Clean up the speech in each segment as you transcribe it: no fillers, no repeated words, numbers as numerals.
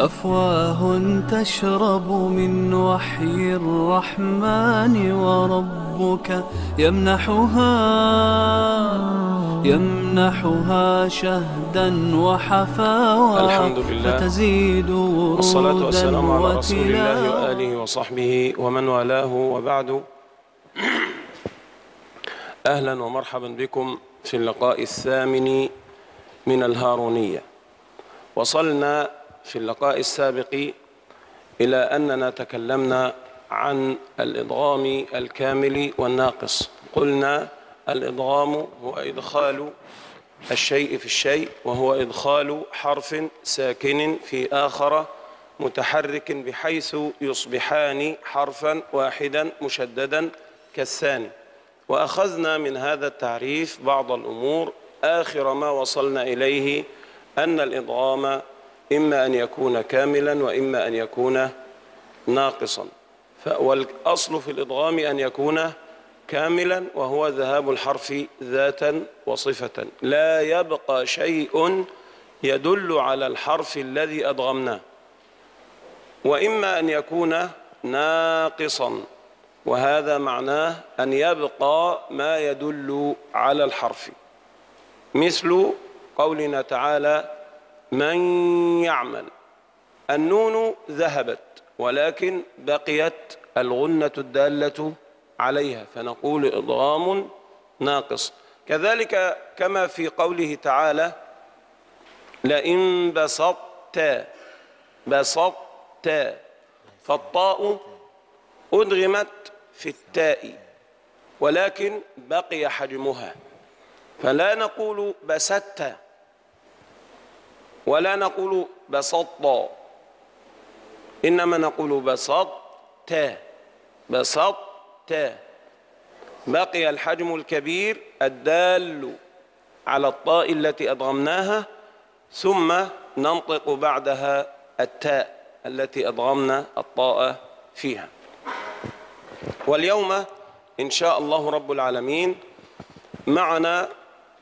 أفواه تشرب من وحي الرحمن وربك يمنحها شهدا وحفاوى الحمد لله فتزيد والصلاة ورودا والسلام على رسول الله وتلاوى. وآله وصحبه ومن والاه، وبعد. أهلا ومرحبا بكم في اللقاء الثامن من الهارونية. وصلنا في اللقاء السابق إلى أننا تكلمنا عن الإدغام الكامل والناقص. قلنا الإدغام هو إدخال الشيء في الشيء، وهو إدخال حرف ساكن في آخر متحرك بحيث يصبحان حرفا واحدا مشددا كالثاني. وأخذنا من هذا التعريف بعض الأمور. آخر ما وصلنا إليه أن الإدغام إما أن يكون كاملا وإما أن يكون ناقصا، والأصل في الإدغام أن يكون كاملا، وهو ذهاب الحرف ذاتا وصفة، لا يبقى شيء يدل على الحرف الذي أدغمناه. وإما أن يكون ناقصا، وهذا معناه أن يبقى ما يدل على الحرف، مثل قولنا تعالى من يعمل. النون ذهبت ولكن بقيت الغنة الدالة عليها، فنقول إدغام ناقص. كذلك كما في قوله تعالى لئن بسطت، فالطاء أدغمت في التاء ولكن بقي حجمها، فلا نقول بسطت ولا نقول بسطت، إنما نقول بسطت. بقي الحجم الكبير الدال على الطاء التي أدغمناها، ثم ننطق بعدها التاء التي أدغمنا الطاء فيها. واليوم إن شاء الله رب العالمين معنا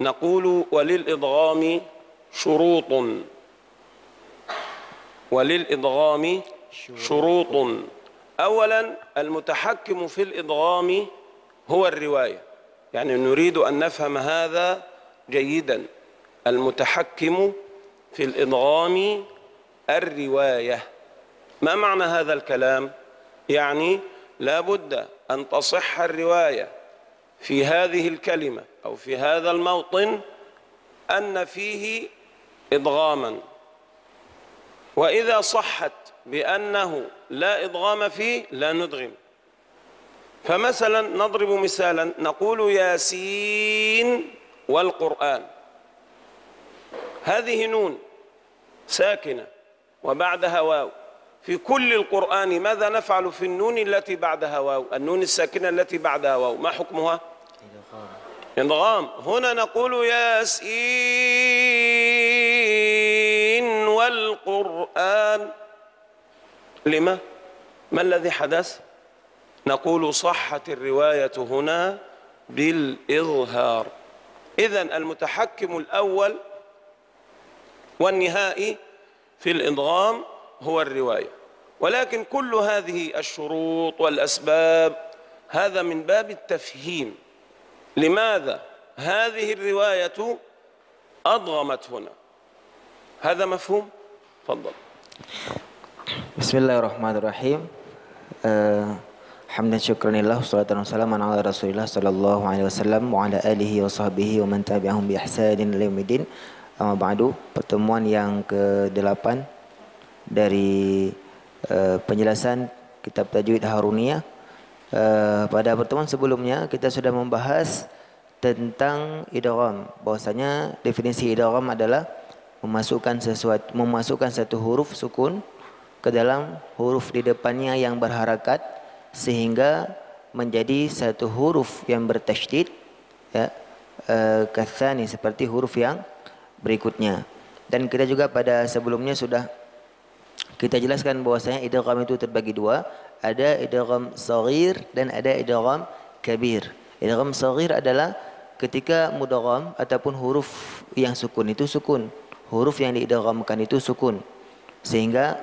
نقول وللإدغام شروط. أولا، المتحكم في الإدغام هو الرواية، يعني نريد أن نفهم هذا جيدا. المتحكم في الإدغام الرواية. ما معنى هذا الكلام؟ يعني لا بد أن تصح الرواية في هذه الكلمة أو في هذا الموطن أن فيه إدغاما، وإذا صحت بأنه لا إدغام فيه لا ندغم. فمثلا نضرب مثالا، نقول ياسين والقرآن، هذه نون ساكنة وبعدها واو. في كل القرآن ماذا نفعل في النون التي بعدها واو؟ النون الساكنة التي بعدها واو ما حكمها؟ إدغام. هنا نقول ياسين والقرآن. لما؟ ما الذي حدث؟ نقول صحت الرواية هنا بالإظهار. إذن المتحكم الأول والنهائي في الإدغام هو الرواية. ولكن كل هذه الشروط والأسباب هذا من باب التفهيم. لماذا هذه الرواية أدغمت هنا؟ هذا مفهوم؟ تفضل. Bismillahirrahmanirrahim. Hamdan syukran lillah, wassalatu wassalamu ala Rasulillah sallallahu alaihi wasallam wa ala alihi wa sahbihi wa man tabi'ahum bi ihsanin ila yaumil. Amma ba'du. Pertemuan yang ke-8 dari penjelasan kitab Tajwid Haruniyah. Pada pertemuan sebelumnya kita sudah membahas tentang idgham. Bahwasanya definisi idgham adalah memasukkan satu huruf sukun ke dalam huruf di depannya yang berharakat sehingga menjadi satu huruf yang bertasydid, ya, katsani, seperti huruf yang berikutnya. Dan kita juga pada sebelumnya sudah kita jelaskan bahwasanya idgham itu terbagi dua, ada idgham shaghir dan ada idgham kabir. Idgham shaghir adalah ketika mudgham ataupun huruf yang sukun itu sukun, huruf yang diidghamkan itu sukun, sehingga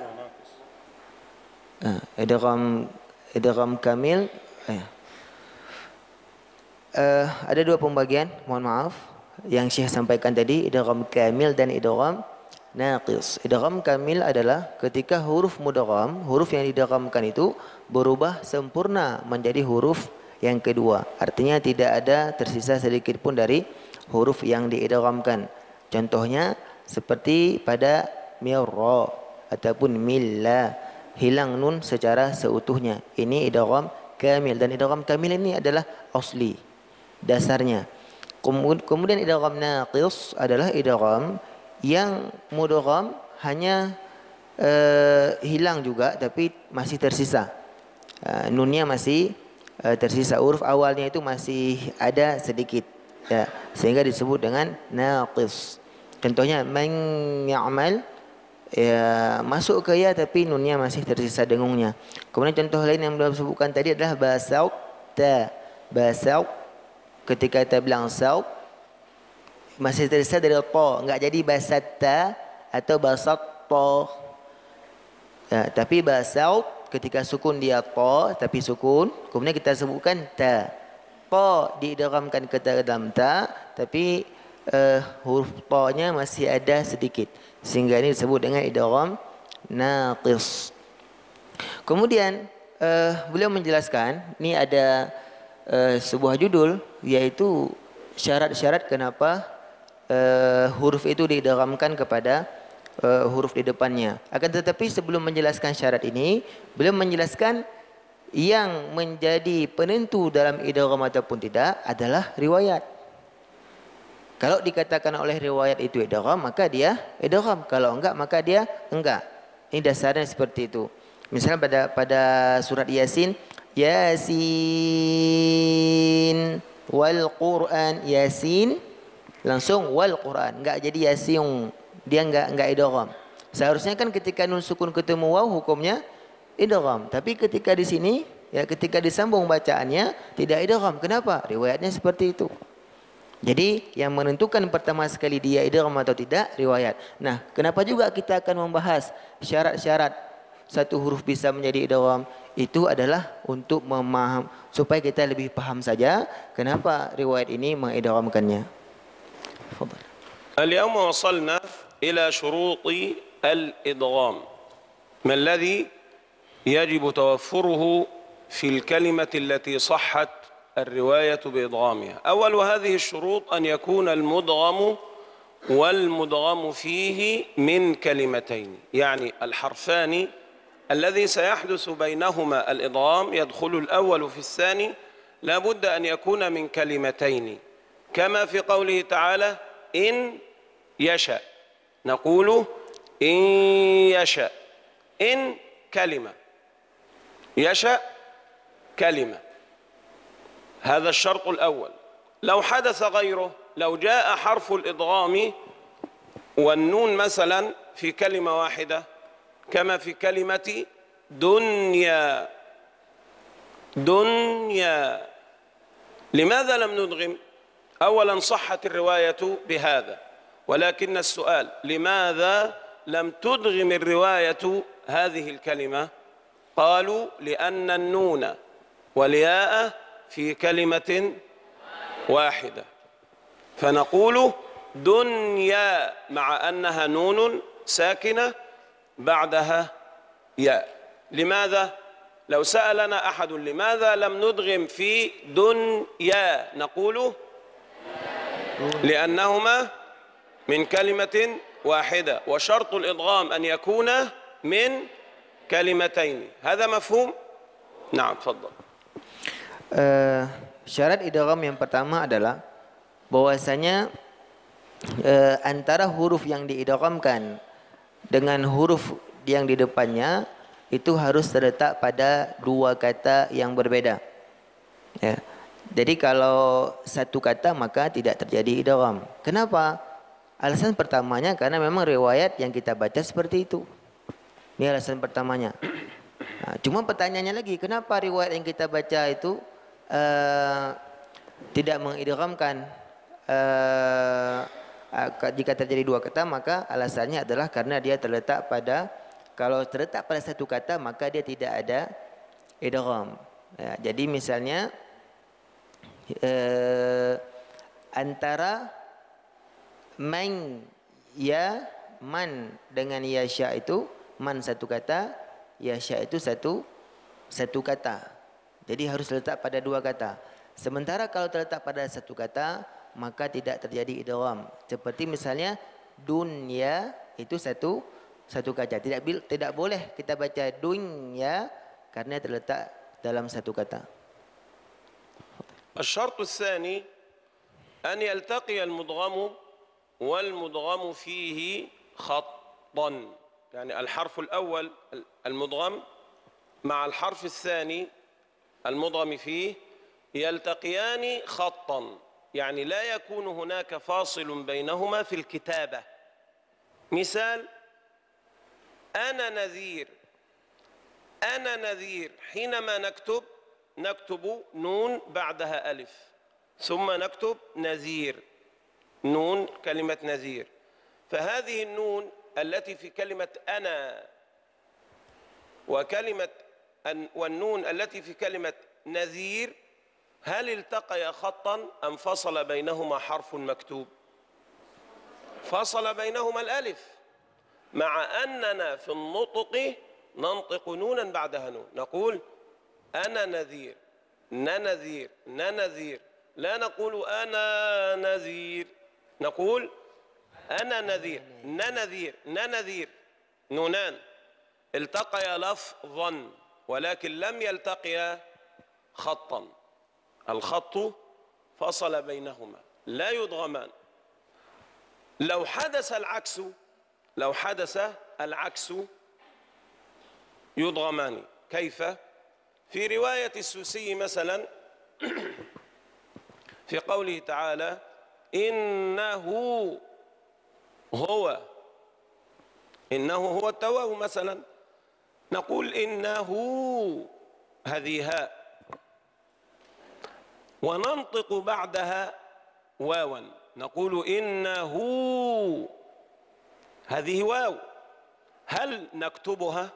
Idgham kamil. Ada dua pembagian, mohon maaf. Yang Syekh sampaikan tadi, idgham kamil dan idgham naqis. Idgham kamil adalah ketika huruf mudgham, huruf yang didghamkan itu berubah sempurna menjadi huruf yang kedua. Artinya tidak ada tersisa sedikit pun dari huruf yang diidghamkan. Contohnya seperti pada mirra ataupun milla, hilang nun secara seutuhnya. Ini idgham kamil, dan idgham kamil ini adalah asli, dasarnya. Kemudian idgham naqis adalah idgham yang mudgham hanya hilang juga tapi masih tersisa. Nunnya masih tersisa, huruf awalnya itu masih ada sedikit, ya, sehingga disebut dengan naqis. Contohnya man ya'mal, ya, masuk ke ya tapi nunnya masih tersisa dengungnya. Kemudian contoh lain yang belum disebutkan tadi adalah basau ta. Basau, ketika kita bilang saub masih tersisa dari ta, enggak jadi basatta atau basatta. Ya, tapi basau ketika sukun dia ta tapi sukun, kemudian kita sebutkan ta. Ta diidghamkan ke dalam ta tapi huruf ta-nya masih ada sedikit, sehingga ini disebut dengan idgham naqis. Kemudian beliau menjelaskan, ini ada sebuah judul, yaitu syarat-syarat kenapa huruf itu diidghamkan kepada huruf di depannya. Akan tetapi sebelum menjelaskan syarat ini, beliau menjelaskan yang menjadi penentu dalam idgham ataupun tidak adalah riwayat. Kalau dikatakan oleh riwayat itu idgham, maka dia idgham. Kalau enggak, maka dia enggak. Ini dasarnya seperti itu. Misalnya pada surat Yasin, Yasin wal Quran, Yasin langsung wal Quran, enggak jadi Yasin, dia enggak idgham. Seharusnya kan ketika nun sukun ketemu waw hukumnya idgham, tapi ketika di sini, ya, ketika disambung bacaannya tidak idgham. Kenapa? Riwayatnya seperti itu. Jadi yang menentukan pertama sekali dia idgham atau tidak riwayat. Nah, kenapa juga kita akan membahas syarat-syarat satu huruf bisa menjadi idgham? Itu adalah untuk memaham, supaya kita lebih paham saja kenapa riwayat ini mengidghamkannya. Fadhal. اليوم وصلنا إلى شروط الإدغام، ما الذي يجب توفره في الكلمة التي صحت الرواية بإدغامها. أول هذه الشروط أن يكون المدغم والمدغم فيه من كلمتين، يعني الحرفان الذي سيحدث بينهما الإدغام يدخل الأول في الثاني لا بد أن يكون من كلمتين، كما في قوله تعالى إن يشأ، نقول إن يشأ، إن كلمة، يشأ كلمة. هذا الشرط الأول. لو حدث غيره، لو جاء حرف الإدغام والنون مثلا في كلمة واحدة كما في كلمة دنيا، دنيا، لماذا لم ندغم؟ أولا صحت الرواية بهذا، ولكن السؤال لماذا لم تدغم الرواية هذه الكلمة؟ قالوا لأن النون والياء في كلمة واحدة، فنقول دنيا مع أنها نون ساكنة بعدها ياء. لماذا؟ لو سألنا أحد لماذا لم ندغم في دنيا، نقول لأنهما من كلمة واحدة، وشرط الإدغام أن يكون من كلمتين. هذا مفهوم؟ نعم، تفضل. Syarat idgham yang pertama adalah bahwasanya antara huruf yang diidghamkan dengan huruf yang di depannya itu harus terletak pada dua kata yang berbeda. Ya. Jadi kalau satu kata maka tidak terjadi idgham. Kenapa? Alasan pertamanya karena memang riwayat yang kita baca seperti itu. Ini alasan pertamanya. Nah, cuma pertanyaannya lagi, kenapa riwayat yang kita baca itu tidak mengidghamkan? Jika terjadi dua kata, maka alasannya adalah karena dia terletak pada Kalau terletak pada satu kata maka dia tidak ada idgham. Jadi misalnya antara man ya man dengan yasha itu, man satu kata, yasha itu satu kata. Jadi harus letak pada dua kata. Sementara kalau terletak pada satu kata maka tidak terjadi idgham. Seperti misalnya dunya itu satu kata. Tidak boleh kita baca dunya karena terletak dalam satu kata. الشرط الثاني أن يلتقي المدغم والمدغم فيه خطا، يعني الحرف الأول المدغم مع الحرف الثاني المدغم فيه يلتقيان خطا، يعني لا يكون هناك فاصل بينهما في الكتابة. مثال أنا نذير، أنا نذير حينما نكتب نون بعدها ألف، ثم نكتب نذير، نون كلمة نذير، فهذه النون التي في كلمة أنا والنون التي في كلمة نذير هل التقيا خطا أم فصل بينهما حرف مكتوب؟ فصل بينهما الألف، مع أننا في النطق ننطق نونا بعدها نون، نقول أنا نذير، ننذير، ننذير، لا نقول أنا نذير، نقول أنا نذير، ننذير، ننذير، نونان التقيا لفظا ولكن لم يلتقيا خطا، الخط فصل بينهما لا يدغمان. لو حدث العكس يدغمان. كيف؟ في رواية السوسي مثلا في قوله تعالى إنه هو التواو مثلا، نقول إنه هذه هاء وننطق بعدها واوا، نقول إنه هذه واو. هل نكتبها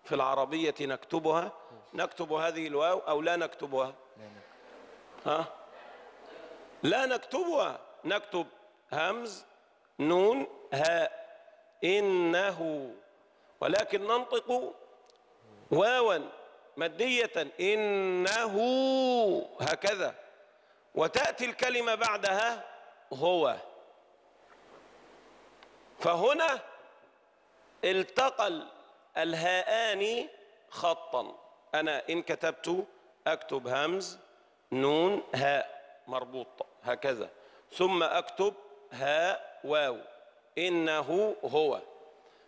في العربية؟ نكتب هذه الواو أو لا نكتبها؟ لا نكتبها، نكتب همز نون هاء إنه، ولكن ننطق واوا مادية إنه هكذا، وتأتي الكلمة بعدها هو. فهنا التقى الهاءان خطا. أنا إن كتبت أكتب همز نون هاء مربوط هكذا، ثم أكتب هاء واو إنه هو،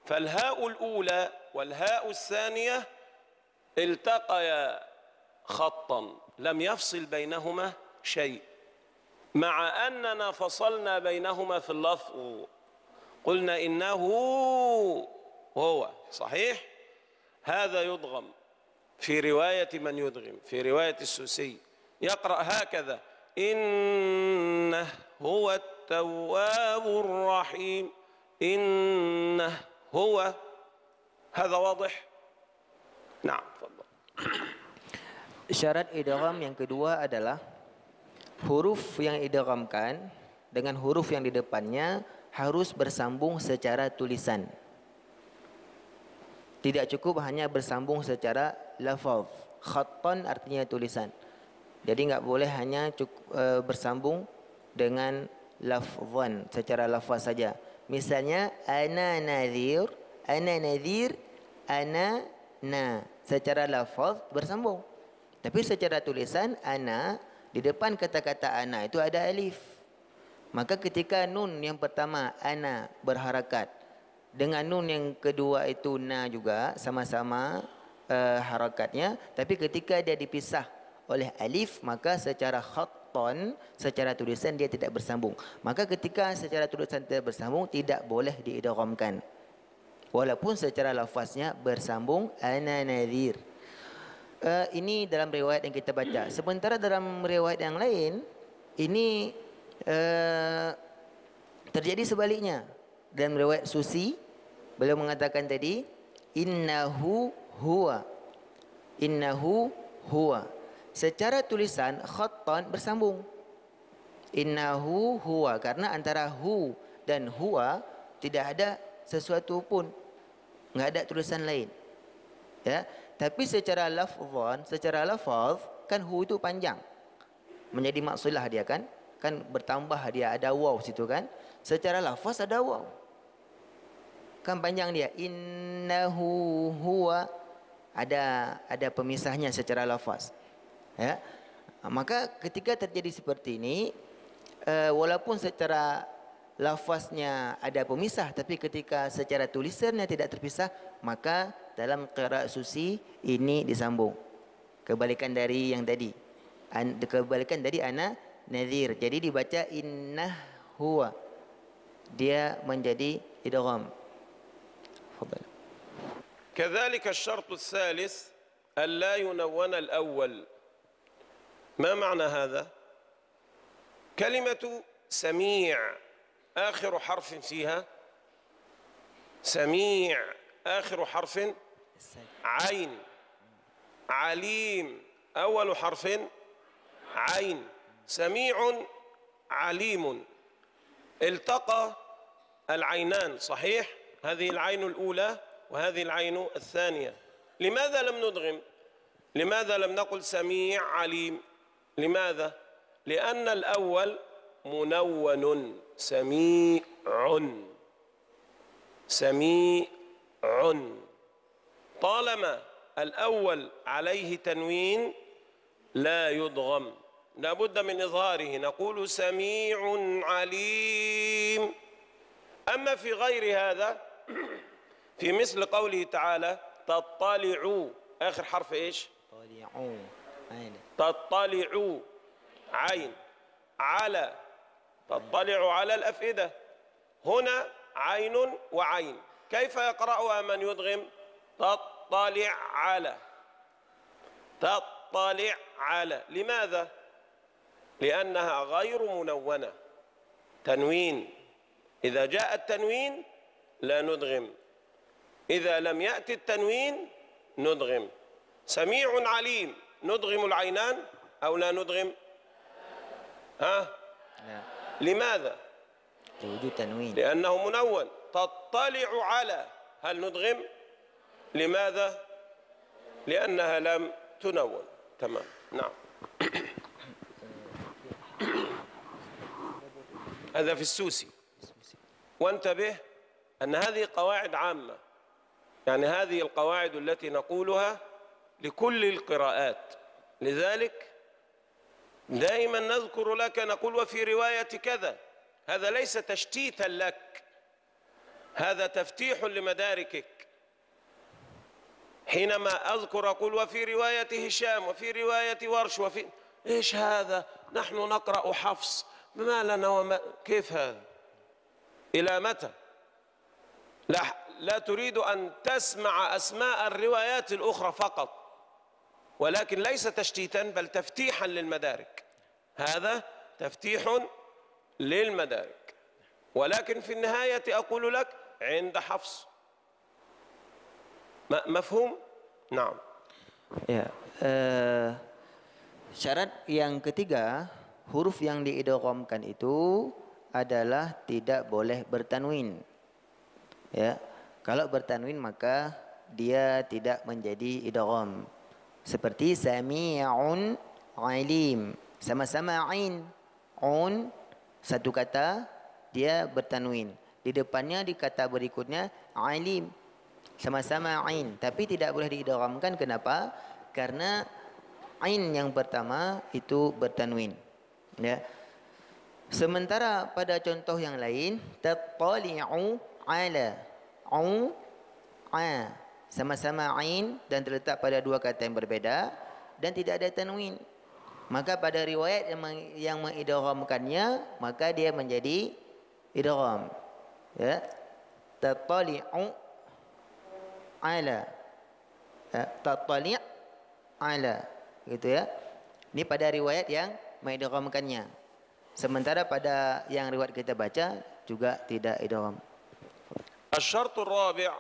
فالهاء الأولى والهاء الثانية التقيا خطا لم يفصل بينهما شيء، مع أننا فصلنا بينهما في اللفظ، قلنا إنه هو صحيح. هذا يدغم في رواية من يدغم، في رواية السوسي يقرأ هكذا إنه هو التواب الرحيم، إنه هو. هذا واضح؟ نعم تفضل. Syarat idgham yang kedua adalah huruf yang idghamkan dengan huruf yang di depannya harus bersambung secara tulisan. Tidak cukup hanya bersambung secara lafaz. Khattan artinya tulisan. Jadi enggak boleh hanya bersambung dengan lafzan, secara lafaz saja. Misalnya ana nadhir, ana na, secara lafaz bersambung. Tapi secara tulisan ana, di depan kata-kata ana itu ada alif. Maka ketika nun yang pertama ana berharakat, dengan nun yang kedua itu na juga sama-sama harakatnya, tapi ketika dia dipisah oleh alif maka secara khattan, secara tulisan dia tidak bersambung. Maka ketika secara tulisan tidak bersambung tidak boleh diidghamkan, walaupun secara lafaznya bersambung ana nadhir. Ini dalam riwayat yang kita baca. Sementara dalam riwayat yang lain ini terjadi sebaliknya. Dalam riwayat Susi beliau mengatakan tadi innahu huwa. Innahu huwa. Secara tulisan khattan bersambung. Innahu huwa, karena antara hu dan huwa tidak ada sesuatu pun, enggak ada tulisan lain. Ya, tapi secara lafzan, secara lafaz kan hu itu panjang. Menjadi maksulah dia kan bertambah, dia ada waw situ kan. Secara lafaz ada waw. Kan panjang dia. Innahu huwa, ada pemisahnya secara lafaz. Ya. Maka ketika terjadi seperti ini, walaupun secara lafaznya ada pemisah, tapi ketika secara tulisannya tidak terpisah, maka dalam qiraat susi ini disambung. Kebalikan dari yang tadi. Kebalikan dari ana nadhir. Jadi dibaca innah huwa. Dia menjadi idgham. Fadhal. كذلك الشرط الثالث ألا ينون الأول. ما معنى هذا؟ كلمة سميع آخر حرف فيها، سميع آخر حرف عين، عليم أول حرف عين، سميع عليم. التقى العينان صحيح، هذه العين الأولى وهذه العين الثانية. لماذا لم ندغم؟ لماذا لم نقل سميع عليم؟ لماذا؟ لأن الأول منون، سميع سميع. طالما الأول عليه تنوين لا يدغم، لا بد من إظهاره، نقول سميع عليم. أما في غير هذا، في مثل قوله تعالى تطلعوا، آخر حرف إيش؟ تطلعوا عين، على، تطلع على الأفئدة، هنا عين وعين. كيف يقرأها من يدغم؟ تطلع على، تطلع على. لماذا؟ لأنها غير منونة، تنوين. إذا جاء التنوين لا ندغم، إذا لم يأتي التنوين ندغم. سميع عليم، ندغم العينان أو لا ندغم؟ ها؟ لا. لماذا؟ لوجود تنوين. لأنه منون. تطلع على، هل ندغم؟ لماذا؟ لأنها لم تنون. تمام. نعم. هذا في السوسي. وانتبه أن هذه قواعد عامة، يعني هذه القواعد التي نقولها لكل القراءات. لذلك دائما نذكر لك، نقول وفي رواية كذا. هذا ليس تشتيتا لك، هذا تفتيح لمداركك. حينما أذكر أقول وفي رواية هشام وفي رواية ورش وفي إيش هذا؟ نحن نقرأ حفص، ما لنا وما، كيف هذا؟ إلى متى؟ لا تريد أن تسمع أسماء الروايات الأخرى فقط، ولكن ليس تشتيتا بل تفتيحا للمدارك. هذا تفتيح للمدارك. ولكن في النهاية أقول لك عند حفص. مفهوم؟ نعم. Ya, syarat yang ketiga, huruf yang diidghamkan itu adalah tidak boleh bertanwin. Ya, kalau bertanwin maka dia tidak menjadi idgham. Seperti sami'un alim, sama-sama ain, un, satu kata dia bertanwin. Di depannya di kata berikutnya alim, sama-sama ain, tapi tidak boleh diidghamkan. Kenapa? Karena ain yang pertama itu bertanwin. Ya. Sementara pada contoh yang lain, tattali'u ala, u, a, sama-sama ain dan terletak pada dua kata yang berbeda dan tidak ada tanwin. Maka pada riwayat yang mengidghamkannya, maka dia menjadi idgham. Ya. Tattali'u ala, tattali' ala, gitu ya. Ini pada riwayat yang mengidghamkannya. Sementara pada yang riwayat kita baca juga tidak idgham. الشرط الرابع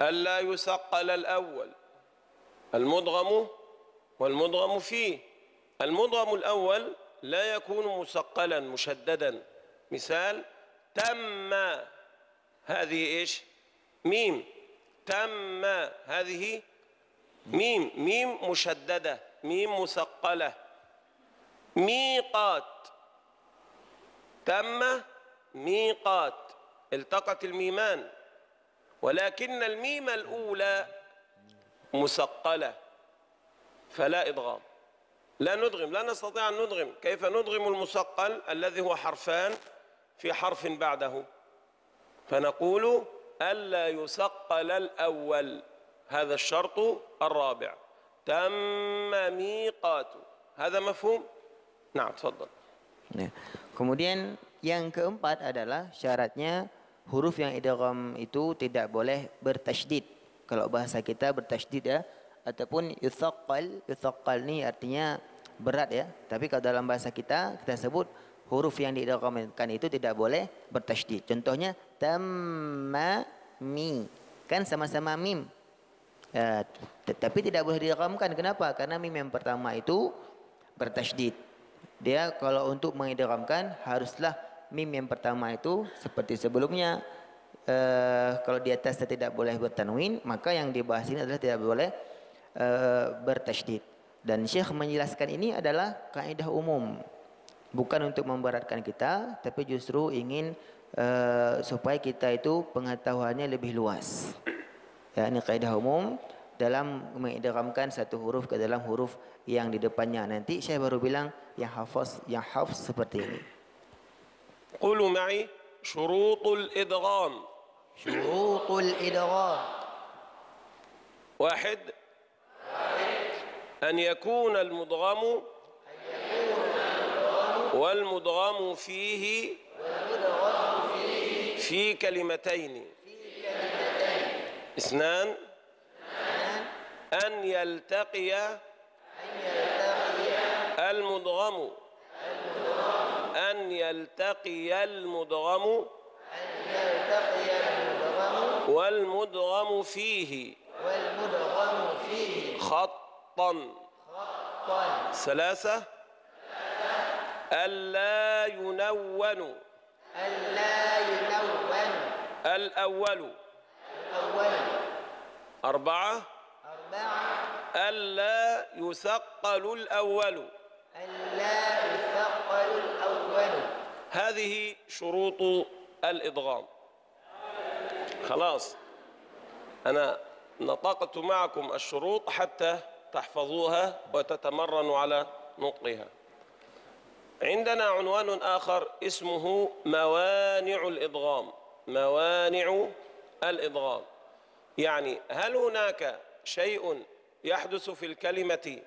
ألا يثقل الأول المدغم والمدغم فيه. المدغم الأول لا يكون مثقلا مشددا. مثال: تم، هذه إيش؟ ميم. تم هذه ميم، ميم مشددة، ميم مثقلة. ميقات، تم ميقات، التقت الميمان، ولكن الميم الأولى مثقلة فلا إدغام. لا ندغم، لا نستطيع أن ندغم. كيف ندغم المثقل الذي هو حرفان في حرف بعده؟ فنقول ألا يثقل الأول، هذا الشرط الرابع. تم ميقات، هذا مفهوم؟ نعم تفضل. Kemudian yang keempat adalah syaratnya huruf yang idgham itu tidak boleh bertasydid. Kalau bahasa kita bertasydid ya, ataupun yuthaqqal. Yuthaqqal ni artinya berat ya. Tapi kalau dalam bahasa kita sebut huruf yang diidghamkan itu tidak boleh bertasydid. Contohnya tamma mi, kan sama-sama mim. Tapi tidak boleh diidghamkan. Kenapa? Karena mim yang pertama itu bertasydid. Dia kalau untuk mengidghamkan haruslah mim yang pertama itu seperti sebelumnya. Kalau di atas tidak boleh bertanwin, maka yang dibahas ini adalah tidak boleh bertasydid. Dan Syekh menjelaskan ini adalah kaidah umum, bukan untuk memberatkan kita, tapi justru ingin supaya kita itu pengetahuannya lebih luas. Ya, ini kaidah umum dalam mengidghamkan satu huruf ke dalam huruf yang di depannya. Nanti saya baru bilang yang hafaz seperti ini. قولوا معي شروط الإدغام. شروط الإدغام: 1. أن يكون المدغم والمدغم فيه في كلمتين. 2. أن يلتقي المدغم والمدغم فيه خطا. 3. ألا ينون الأول. 4. ألا يثقل الأول. هذه شروط الإدغام. خلاص، أنا نطقت معكم الشروط حتى تحفظوها وتتمرنوا على نطقها. عندنا عنوان آخر اسمه موانع الإدغام. موانع الإدغام يعني هل هناك شيء يحدث في الكلمة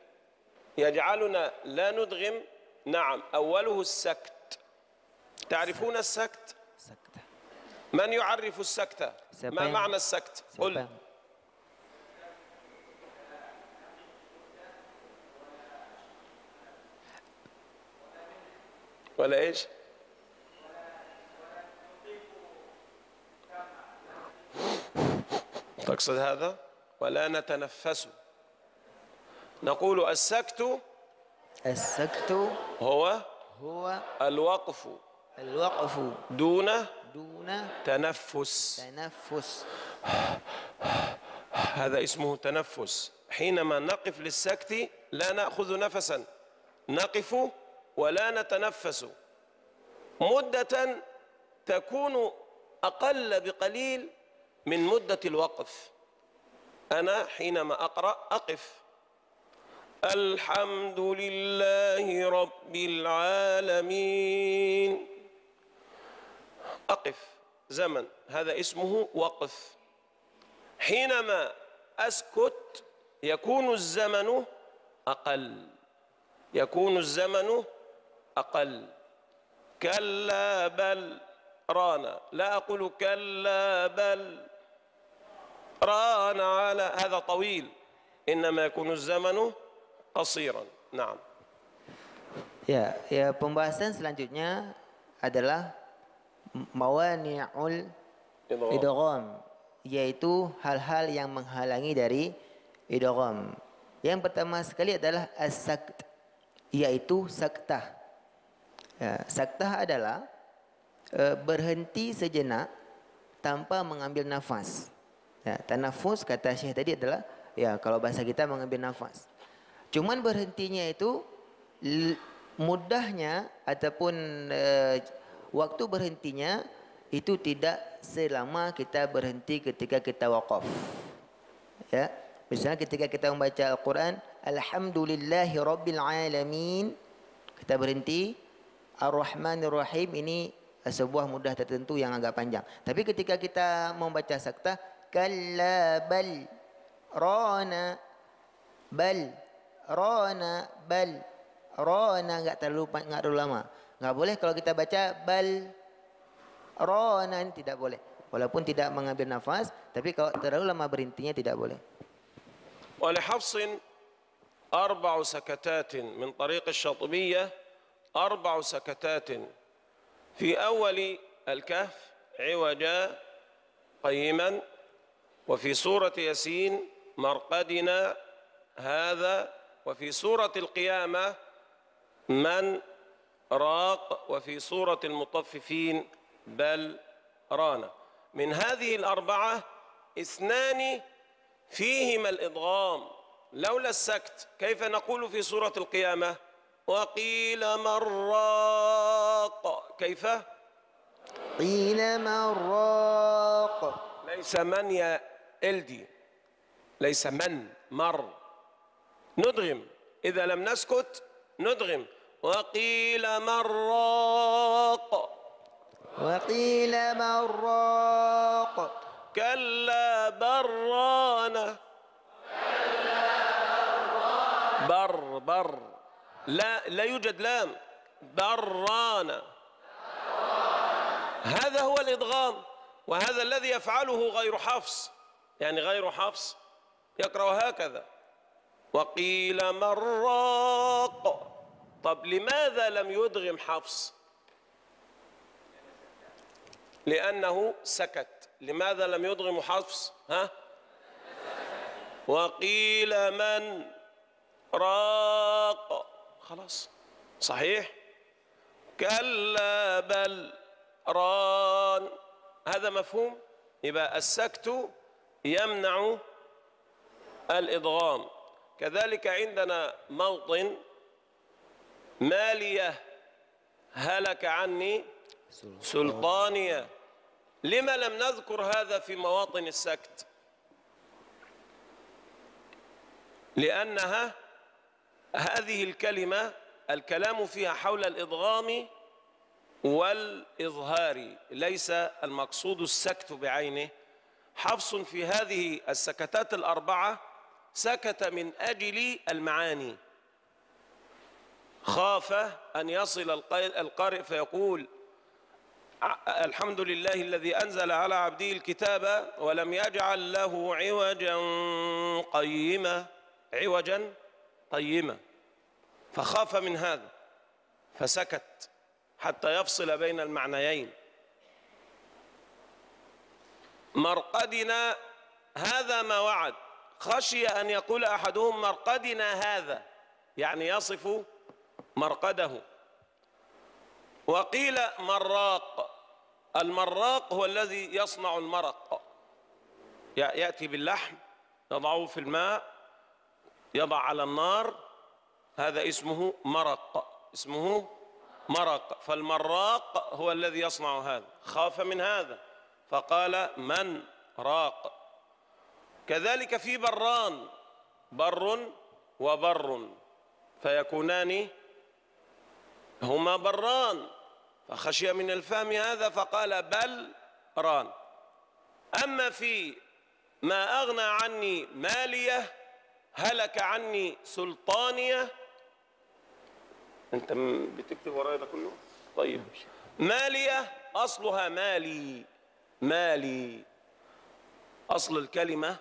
يجعلنا لا ندغم؟ نعم، أوله السكت. تعرفون السكت؟ من يعرف السكت؟ ما معنى السكت؟ قل. ولا إيش؟ تقصد هذا؟ ولا نتنفس. نقول السكت هو الوقف دون تنفس. هذا اسمه تنفس. حينما نقف للسكت لا نأخذ نفسا، نقف ولا نتنفس مدة تكون أقل بقليل من مدة الوقف. أنا حينما أقرأ أقف، الحمد لله رب العالمين، أقف زمن، هذا اسمه وقف. حينما أسكت يكون الزمن أقل. كلا بل رانا، لا أقول كلا بل ران على، هذا طويل، إنما يكون الزمن قصيرا. نعم. Ya, pembahasan selanjutnya adalah mawani'ul idgham. yaitu hal-hal yang menghalangi dari idgham. Yang pertama sekali adalah as-sakt, yaitu saktah. Ya, saktah adalah berhenti sejenak tanpa mengambil nafas. Ya, tanafus kata Syekh tadi adalah, ya kalau bahasa kita mengambil nafas. Cuman berhentinya itu mudahnya ataupun waktu berhentinya itu tidak selama kita berhenti ketika kita waqaf. Ya, misalnya ketika kita membaca Al-Quran, Alhamdulillahi Rabbil Alamin, kita berhenti, Ar-Rahmanir Rahim, ini sebuah mudah tertentu yang agak panjang. Tapi ketika kita membaca saktah, Kalla bal rana bal rana bal rana, enggak terlalu lama. Enggak boleh kalau kita baca bal rana, tidak boleh. Walaupun tidak mengambil nafas, tapi kalau terlalu lama berhentinya tidak boleh. ولحفص 4 سكتات من طريق الشاطبية، 4 سكتات في أول الكهف عوجا قيما، وفي سورة ياسين مرقدنا هذا، وفي سورة القيامة من راق، وفي سورة المطففين بل رانا. من هذه ال4 2 فيهما الإدغام، لولا السكت كيف نقول في سورة القيامة وقيل من راق؟ كيف؟ قيل من راق، ليس من يا إلدي، ليس من، مر، ندغم. إذا لم نسكت ندغم، وقيل من راق، وقيل من راق، كلا برانا، بر لا يوجد لام، برانا. هذا هو الإدغام، وهذا الذي يفعله غير حفص. يعني غير حفص يقرأ هكذا وقيل من راق. طب لماذا لم يدغم حفص؟ لأنه سكت. لماذا لم يدغم حفص؟ وقيل من راق، خلاص صحيح. كلا بل ران، هذا مفهوم. يبقى السكت يمنع الإدغام. كذلك عندنا موطن مالية هلك عني سلطانية. لما لم نذكر هذا في مواطن السكت؟ لأنها هذه الكلمة الكلام فيها حول الإدغام والإظهار، ليس المقصود السكت بعينه. حفص في هذه السكتات ال4 سكت من أجل المعاني، خاف أن يصل القارئ فيقول الحمد لله الذي أنزل على عبده الكتاب ولم يجعل له عوجا قيما، عوجا قيما، فخاف من هذا فسكت حتى يفصل بين المعنيين. مرقدنا هذا ما وعد، خشي أن يقول أحدهم مرقدنا هذا، يعني يصف مرقده. وقيل مراق، المراق هو الذي يصنع المرق، يأتي باللحم يضعه في الماء يضع على النار، هذا اسمه مرق، اسمه مرق. فالمراق هو الذي يصنع هذا، خاف من هذا فقال من راق. كذلك في بران، بر وبر فيكونان هما بران، فخشي من الفهم هذا فقال بل ران. أما في ما أغنى عني مالية هلك عني سلطانية، أنت بتكتب ورايا ده كله؟ طيب. مالية أصلها مالي، مالي أصل الكلمة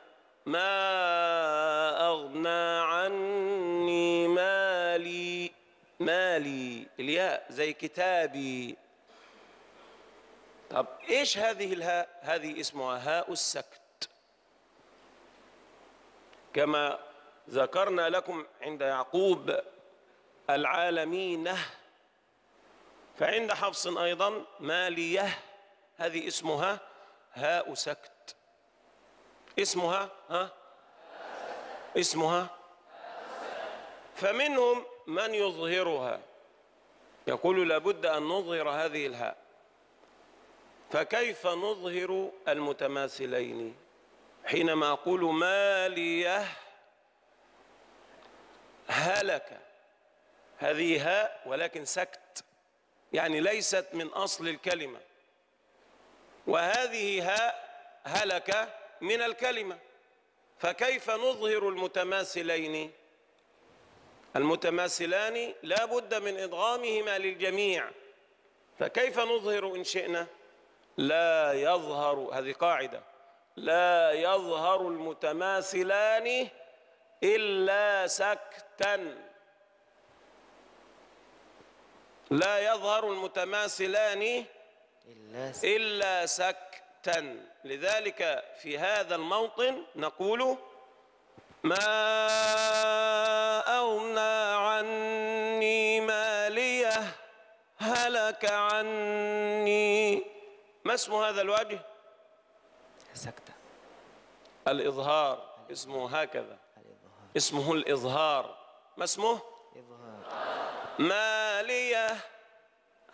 ما أغنى عني مالي، مالي الياء زي كتابي. طب إيش هذه الهاء؟ هذه اسمها هاء السكت. كما ذكرنا لكم عند يعقوب العالمين، فعند حفص أيضا مالية، هذه اسمها هاء سكت، اسمها اسمها. فمنهم من يظهرها، يقول لابد أن نظهر هذه الهاء. فكيف نظهر المتماثلين؟ حينما أقول مالية هلك، هذه هاء ولكن سكت، يعني ليست من أصل الكلمة، وهذه هاء هلك من الكلمة. فكيف نظهر المتماثلين؟ المتماثلان لا بد من إدغامهما للجميع، فكيف نظهر إن شئنا؟ لا يظهر، هذه قاعدة، لا يظهر المتماثلان إلا سكتا، لا يظهر المتماثلان إلا سكتا. لذلك في هذا الموطن نقول ما أغنى عني مالية هلك عني. ما اسم هذا الوجه؟ سكتة. الإظهار، اسمه هكذا، اسمه الإظهار. ما اسمه؟ إظهار. مالية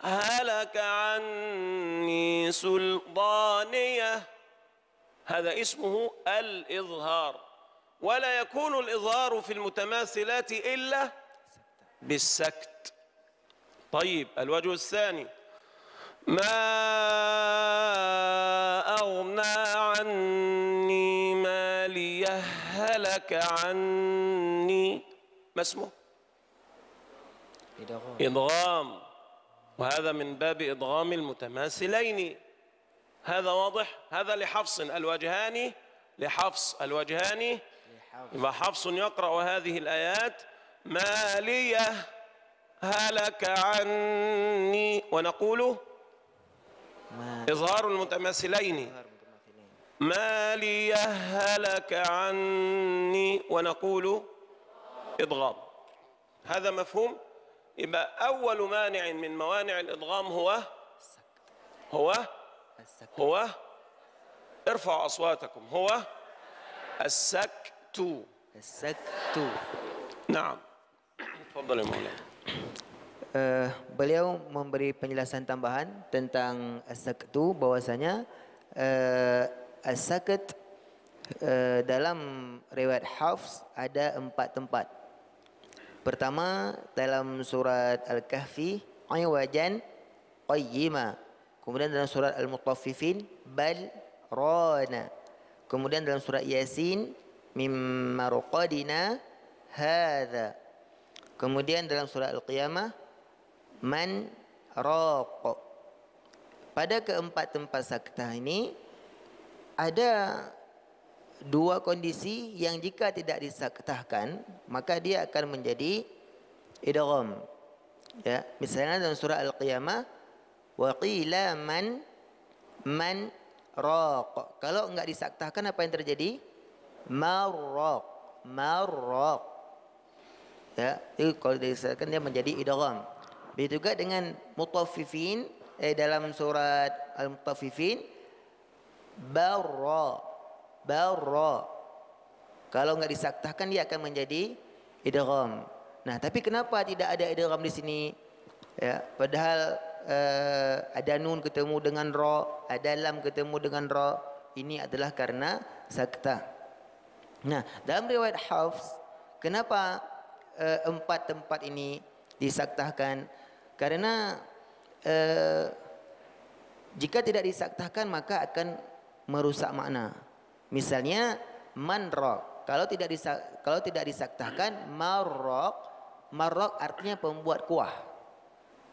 هلك عني سلطانية، هذا اسمه الإظهار. ولا يكون الإظهار في المتماثلات إلا بالسكت. طيب، الوجه الثاني ما أغنى عني مالية هلك عني. ما اسمه؟ إدغام، وهذا من باب إدغام المتماثلين. هذا واضح؟ هذا لحفص الوجهان، لحفص الوجهان. يبقى حفص يقرأ هذه الآيات مالية هلك عني، ونقول إظهار المتماثلين مالية هلك عني، ونقول إدغام. هذا مفهوم؟ يبقى أول مانع من موانع الإدغام هو ارفعوا أصواتكم، هو السكت. نعم، تفضل يا مولانا. Beliau memberi penjelasan tambahan tentang as-saktu, bahwasanya as-sakt dalam riwayat Hafs ada 4 tempat. Pertama dalam surat Al-Kahfi aywajan qayyima, kemudian dalam surat Al-Mutaffifin bal rana, kemudian dalam surat Yasin mimma ruqadina hadza, kemudian dalam surat Al-Qiyamah man raq. Pada keempat tempat saktah ini ada 2 kondisi yang jika tidak disaktahkan maka dia akan menjadi idgham. Ya, misalnya dalam surah Al-Qiyamah wa qila man raq. Kalau enggak disaktahkan apa yang terjadi? Marraq. Ya, itu kalau disaktahkan dia menjadi idgham. Begitu juga dengan mutaffifin dalam surat Al-Mutaffifin barra. Kalau enggak disaktahkan dia akan menjadi idgham. Nah, tapi kenapa tidak ada idgham di sini? Ya, padahal ada nun ketemu dengan ra, ada lam ketemu dengan ra. Ini adalah karena saktah. Nah, dalam riwayat Hafs, kenapa 4 tempat ini disaktahkan? Karena jika tidak disaktahkan maka akan merusak makna. Misalnya manraq, kalau tidak disaktahkan marraq artinya pembuat kuah.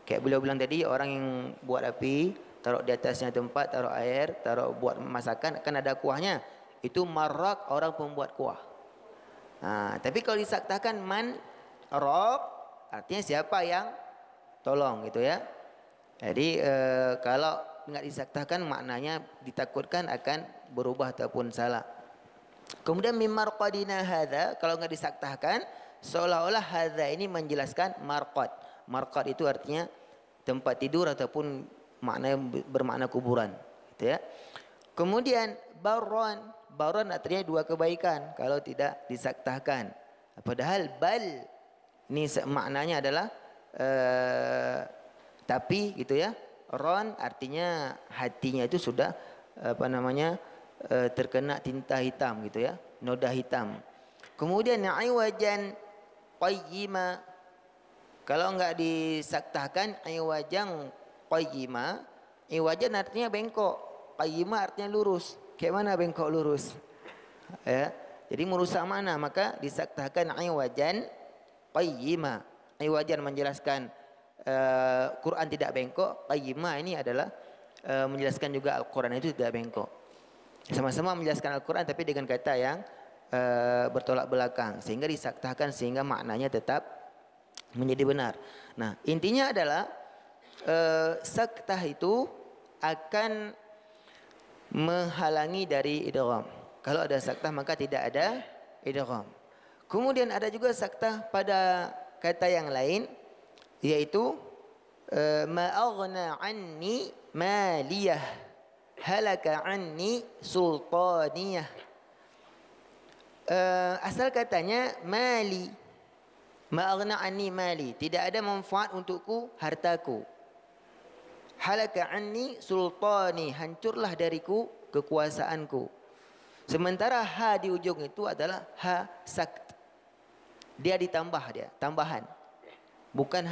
Kayak beliau bilang tadi, orang yang buat api, taruh di atasnya tempat, taruh air, taruh buat masakan, akan ada kuahnya. Itu marraq, orang pembuat kuah. Tapi kalau disaktahkan manraq, artinya siapa yang tolong, gitu ya. Jadi kalau enggak disaktahkan maknanya ditakutkan akan berubah ataupun salah. Kemudian min marqadina hadza, kalau enggak disaktahkan seolah-olah hadza ini menjelaskan marqad. Marqad itu artinya tempat tidur ataupun makna bermakna kuburan, gitu ya. Kemudian barran, barran artinya dua kebaikan kalau tidak disaktahkan. Padahal bal ni maknanya adalah tapi, gitu ya. Ron artinya hatinya itu sudah terkena tinta hitam, gitu ya, noda hitam. Kemudian iwajan qayyima, kalau enggak disaktahkan iwajan qayyima, iwajan artinya bengkok, qayyima artinya lurus. Kayak mana bengkok lurus? Ya, jadi merusak mana, maka disaktahkan iwajan qayyima. Iwajan menjelaskan Quran tidak bengkok, qayyima ini adalah menjelaskan juga Al-Quran itu tidak bengkok. Sama-sama menjelaskan Al-Quran tapi dengan kata yang bertolak belakang, sehingga disaktahkan sehingga maknanya tetap menjadi benar. Nah, intinya adalah saktah itu akan menghalangi dari idgham. Kalau ada saktah maka tidak ada idgham. Kemudian ada juga saktah pada kata yang lain, yaitu ma aghna anni maliyah halaka anni sultaniyah. Asal katanya mali, ma aghna anni mali, tidak ada manfaat untukku hartaku. Halaka anni sultani, hancurlah dariku kekuasaanku. Sementara ha di ujung itu adalah ha sakt, dia ditambah, dia tambahan, bukan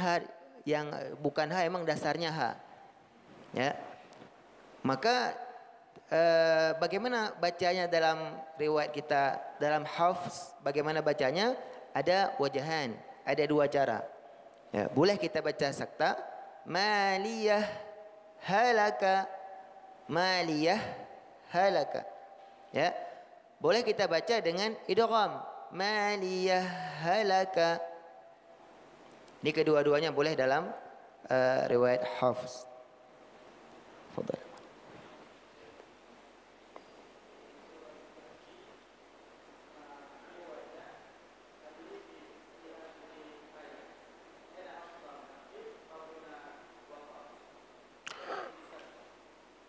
ha emang dasarnya ha, ya. Maka bagaimana bacanya dalam riwayat kita, dalam hafz bagaimana bacanya? Ada wajahan, ada dua cara, ya. Boleh kita baca sakta maliyah halaka, maliyah halaka, ya. Boleh kita baca dengan idgham maliyah halaka. Ini kedua-duanya boleh dalam riwayat hafz. Fadhal.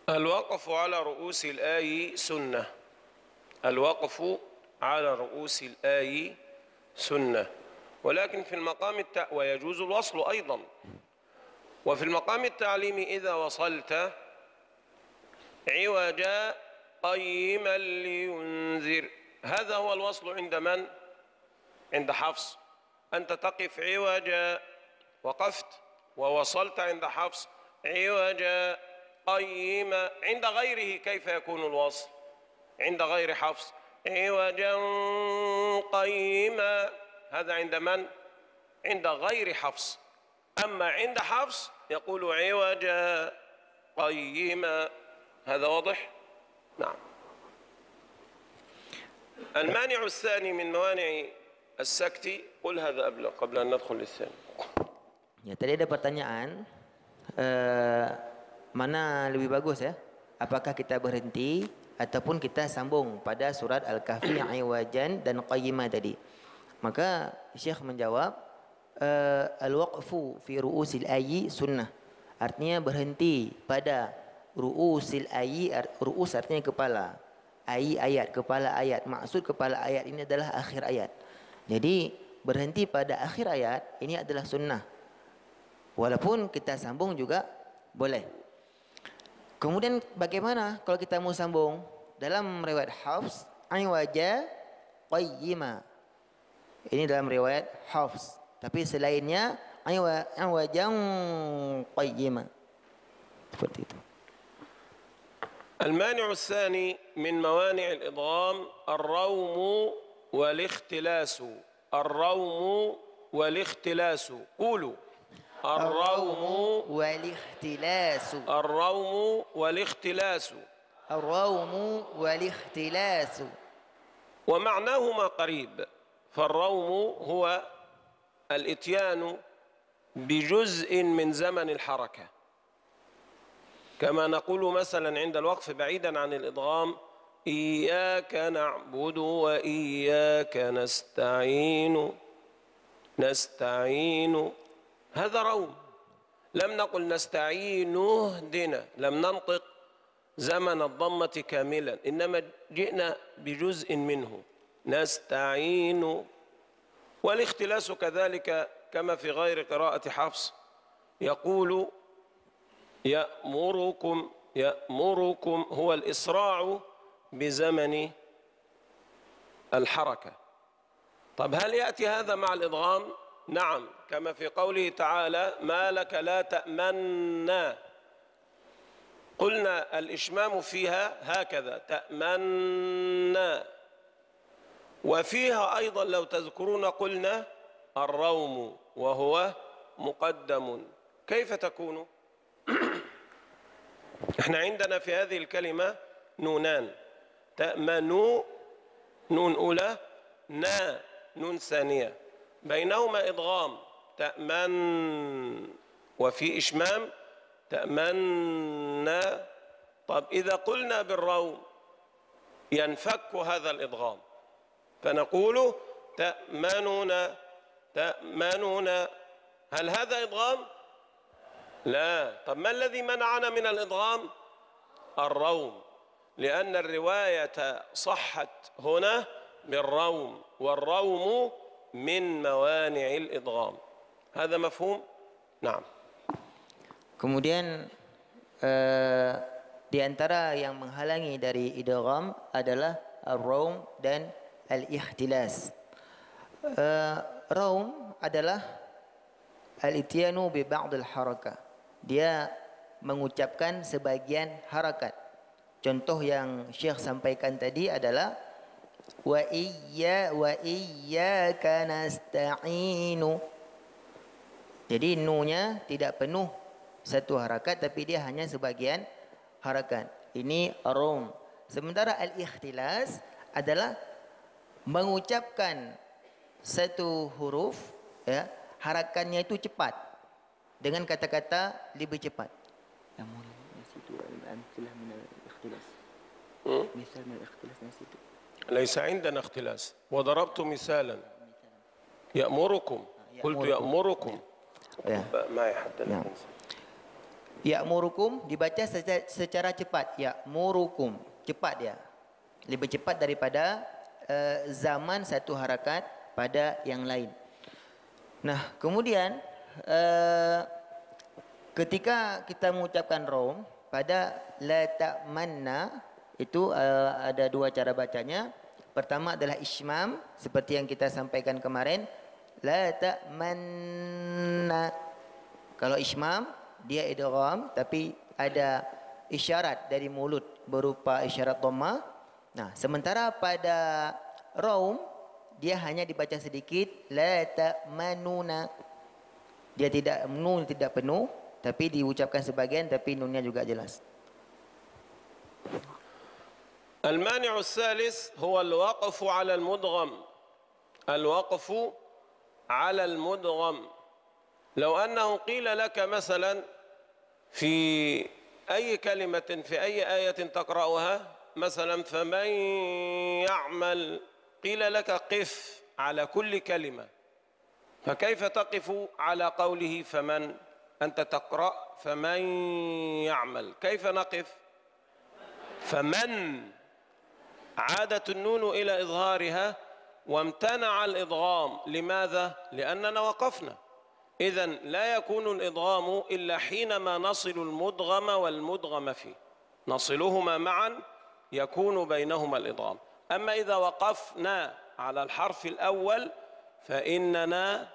الوقف على رؤوس الآي سنة. الوقف على رؤوس الآي سنة، ولكن في المقام ويجوز الوصل أيضا. وفي المقام التعليمي إذا وصلت عوجا قيما لينذر، هذا هو الوصل عند من؟ عند حفص. أنت تقف عوجا، وقفت ووصلت عند حفص عوجا قيما. عند غيره كيف يكون الوصل؟ عند غير حفص عوجا قيما، هذا عند من؟ عند غير حفص. أما عند حفص يقول عوجا قيما. هذا واضح؟ نعم. المانع الثاني من موانع السكت، قل هذا قبل أن ندخل للثاني. Ya, tadi ada pertanyaan, mana lebih bagus, ya? Apakah kita berhenti ataupun kita sambung pada surat Al-Kahfi iwajan dan qayyima tadi? Maka Syekh menjawab, al-waqfu fi ru'usil ayyi sunnah. Artinya berhenti pada ru'usil ayyi, ru'us artinya kepala, ayyi ayat, kepala ayat. Maksud kepala ayat ini adalah akhir ayat. Jadi berhenti pada akhir ayat ini adalah sunnah. Walaupun kita sambung juga boleh. Kemudian bagaimana kalau kita mau sambung? Dalam riwayat Hafs iwaja qayyima. Ini dalam riwayat Hafs. Tapi selainnya iwajan qayyima. Seperti itu. المانع الثاني من موانع الإضغام الروم والاختلاس. الروم والاختلاس. قولوا الروم والاختلاس. الروم والاختلاس. الروم والاختلاس. ومعناهما قريب. فالروم هو الإتيان بجزء من زمن الحركة، كما نقول مثلا عند الوقف بعيدا عن الإدغام إياك نعبد وإياك نستعين. نستعين هذا روم، لم نقل نستعين اهدنا، لم ننطق زمن الضمة كاملا، إنما جئنا بجزء منه نستعين. والاختلاس كذلك كما في غير قراءة حفص، يقول يأمركم. يأمركم هو الإسراع بزمن الحركة. طب هل يأتي هذا مع الإدغام؟ نعم، كما في قوله تعالى ما لك لا تأمنا، قلنا الإشمام فيها هكذا تأمنا، وفيها أيضا لو تذكرون قلنا الروم وهو مقدم. كيف تكون؟ احنا عندنا في هذه الكلمة نونان، تأمنوا نون أولى، نا نون ثانية، بينهما إدغام تأمن، وفي إشمام تأمنا. طب إذا قلنا بالروم ينفك هذا الإدغام، فنقول تأمنون تأمنون. هل هذا إدغام؟ لا. طب ما الذي منعنا من الإدغام؟ الروم، لأن الرواية صحت هنا بالروم، والروم من موانع الإدغام. هذا مفهوم؟ نعم. Kemudian di antara yang menghalangi dari idgham adalah ar-raum dan al-ikhtilas. Raum adalah al-ityanu bi ba'd al-harakah. Dia mengucapkan sebagian harakat. Contoh yang Syekh sampaikan tadi adalah wa iyyaka nasta'inu. Jadi nunya tidak penuh satu harakat, tapi dia hanya sebagian harakat. Ini rom. Sementara al-ikhtilas adalah mengucapkan satu huruf, ya, harakannya itu cepat dengan kata-kata lebih cepat. ليس عندنا اختلاس، وضربت مثالا يأمركم، قلت يأمركم ما يحدث. Ya'murukum dibaca secara cepat. Ya'murukum, cepat dia, lebih cepat daripada zaman satu harakat pada yang lain. Nah, kemudian ketika kita mengucapkan rom pada la ta'manna, itu ada dua cara bacanya. Pertama adalah ismam, seperti yang kita sampaikan kemarin, la ta'manna. Kalau ismam dia idgham, tapi ada isyarat dari mulut berupa isyarat dhamma. Nah, sementara pada raum dia hanya dibaca sedikit, la ta'manuna. Dia tidak, nun tidak penuh, tapi diucapkan sebagian, tapi nunnya juga jelas. المانع الثالث هو الوقف على المدغم. الوقف على المدغم، لو أنه قيل لك مثلا في أي كلمة في أي آية تقرأها مثلا فمن يعمل، قيل لك قف على كل كلمة، فكيف تقف على قوله فمن؟ أنت تقرأ فمن يعمل، كيف نقف؟ فمن عادت النون إلى إظهارها وامتنع الإضغام. لماذا؟ لأننا وقفنا. إذن لا يكون الإضغام إلا حينما نصل المدغم والمدغم فيه، نصلهما معا يكون بينهما الإضغام. أما إذا وقفنا على الحرف الأول فإننا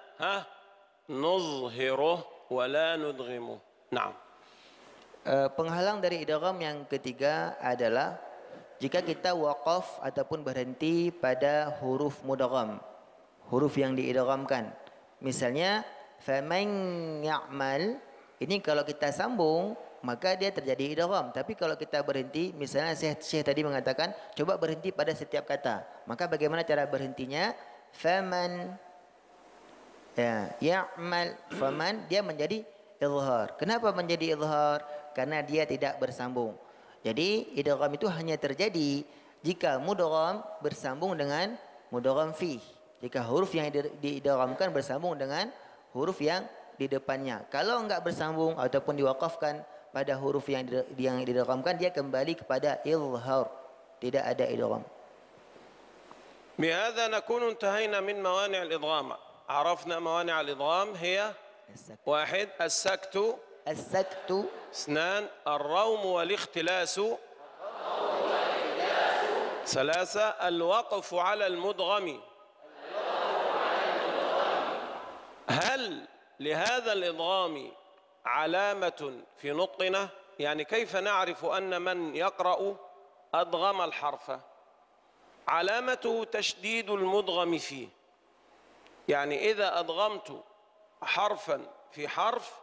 نظهره ولا ندغمه. نعم. Penghalang dari idgham yang ketiga adalah jika kita waqaf ataupun berhenti pada huruf mudgham, huruf yang diidghamkan. Misalnya faman ya'mal, ini kalau kita sambung maka dia terjadi idgham, tapi kalau kita berhenti, misalnya Syekh tadi mengatakan coba berhenti pada setiap kata, maka bagaimana cara berhentinya? Faman ya'mal, faman dia menjadi izhar. Kenapa menjadi izhar? Karena dia tidak bersambung. Jadi idgham itu hanya terjadi jika mudgham bersambung dengan mudgham fi. Jika huruf yang diidghamkan bersambung dengan huruf yang di depannya. Kalau enggak bersambung ataupun diwaqafkan pada huruf yang didghamkan, dia kembali kepada izhar. Tidak ada idgham. بهذا نكون انتهينا من موانع الإدغام. عرفنا موانع الإدغام هي واحد السكت، اثنان الروم والاختلاس، ثلاثة الوقف على المدغم. هل لهذا الإدغام علامة في نطقنا؟ يعني كيف نعرف أن من يقرأ أدغم الحرف؟ علامته تشديد المدغم فيه. يعني إذا أدغمت حرفا في حرف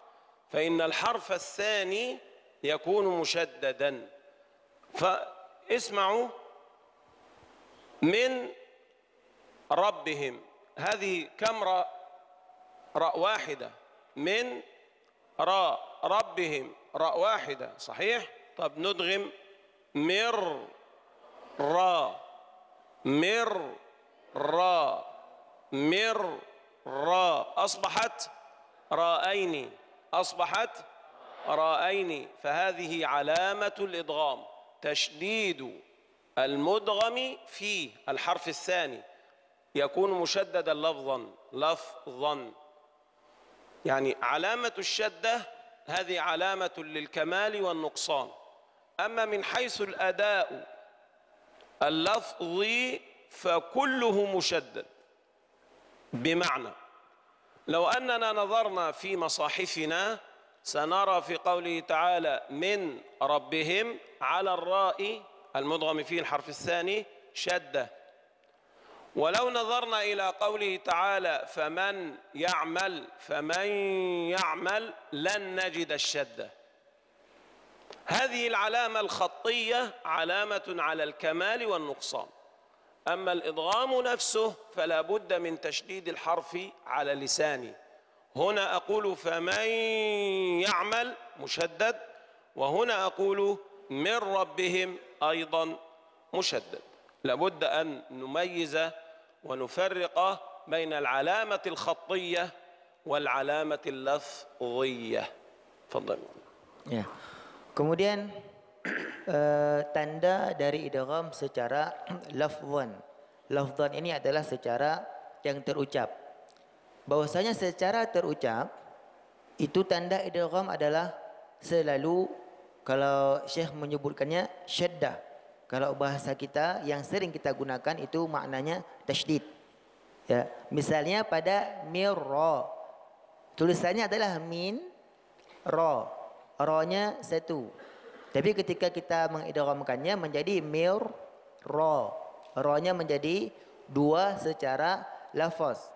فإن الحرف الثاني يكون مشددا. فاسمعوا من ربهم، هذه كم راء؟ راء واحدة. من راء ربهم راء واحدة، صحيح؟ طب ندغم مر را، مر را، مر را، أصبحت راءين، أصبحت راءين. فهذه علامة الإدغام، تشديد المدغم في الحرف الثاني، يكون مشددا لفظا. يعني علامة الشدة هذه علامة للكمال والنقصان. أما من حيث الأداء اللفظي فكله مشدد. بمعنى لو أننا نظرنا في مصاحفنا سنرى في قوله تعالى من ربهم على الراء المدغم فيه الحرف الثاني شدة. ولو نظرنا إلى قوله تعالى فمن يعمل لن نجد الشدة. هذه العلامة الخطية علامة على الكمال والنقصان. أما الإدغام نفسه فلا بد من تشديد الحرف على لساني. هنا أقول فمن يعمل مشدد، وهنا أقول من ربهم أيضا مشدد. لابد أن نميز ونفرق بين العلامة الخطية والعلامة اللفظية. تفضل. Ya. Kemudian tanda dari idgham secara lafzan. Lafzan ini adalah secara yang terucap. Bahwasanya secara terucap itu tanda idgham adalah selalu, kalau Syekh menyebutkannya syaddah. Kalau bahasa kita yang sering kita gunakan itu maknanya tasydid. Ya, misalnya pada mirra, tulisannya adalah min ra. Ra-nya satu. Tapi ketika kita mengidghamkannya menjadi mir ra. Ra-nya menjadi dua secara lafaz.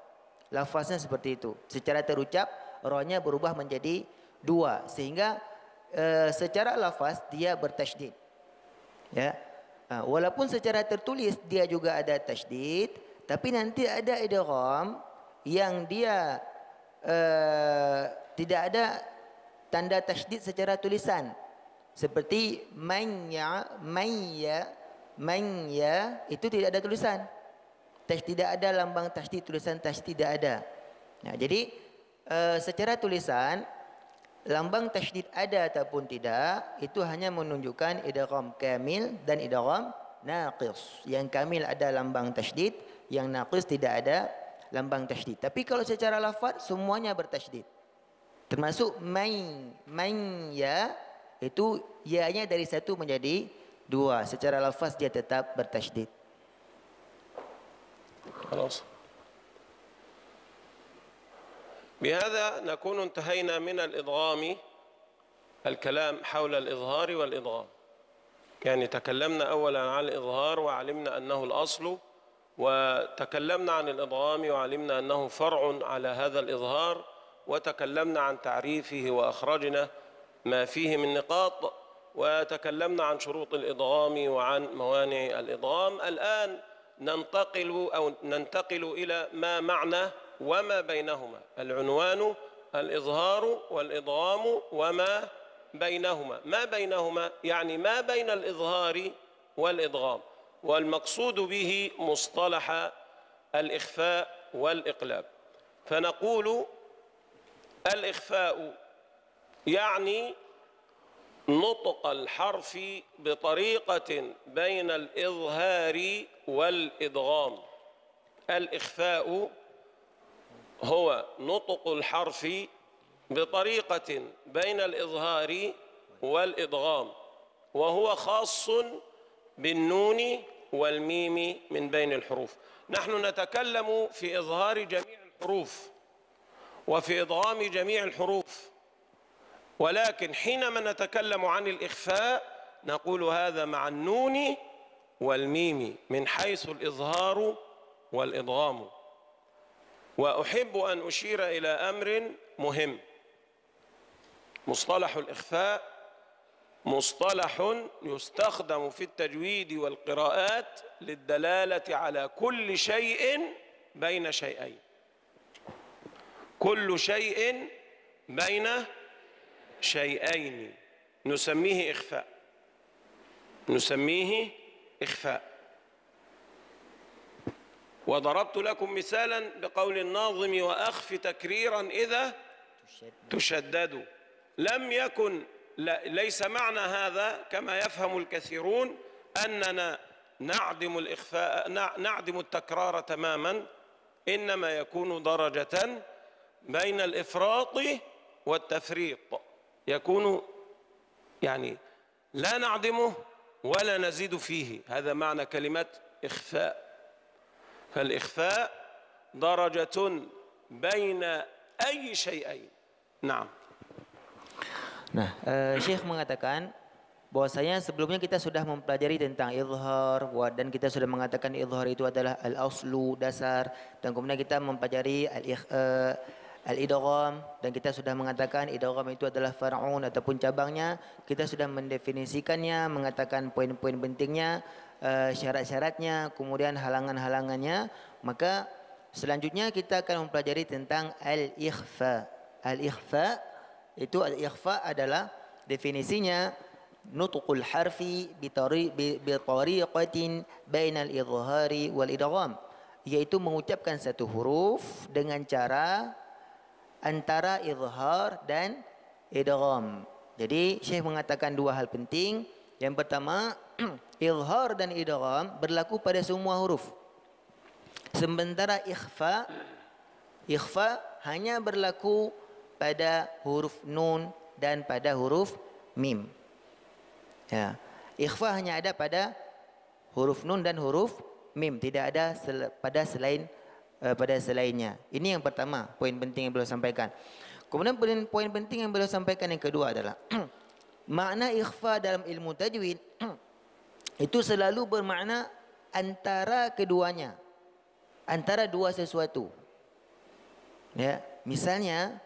Lafaznya seperti itu. Secara terucap ra-nya berubah menjadi dua, sehingga secara lafaz dia bertasydid. Ya. Walaupun secara tertulis dia juga ada tasydid, tapi nanti ada idgham yang dia tidak ada tanda tasydid secara tulisan. Seperti man ya itu tidak ada tulisan. Tidak ada lambang tasydid, tulisan tasydid tidak ada. Nah, jadi secara tulisan lambang tasydid ada ataupun tidak itu hanya menunjukkan idgham kamil dan idgham naqis. Yang kamil ada lambang tasydid, yang naqis tidak ada lambang tasydid. Tapi kalau secara lafaz semuanya bertasydid. Termasuk man ya, itu ya-nya dari satu menjadi dua. Secara lafaz dia tetap bertasydid. خلاص. بهذا نكون انتهينا من الإدغام، الكلام حول الإظهار والإدغام. يعني تكلمنا أولا عن الإظهار وعلمنا أنه الأصل، وتكلمنا عن الإدغام وعلمنا أنه فرع على هذا الإظهار، وتكلمنا عن تعريفه وأخرجنا ما فيه من نقاط، وتكلمنا عن شروط الإدغام وعن موانع الإدغام. الآن ننتقل إلى ما معنى وما بينهما. العنوان الإظهار والإدغام وما بينهما. ما بينهما يعني ما بين الإظهار والإدغام. والمقصود به مصطلح الإخفاء والإقلاب. فنقول الإخفاء يعني نطق الحرف بطريقة بين الإظهار والإدغام. الإخفاء هو نطق الحرف بطريقة بين الإظهار والإدغام، وهو خاص بالنون والميم من بين الحروف. نحن نتكلم في إظهار جميع الحروف وفي إدغام جميع الحروف، ولكن حينما نتكلم عن الإخفاء نقول هذا مع النون والميم من حيث الإظهار والإدغام. وأحب أن أشير إلى أمر مهم. مصطلح الإخفاء مصطلح يستخدم في التجويد والقراءات للدلالة على كل شيء بين شيئين. كل شيء بين شيئين نسميه إخفاء، نسميه إخفاء. وضربت لكم مثالا بقول الناظم: وأخف تكريرا إذا تشدد. لم يكن ليس معنى هذا كما يفهم الكثيرون أننا نعدم الإخفاء، نعدم التكرار تماما، إنما يكون درجة بين الإفراط والتفريط، يكون يعني لا نعدمه ولا نزيد فيه. هذا معنى كلمة إخفاء. فالإخفاء درجة بين أي شيئين. نعم. Nah, Syekh mengatakan bahwasanya sebelumnya kita sudah mempelajari tentang izhar dan kita sudah mengatakan izhar itu adalah al-aslu, dasar, dan kemudian kita mempelajari al-idgham dan kita sudah mengatakan idgham itu adalah far'un ataupun cabangnya. Kita sudah mendefinisikannya, mengatakan poin-poin pentingnya, syarat-syaratnya, kemudian halangan-halangannya. Maka selanjutnya kita akan mempelajari tentang al-ikhfa. Al-ikhfa itu al-ikhfa adalah definisinya nutqul harfi bi tariqatin bainal izhari wal idgham, yaitu mengucapkan satu huruf dengan cara antara izhar dan idgham. Jadi Syekh mengatakan dua hal penting. Yang pertama, izhar dan idgham berlaku pada semua huruf. Sementara ikhfa hanya berlaku pada huruf nun dan pada huruf mim. Ya, ikhfa hanya ada pada huruf nun dan huruf mim, tidak ada pada selainnya. Ini yang pertama, poin penting yang beliau sampaikan. Kemudian poin penting yang beliau sampaikan yang kedua adalah makna ikhfa dalam ilmu tajwid itu selalu bermakna antara keduanya, antara dua sesuatu. Ya, misalnya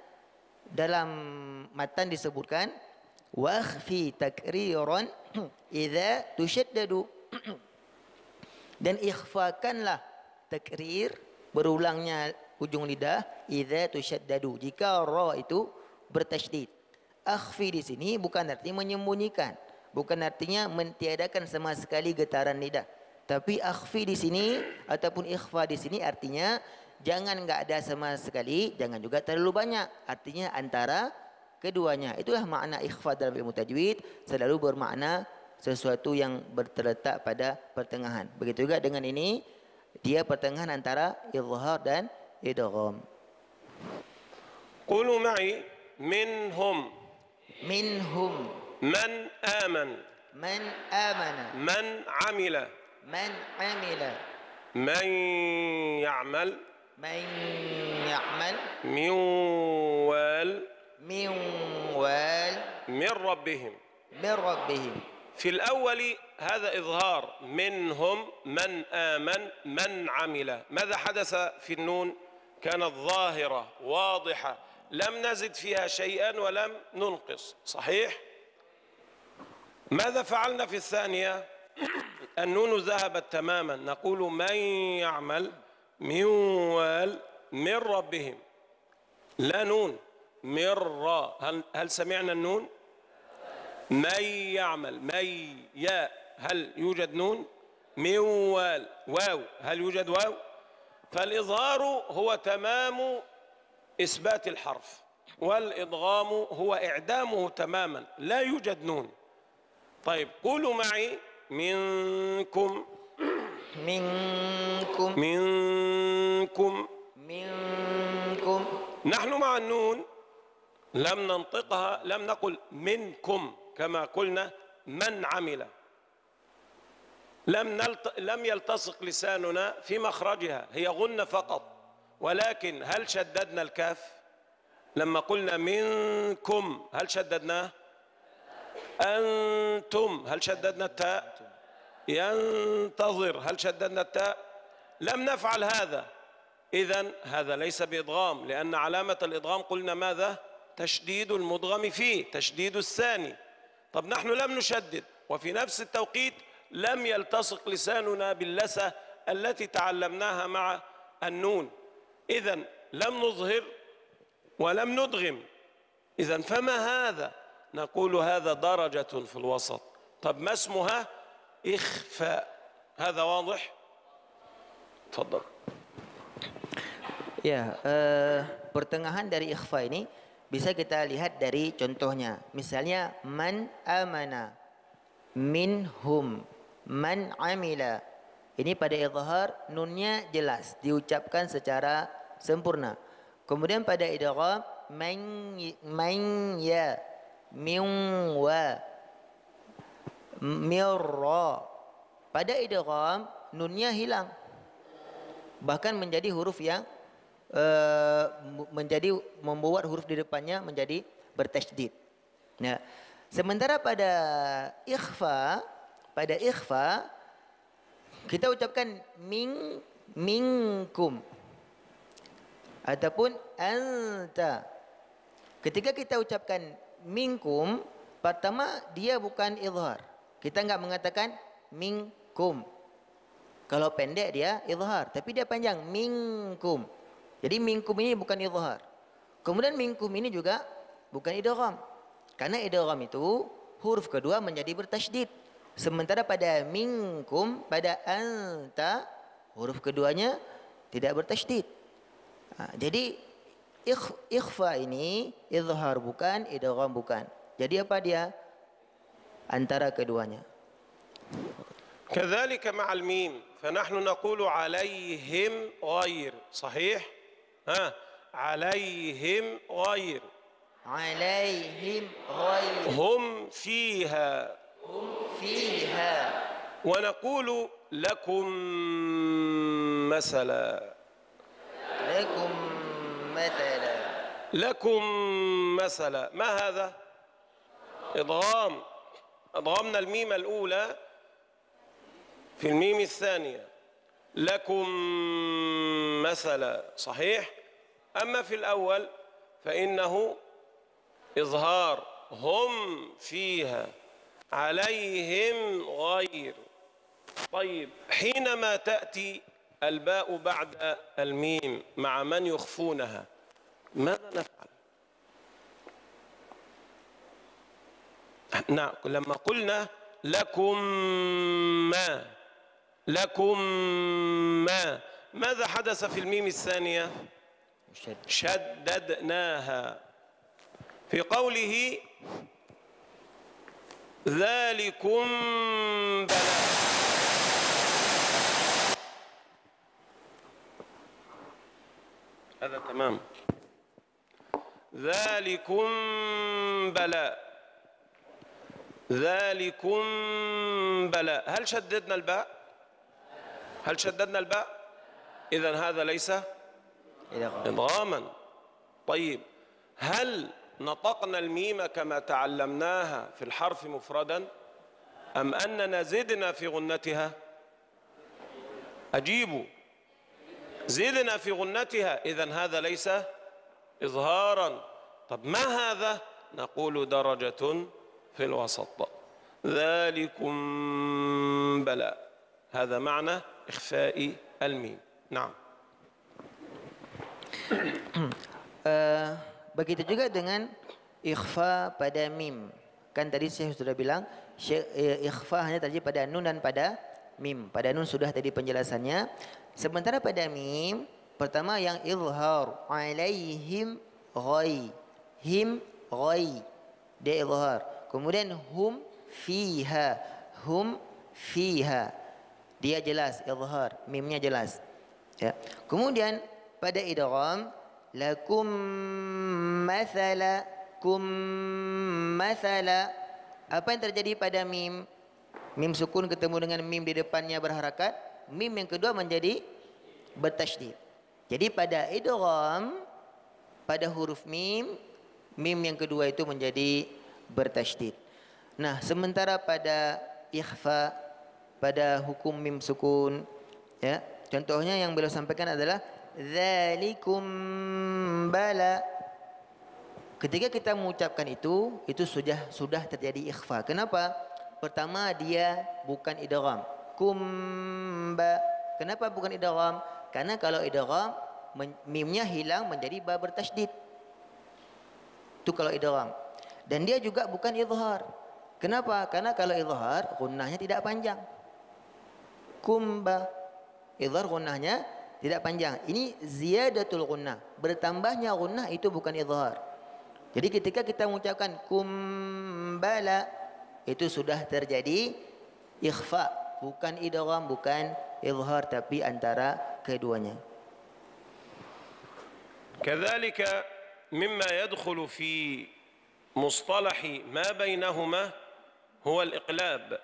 dalam matan disebutkan wakhfi takriran idza tushaddadu, dan ikhfakanlah takrir, berulangnya ujung lidah, idza tushaddadu, jika ra itu bertasydid. Akhfi di sini bukan artinya menyembunyikan, bukan artinya mentiadakan sama sekali getaran lidah, tapi akhfi di sini ataupun ikhfa di sini artinya jangan enggak ada sama sekali, jangan juga terlalu banyak. Artinya antara keduanya. Itulah makna ikhfa dalam ilmu tajwid, selalu bermakna sesuatu yang terletak pada pertengahan. Begitu juga dengan ini, dia pertengahan antara izhar dan idgham. Qulu ma'i minhum. Minhum. Man aman. Man amana. Man amila. Man amila. Man ya'mal. Man ya'mal. Min wal. من وال من ربهم. من ربهم. في الأول هذا إظهار منهم من آمن من عمل. ماذا حدث في النون؟ كانت ظاهرة واضحة، لم نزد فيها شيئا ولم ننقص، صحيح؟ ماذا فعلنا في الثانية؟ النون ذهبت تماما، نقول من يعمل من وال من ربهم، لا نون، مرة. هل سمعنا النون؟ من يعمل، مي، ياء، هل يوجد نون؟ من واو، هل يوجد واو؟ فالإظهار هو تمام إثبات الحرف، والإدغام هو إعدامه تماما، لا يوجد نون. طيب قولوا معي منكم. منكم. منكم. منكم. نحن مع النون لم ننطقها، لم نقل منكم كما قلنا من عمل، لم يلتصق لساننا في مخرجها، هي غنة فقط. ولكن هل شددنا الكاف لما قلنا منكم؟ هل شددناه؟ أنتم هل شددنا التاء؟ ينتظر هل شددنا التاء؟ لم نفعل هذا. إذن هذا ليس بإدغام، لأن علامة الإدغام قلنا ماذا؟ تشديد المدغم فيه، تشديد الثاني. طب نحن لم نشدد، وفي نفس التوقيت لم يلتصق لساننا باللسة التي تعلمناها مع النون. إذن لم نظهر ولم ندغم. إذن فما هذا؟ نقول هذا درجة في الوسط. طب ما اسمها؟ إخفاء. هذا واضح؟ تفضل. Ya, pertengahan dari ikhfa ini bisa kita lihat dari contohnya. Misalnya man amana, minhum, man amila. Ini pada izhar nunnya jelas diucapkan secara sempurna. Kemudian pada idgham man ya, min wa, mirra. Pada idgham nunnya hilang, bahkan menjadi huruf yang membuat huruf di depannya menjadi bertasydid. Nah, sementara pada ikhfa kita ucapkan minkum ataupun anta. Ketika kita ucapkan minkum, pertama dia bukan izhar. Kita enggak mengatakan minkum. Kalau pendek dia izhar, tapi dia panjang minkum. Jadi minkum ini bukan izhar. Kemudian minkum ini juga bukan idgham. Karena idgham itu huruf kedua menjadi bertasydid. Sementara pada minkum, pada anta, huruf keduanya tidak bertasydid. Jadi ikhfa ini izhar bukan, idgham bukan. Jadi apa dia? Antara keduanya. كذلك مع الميم، فنحن نقول عليهم غير، صحيح؟ ها، عليهم غير. عليهم غير. هم فيها. هم فيها. ونقول لكم مثلا. لكم مثلا. لكم مثلا. ما هذا؟ إضغام. أضغمنا الميم الأولى في الميم الثانية. لكم مثلا، صحيح؟ أما في الأول فإنه إظهار. هم فيها، عليهم غير. طيب حينما تأتي الباء بعد الميم مع من يخفونها ماذا نفعل؟ نعم، لما قلنا لكم ما، لكم ما، ماذا حدث في الميم الثانية؟ شددناها. في قوله ذلكم بلاء، هذا تمام. ذلكم بلاء، ذلكم بلاء. هل شددنا الباء؟ هل شددنا الباء؟ إذن هذا ليس إدغاما. طيب هل نطقنا الميم كما تعلمناها في الحرف مفردا أم أننا زدنا في غنتها؟ أجيبوا. زدنا في غنتها، إذن هذا ليس إظهارا. طب ما هذا؟ نقول درجة في الوسط. ذلكم بلاء، هذا معنى إخفاء الميم. نعم. Begitu juga dengan ikhfa pada mim. Kan tadi saya sudah bilang ikhfa hanya terjadi pada nun dan pada mim. Pada nun sudah tadi penjelasannya. Sementara pada mim, pertama yang izhar, alaihim ghai. Him ghai. Dia izhar. Kemudian hum fiha. Hum fiha. Dia jelas izhar, mimnya jelas. Ya. Kemudian pada idgham lakum mathala kum mathala. Apa yang terjadi pada mim? Mim sukun ketemu dengan mim di depannya berharakat. Mim yang kedua menjadi bertasydid. Jadi pada idgham pada huruf mim, mim yang kedua itu menjadi bertasydid. Nah, sementara pada ikhfa, pada hukum mim sukun, ya, contohnya yang beliau sampaikan adalah dzalikum bala. Ketika kita mengucapkan itu sudah terjadi ikhfa. Kenapa? Pertama, dia bukan idgham. Kumba. Kenapa bukan idgham? Karena kalau idgham mimnya hilang menjadi ba bertasydid. Itu kalau idgham. Dan dia juga bukan izhar. Kenapa? Karena kalau izhar gunnahnya tidak panjang. Kumba. Izhar gunnahnya tidak panjang. Ini ziyadatul gunnah. Bertambahnya gunnah itu bukan izhar. Jadi ketika kita mengucapkan kumbala, itu sudah terjadi ikhfa, bukan idgham, bukan izhar, tapi antara keduanya. كذلك مما يدخل في مصطلح ما بينهما هو الإقلاب.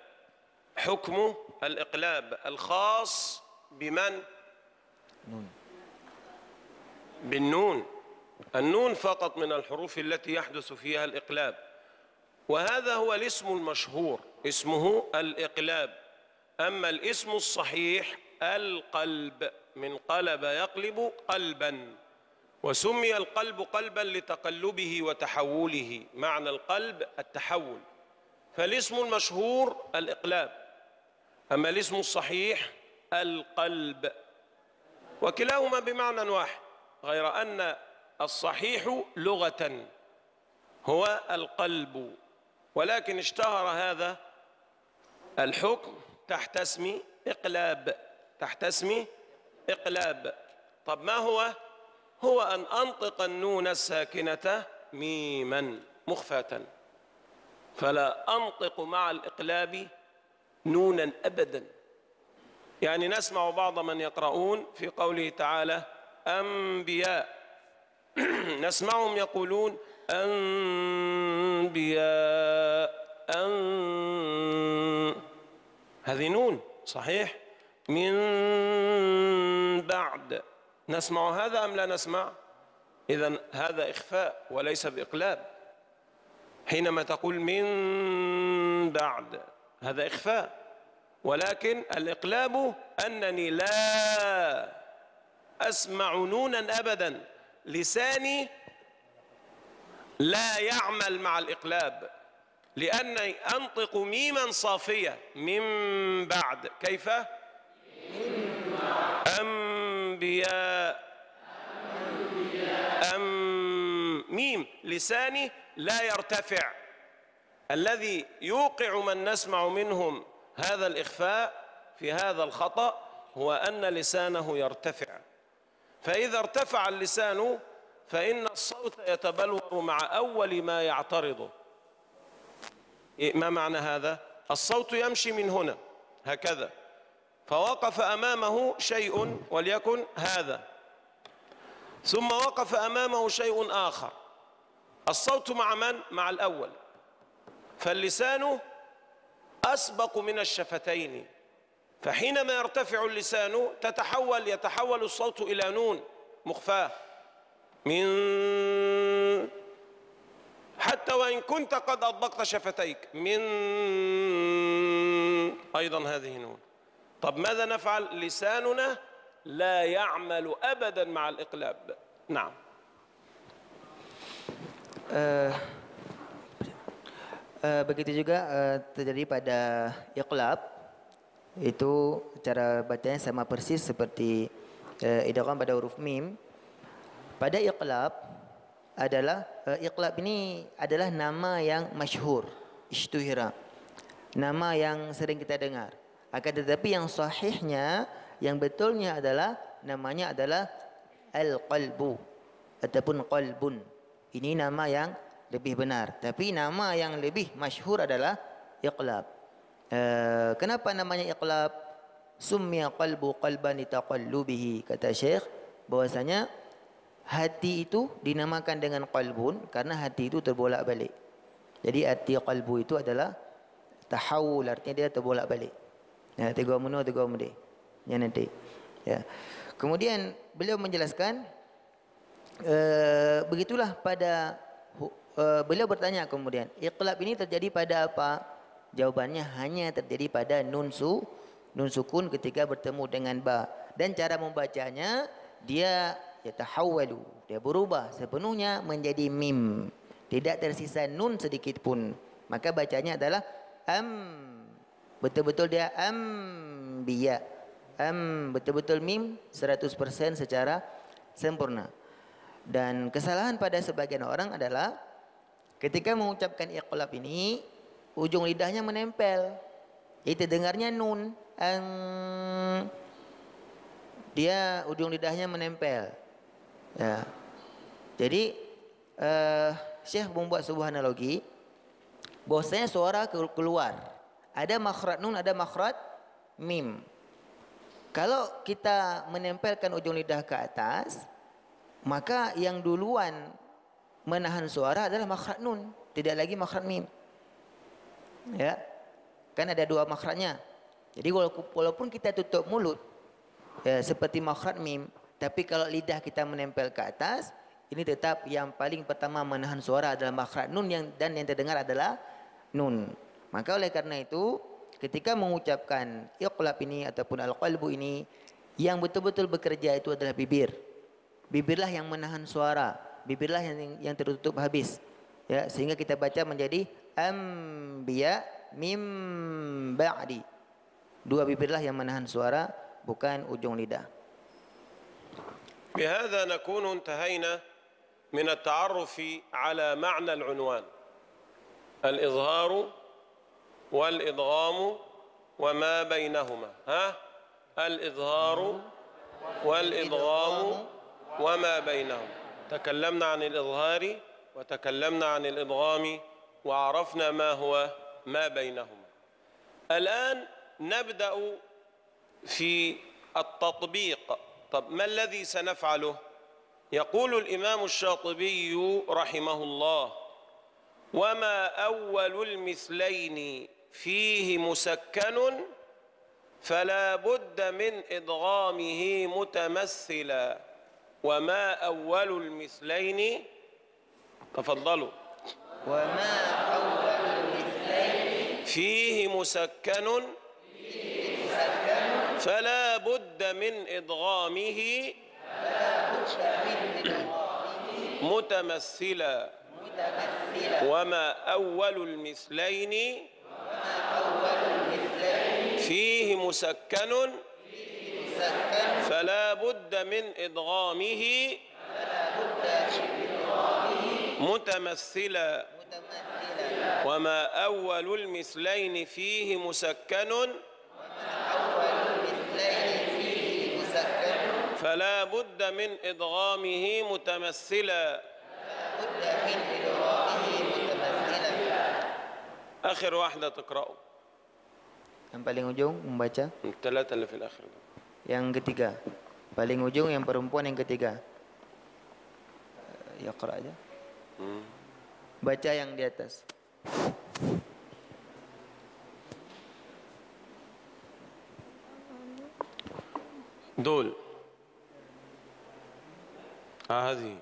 حكم الإقلاب الخاص بمن؟ بالنون. النون فقط من الحروف التي يحدث فيها الإقلاب، وهذا هو الاسم المشهور، اسمه الإقلاب. أما الاسم الصحيح القلب، من قلب يقلب قلبا، وسمي القلب قلبا لتقلبه وتحوله. معنى القلب التحول، فالاسم المشهور الإقلاب، أما الاسم الصحيح القلب، وكلاهما بمعنى واحد، غير أن الصحيح لغة هو القلب، ولكن اشتهر هذا الحكم تحت اسم إقلاب، تحت اسم إقلاب. طب ما هو؟ هو أن أنطق النون الساكنة ميما مخفاة، فلا أنطق مع الإقلاب نونا أبدا. يعني نسمع بعض من يقرؤون في قوله تعالى أنبياء، نسمعهم يقولون أنبياء هذه نون صحيح. من بعد، نسمع هذا أم لا نسمع؟ إذن هذا إخفاء وليس بإقلاب. حينما تقول من بعد هذا إخفاء، ولكن الإقلاب أنني لا أسمع نونا أبدا، لساني لا يعمل مع الإقلاب، لأني أنطق ميما صافية من بعد. كيف؟ أنبياء ميم، لساني لا يرتفع. الذي يوقع من نسمع منهم هذا الإخفاء في هذا الخطأ هو أن لسانه يرتفع، فإذا ارتفع اللسان فإن الصوت يتبلور مع أول ما يعترضه. ما معنى هذا؟ الصوت يمشي من هنا هكذا، فوقف أمامه شيء وليكن هذا، ثم وقف أمامه شيء آخر، الصوت مع من؟ مع الأول، فاللسان أسبق من الشفتين، فحينما يرتفع اللسان يتحول الصوت إلى نون مخفاة من، حتى وإن كنت قد أطبقت شفتيك من، أيضا هذه نون. طب ماذا نفعل؟ لساننا لا يعمل أبدا مع الإقلاب. نعم. Begitu juga terjadi pada iqlab, itu cara bacanya sama persis seperti idgham pada huruf mim. Pada iqlab adalah iqlab ini adalah nama yang masyhur, ishtuhira, nama yang sering kita dengar. Akan tetapi yang sahihnya, yang betulnya adalah namanya adalah al-qalbu ataupun qalbun. Ini nama yang lebih benar. Tapi nama yang lebih masyhur adalah iqlab. Kenapa namanya iqlab? Summiya qalbu qalban litaqallubihi, kata Syekh bahwasanya hati itu dinamakan dengan qalbun karena hati itu terbolak-balik. Jadi arti qalbu itu adalah tahawul, artinya dia terbolak-balik. Ya, tegak menua tegak mudi. Ya nanti. Ya. Kemudian beliau menjelaskan begitulah pada beliau bertanya kemudian, iqlab ini terjadi pada apa? Jawabannya hanya terjadi pada nun sukun ketika bertemu dengan ba. Dan cara membacanya dia yatahawwalu, dia berubah sepenuhnya menjadi mim. Tidak tersisa nun sedikit pun. Maka bacanya adalah betul-betul dia biya. Betul-betul mim 100% secara sempurna. Dan kesalahan pada sebagian orang adalah ketika mengucapkan iqlab ini ujung lidahnya menempel. Itu dengarnya nun. Dia ujung lidahnya menempel. Ya. Jadi Syekh membuat sebuah analogi bahwasanya suara keluar. Ada makhraj nun, ada makhraj mim. Kalau kita menempelkan ujung lidah ke atas, maka yang duluan menahan suara adalah makhraj nun, tidak lagi makhraj mim. Ya. Kan ada dua makhrajnya. Jadi walaupun kita tutup mulut ya, seperti makhraj mim, tapi kalau lidah kita menempel ke atas, ini tetap yang paling pertama menahan suara adalah makhraj nun dan yang terdengar adalah nun. Maka oleh karena itu ketika mengucapkan iqlab ini ataupun al-qalbu ini, yang betul-betul bekerja itu adalah bibir. Bibirlah yang menahan suara, bibirlah yang tertutup habis. Ya, sehingga kita baca menjadi anbiya mim ba'di. Dua bibirlah yang menahan suara, bukan ujung lidah. بهذا نكون انتهينا من التعرف على معنى العنوان الإظهار والإدغام وما بينهما. الإظهار والإدغام وما بينهما. تكلمنا عن الإظهار وتكلمنا عن الإدغام وعرفنا ما هو ما بينهما. الآن نبدأ في التطبيق. طب ما الذي سنفعله؟ يقول الإمام الشاطبي رحمه الله: وما أول المثلين فيه مسكن فلا بد من إدغامه متمثلا. وما أول المثلين، تفضلوا. وما أول المثلين فيه مسكن فلا بد من إدغامه متمثلا. وما أول المثلين فيه مسكن فلا بد من إدغامه متمثلا. وما أول المثلين فيه مسكن فلا بد من إدغامه متمثلا. آخر واحدة تقرأوا. Yang paling ujung membaca. الثلاثة اللي في الآخر. Yang ketiga, paling ujung yang perempuan yang ketiga. Ya qara aja. Baca yang di atas. دول هذه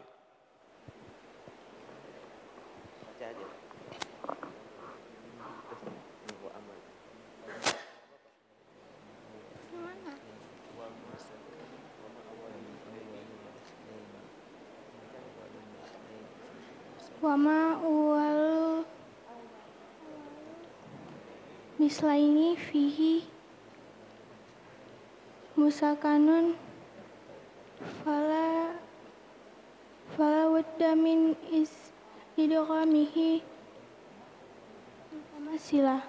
Wama wal mislaini fihi musakanun fala wadda min idghamihi mutamassilah.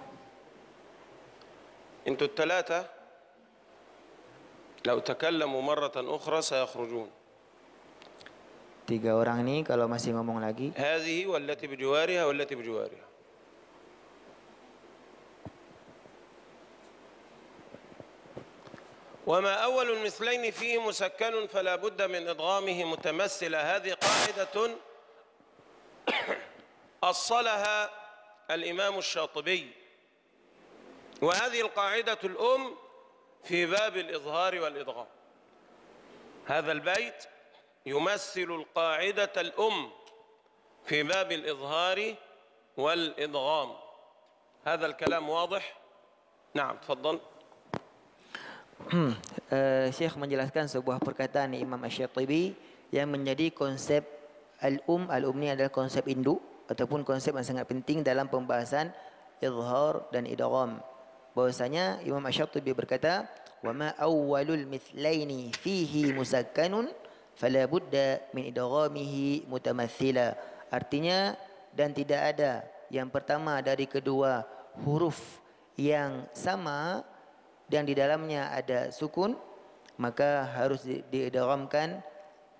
انتوا الثلاثة لو تكلموا مرة أخرى سيخرجون. 3 orang ni kalau masih ngomong lagi, هذه والتي بجوارها والتي بجوارها. وما أول المثلين فيه مسكن فلا بد من إدغامه متمثلة. هذه قاعدة أصلها الإمام الشاطبي، وهذه القاعدة الأم في باب الإظهار والإدغام. هذا البيت يمثل القاعدة الأم في باب الإظهار والإدغام. هذا الكلام واضح؟ نعم تفضل. Syekh menjelaskan sebuah perkataan Imam Asy-Syatibi yang menjadi konsep al-um. Al-um ni adalah konsep induk ataupun konsep yang sangat penting dalam pembahasan izhar dan idgham. Bahwasanya Imam Asy-Syatibi berkata, "Wa ma awwalul mithlaini fihi musakkanun fala budda min idghamihi mutamathila." Artinya, dan tidak ada yang pertama dari kedua huruf yang sama dan di dalamnya ada sukun, maka harus diidghamkan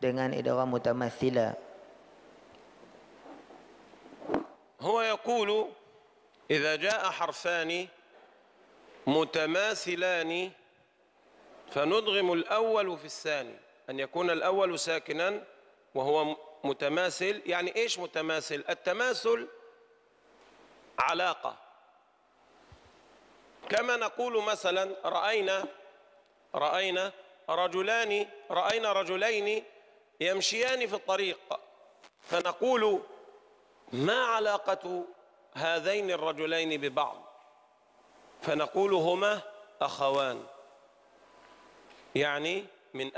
dengan idgham mutamathila. هو يقول إذا جاء حرفان متماثلان فندغم الأول في الثاني، أن يكون الأول ساكنا وهو متماثل. يعني إيش متماثل؟ التماثل علاقة، كما نقول مثلا رأينا رجلين يمشيان في الطريق، فنقول ما علاقة هذين الرجلين ببعض؟ فنقول هما أخوان، يعني من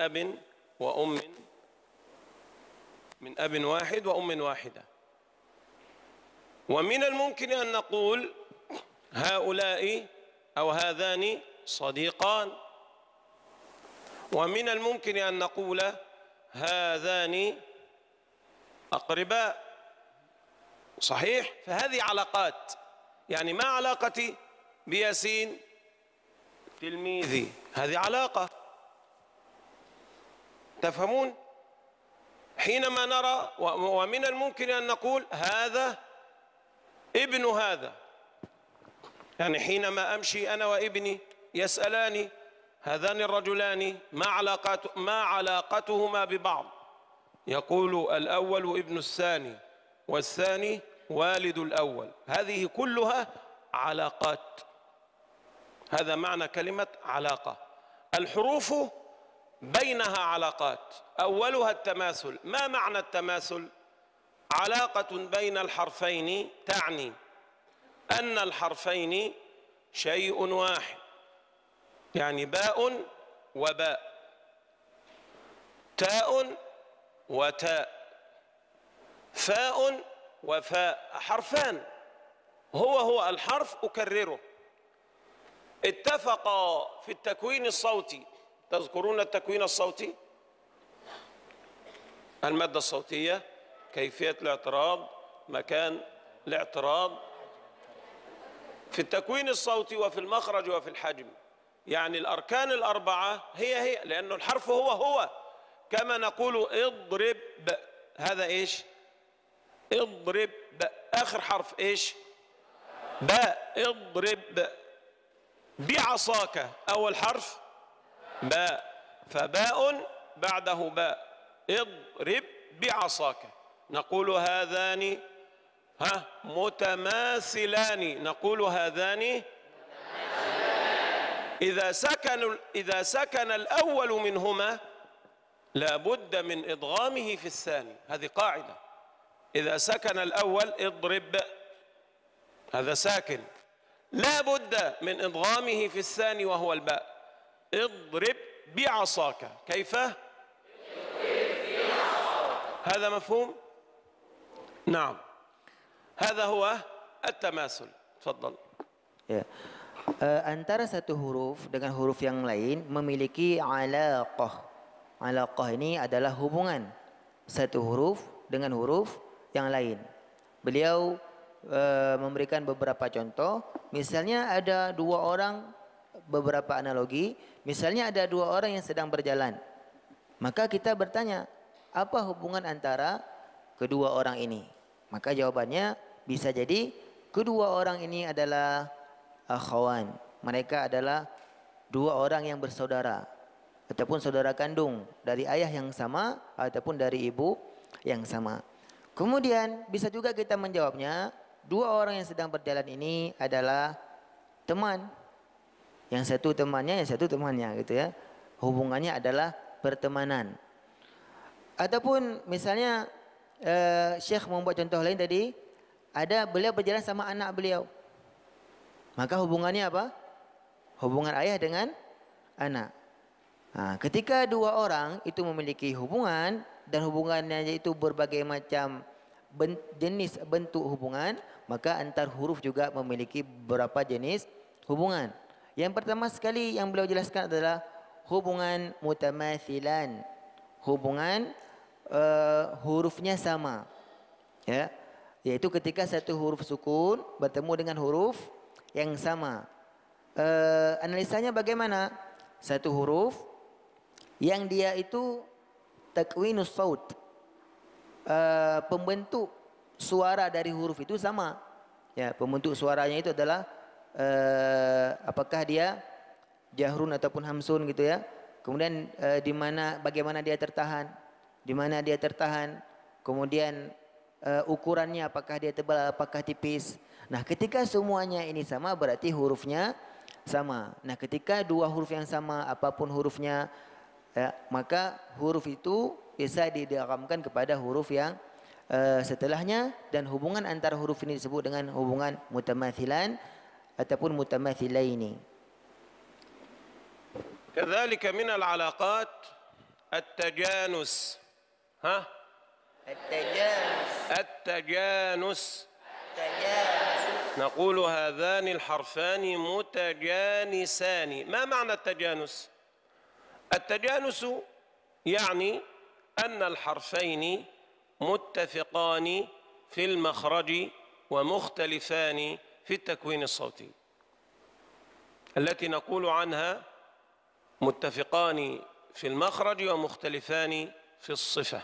أب واحد وأم واحدة. ومن الممكن أن نقول هؤلاء أو هذان صديقان، ومن الممكن أن نقول هذان أقرباء. صحيح؟ فهذه علاقات. يعني ما علاقتي بياسين تلميذي؟ هذه علاقة. تفهمون؟ حينما نرى، ومن الممكن أن نقول هذا ابن هذا، يعني حينما أمشي أنا وابني يسألاني هذان الرجلان ما علاقتهما ببعض؟ يقول الأول ابن الثاني والثاني والد الأول. هذه كلها علاقات. هذا معنى كلمة علاقة. الحروف بينها علاقات، أولها التماثل. ما معنى التماثل؟ علاقة بين الحرفين تعني أن الحرفين شيء واحد، يعني باء وباء، تاء وتاء، فاء وفاء، حرفان. هو الحرف أكرره. اتفقا في التكوين الصوتي. تذكرون التكوين الصوتي؟ المادة الصوتية، كيفية الاعتراض، مكان الاعتراض، في التكوين الصوتي وفي المخرج وفي الحجم. يعني الأركان الأربعة هي، لأن الحرف هو. كما نقول اضرب، هذا إيش؟ اضرب، آخر حرف إيش؟ باء. اضرب بعصاك، أول حرف باء، فباء بعده باء. اضرب بعصاك. نقول هذان متماثلان. نقول هذان إذا سكن الأول منهما لا بد من إدغامه في الثاني. هذه قاعدة. إذا سكن الأول اضرب، هذا ساكن، لا بد من إدغامه في الثاني وهو الباء. اضرب بعصاك. كيف؟ هذا مفهوم؟ نعم، هذا هو التماثل. تفضل. Ya. Antara satu huruf dengan huruf yang lain memiliki alaqah. Alaqah ini adalah hubungan satu huruf dengan huruf yang lain. Beliau memberikan beberapa contoh. Misalnya ada dua orang beberapa analogi. Misalnya ada dua orang yang sedang berjalan. Maka kita bertanya, apa hubungan antara kedua orang ini? Maka jawabannya bisa jadi kedua orang ini adalah akhawan. Mereka adalah dua orang yang bersaudara ataupun saudara kandung dari ayah yang sama ataupun dari ibu yang sama. Kemudian bisa juga kita menjawabnya, dua orang yang sedang berjalan ini adalah teman. Yang satu temannya, yang satu temannya gitu ya. Hubungannya adalah pertemanan. Ataupun misalnya Syekh membuat contoh lain tadi, ada beliau berjalan sama anak beliau. Maka hubungannya apa? Hubungan ayah dengan anak. Ketika dua orang itu memiliki hubungan dan hubungannya itu berbagai macam jenis bentuk hubungan, maka antar huruf juga memiliki beberapa jenis hubungan. Yang pertama sekali yang beliau jelaskan adalah hubungan mutamathilan. Hubungan hurufnya sama. Ya, yaitu ketika satu huruf sukun bertemu dengan huruf yang sama. Analisanya bagaimana? Satu huruf yang dia itu takwinus saut, pembentuk suara dari huruf itu sama. Ya, pembentuk suaranya itu adalah apakah dia jahrun ataupun hamsun gitu ya. Kemudian di mana, bagaimana dia tertahan, di mana dia tertahan. Kemudian ukurannya apakah dia tebal, apakah tipis. Nah, ketika semuanya ini sama berarti hurufnya sama. Nah, ketika dua huruf yang sama apapun hurufnya, ya, maka huruf itu bisa didharamkan kepada huruf yang setelahnya, dan hubungan antara huruf ini disebut dengan hubungan mutamathilan ataupun mutamathilaini. Kadzalika min al-alaqat at-tajanus. التجانس نقول هذان الحرفان متجانسان. ما معنى التجانس؟ التجانس يعني أن الحرفين متفقان في المخرج ومختلفان في التكوين الصوتي، التي نقول عنها متفقان في المخرج ومختلفان في الصفة،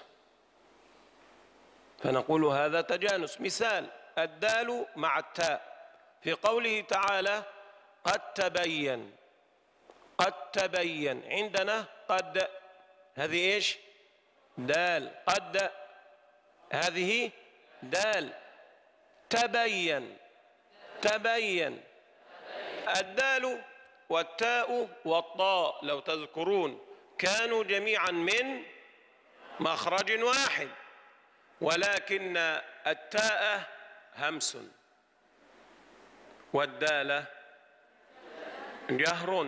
فنقول هذا تجانس. مثال: الدال مع التاء في قوله تعالى قد تبين. قد تبين عندنا قد، هذه ايش؟ دال. قد هذه دال. تبين. تبين. الدال والتاء والطاء لو تذكرون كانوا جميعا من مخرج واحد، ولكن التاء همس والدال جهر.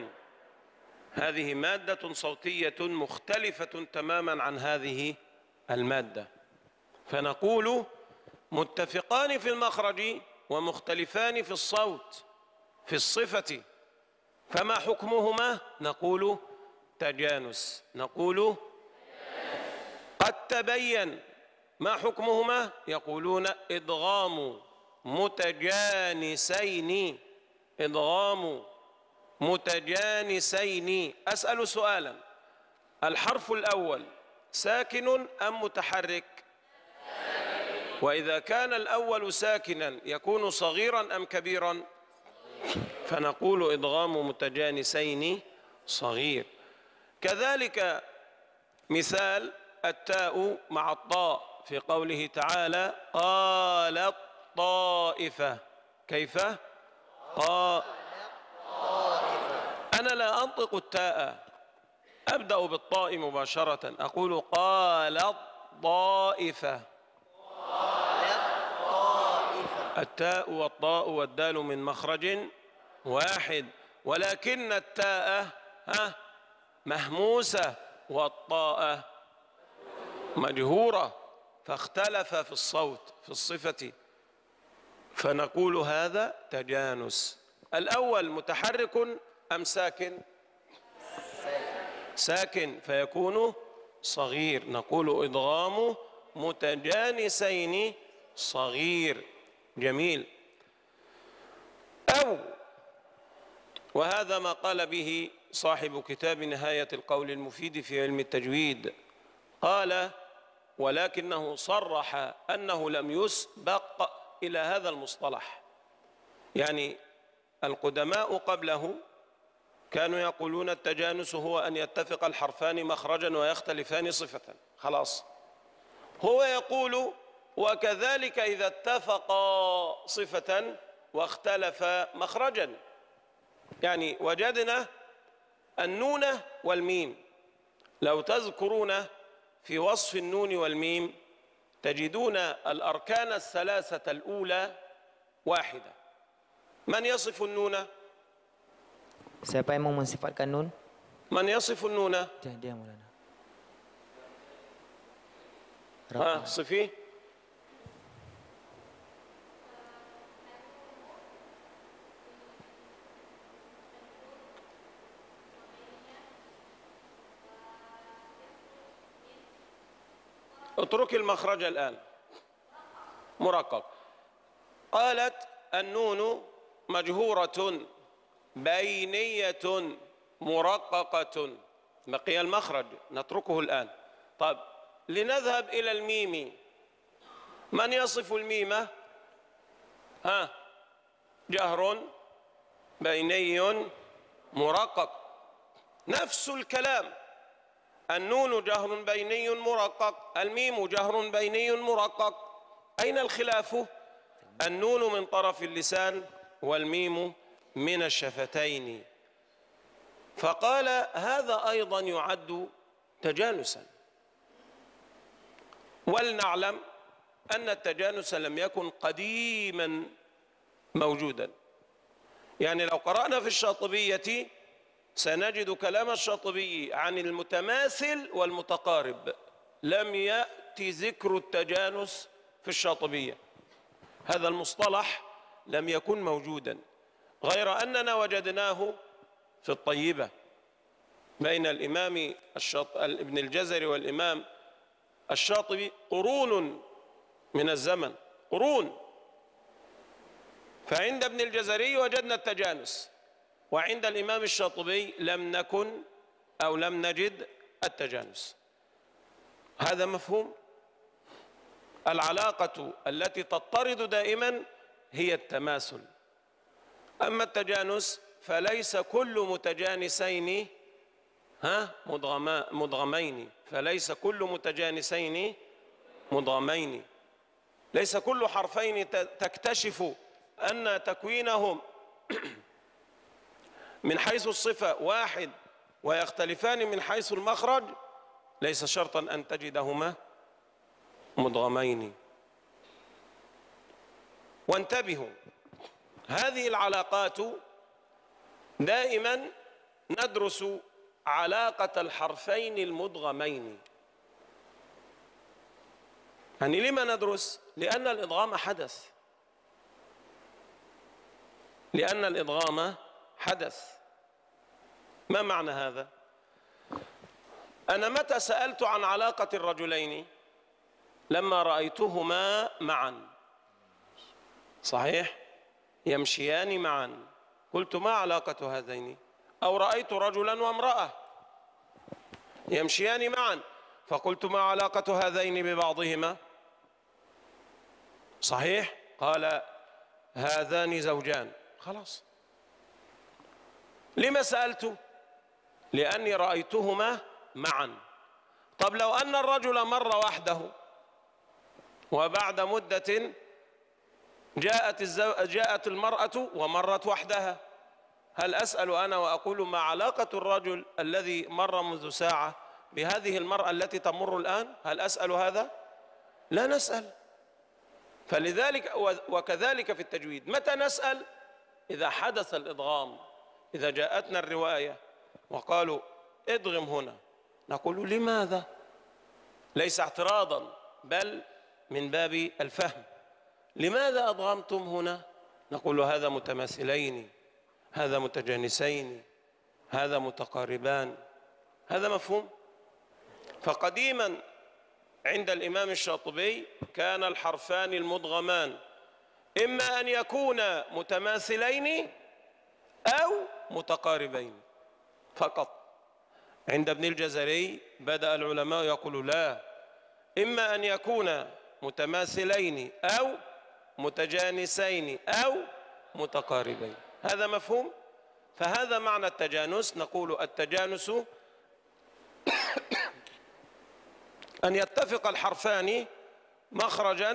هذه مادة صوتية مختلفة تماما عن هذه المادة، فنقول متفقان في المخرج ومختلفان في الصوت في الصفة، فما حكمهما؟ نقول تجانس. نقول قد تبين، ما حكمهما؟ يقولون إدغام متجانسين. إدغام متجانسين. أسأل سؤالا: الحرف الأول ساكن أم متحرك؟ وإذا كان الأول ساكنا يكون صغيرا أم كبيرا؟ فنقول إدغام متجانسين صغير. كذلك مثال التاء مع الطاء في قوله تعالى قالت طائفة. كيف؟ أنا لا أنطق التاء، أبدأ بالطاء مباشرة، أقول قالت طائفة. التاء والطاء والدال من مخرج واحد، ولكن التاء مهموسة والطاء مجهورة، فاختلف في الصوت في الصفة، فنقول هذا تجانس. الأول متحرك أم ساكن؟ ساكن، فيكون صغير. نقول إدغام متجانسين صغير. جميل. أو وهذا ما قال به صاحب كتاب نهاية القول المفيد في علم التجويد. قال: ولكنه صرح أنه لم يسبق إلى هذا المصطلح. يعني القدماء قبله كانوا يقولون التجانس هو أن يتفق الحرفان مخرجا ويختلفان صفة، خلاص. هو يقول: وكذلك إذا اتفقا صفة واختلفا مخرجا. يعني وجدنا النون والميم، لو تذكرون في وصف النون والميم تجدون الأركان الثلاثة الأولى واحدة. من يصف النون؟ Siapa yang mau mensifatkan nun? من يصف النون؟ Dia Maulana. صفي. اترك المخرج الآن. مرقق. قالت: النون مجهورة بينية مرققة. بقي المخرج نتركه الآن. طيب لنذهب إلى الميم. من يصف الميم؟ جهر بيني مرقق. نفس الكلام، النون جهر بيني مرقق، الميم جهر بيني مرقق. أين الخلاف؟ النون من طرف اللسان والميم من الشفتين. فقال: هذا أيضا يعد تجانسا. ولنعلم أن التجانس لم يكن قديما موجودا. يعني لو قرأنا في الشاطبية سنجد كلام الشاطبي عن المتماثل والمتقارب، لم يأتي ذكر التجانس في الشاطبية. هذا المصطلح لم يكن موجودا، غير أننا وجدناه في الطيبة بين الإمام ابن الجزري والإمام الشاطبي قرون من الزمن، قرون. فعند ابن الجزري وجدنا التجانس، وعند الإمام الشاطبي لم نكن أو لم نجد التجانس. هذا مفهوم. العلاقة التي تضطرد دائما هي التماثل. أما التجانس فليس كل متجانسين مدغمين، فليس كل متجانسين مدغمين. ليس كل حرفين تكتشف أن تكوينهم من حيث الصفة واحد ويختلفان من حيث المخرج، ليس شرطا أن تجدهما مدغمين. وانتبهوا، هذه العلاقات دائما ندرس علاقة الحرفين المدغمين. يعني لما ندرس؟ لأن الإدغام حدث، لأن الإدغام حدث. ما معنى هذا؟ أنا متى سألت عن علاقة الرجلين؟ لما رأيتهما معا، صحيح؟ يمشيان معا، قلت ما علاقة هذين؟ أو رأيت رجلا وامرأة يمشيان معا، فقلت ما علاقة هذين ببعضهما؟ صحيح؟ قال هذان زوجان، خلاص. لما سألت؟ لأني رأيتهما معا. طب لو أن الرجل مر وحده وبعد مدة جاءت المرأة ومرت وحدها، هل أسأل أنا وأقول ما علاقة الرجل الذي مر منذ ساعة بهذه المرأة التي تمر الآن؟ هل أسأل هذا؟ لا نسأل. فلذلك وكذلك في التجويد، متى نسأل؟ إذا حدث الإدغام. إذا جاءتنا الرواية وقالوا ادغم هنا، نقول لماذا؟ ليس اعتراضا بل من باب الفهم. لماذا أضغمتم هنا؟ نقول هذا متماثلين، هذا متجانسين، هذا متقاربان. هذا مفهوم. فقديما عند الإمام الشاطبي كان الحرفان المدغمان إما أن يكونا متماثلين أو متقاربين فقط. عند ابن الجزري بدأ العلماء يقولوا لا، إما أن يكون متماثلين أو متجانسين أو متقاربين. هذا مفهوم؟ فهذا معنى التجانس. نقول التجانس أن يتفق الحرفان مخرجا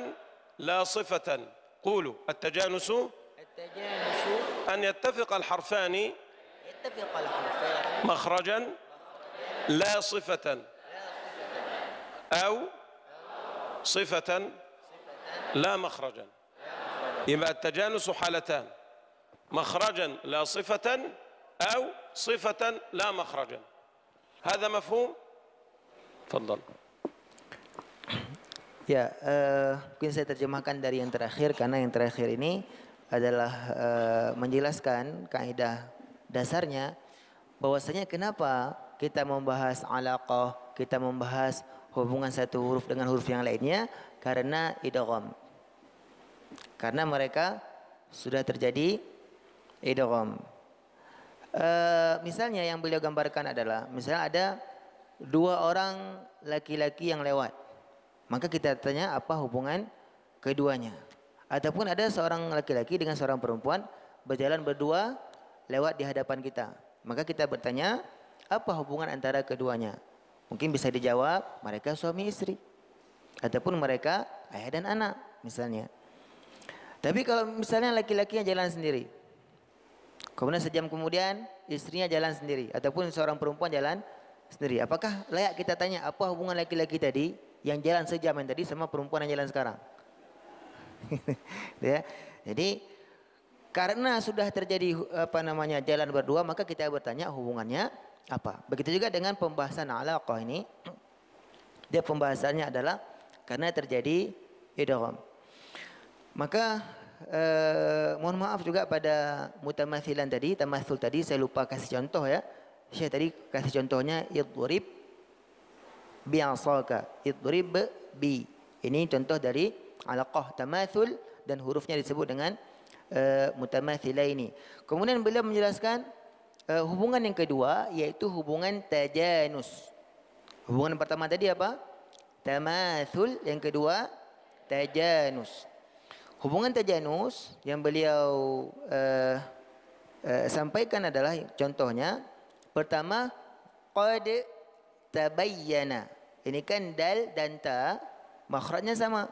لا صفة. قولوا التجانس أن يتفق الحرفان مخرجا لا صفة أو صفة لا مخرجا. يبقى التجانس حالتان: مخرجا لا صفة أو صفة لا مخرجا. هذا مفهوم؟ تفضل. Ya, mungkin saya terjemahkan dari yang terakhir karena yang terakhir ini adalah menjelaskan kaidah dasarnya bahwasanya kenapa kita membahas alaqah, kita membahas hubungan satu huruf dengan huruf yang lainnya karena idgham. Karena mereka sudah terjadi idgham. Misalnya yang beliau gambarkan adalah misalnya ada dua orang laki-laki yang lewat. Maka kita tanya apa hubungan keduanya. Ataupun ada seorang laki-laki dengan seorang perempuan berjalan berdua lewat di hadapan kita. Maka kita bertanya apa hubungan antara keduanya. Mungkin bisa dijawab mereka suami istri. Ataupun mereka ayah dan anak misalnya. Tapi kalau misalnya laki-lakinya jalan sendiri. Kemudian sejam kemudian istrinya jalan sendiri. Ataupun seorang perempuan jalan sendiri. Apakah layak kita tanya apa hubungan laki-laki tadi yang jalan sejam yang tadi sama perempuan yang jalan sekarang? Ya. Jadi karena sudah terjadi jalan berdua, maka kita bertanya hubungannya apa. Begitu juga dengan pembahasan alaqah ini. Dia pembahasannya adalah karena terjadi idgham. Maka mohon maaf juga pada mutamathilan tadi, tamatsul tadi saya lupa kasih contoh ya. Saya tadi kasih contohnya idrib bi'asaka, idrib bi. Ini contoh dari alaqah tamatsul dan hurufnya disebut dengan mutamathilaini. Kemudian beliau menjelaskan hubungan yang kedua yaitu hubungan tajanus. Hubungan pertama tadi apa? Tamatsul, yang kedua tajanus. Hubungan tajanus yang beliau sampaikan adalah contohnya pertama qad tabayyana. Ini kan dal dan ta makhrajnya sama.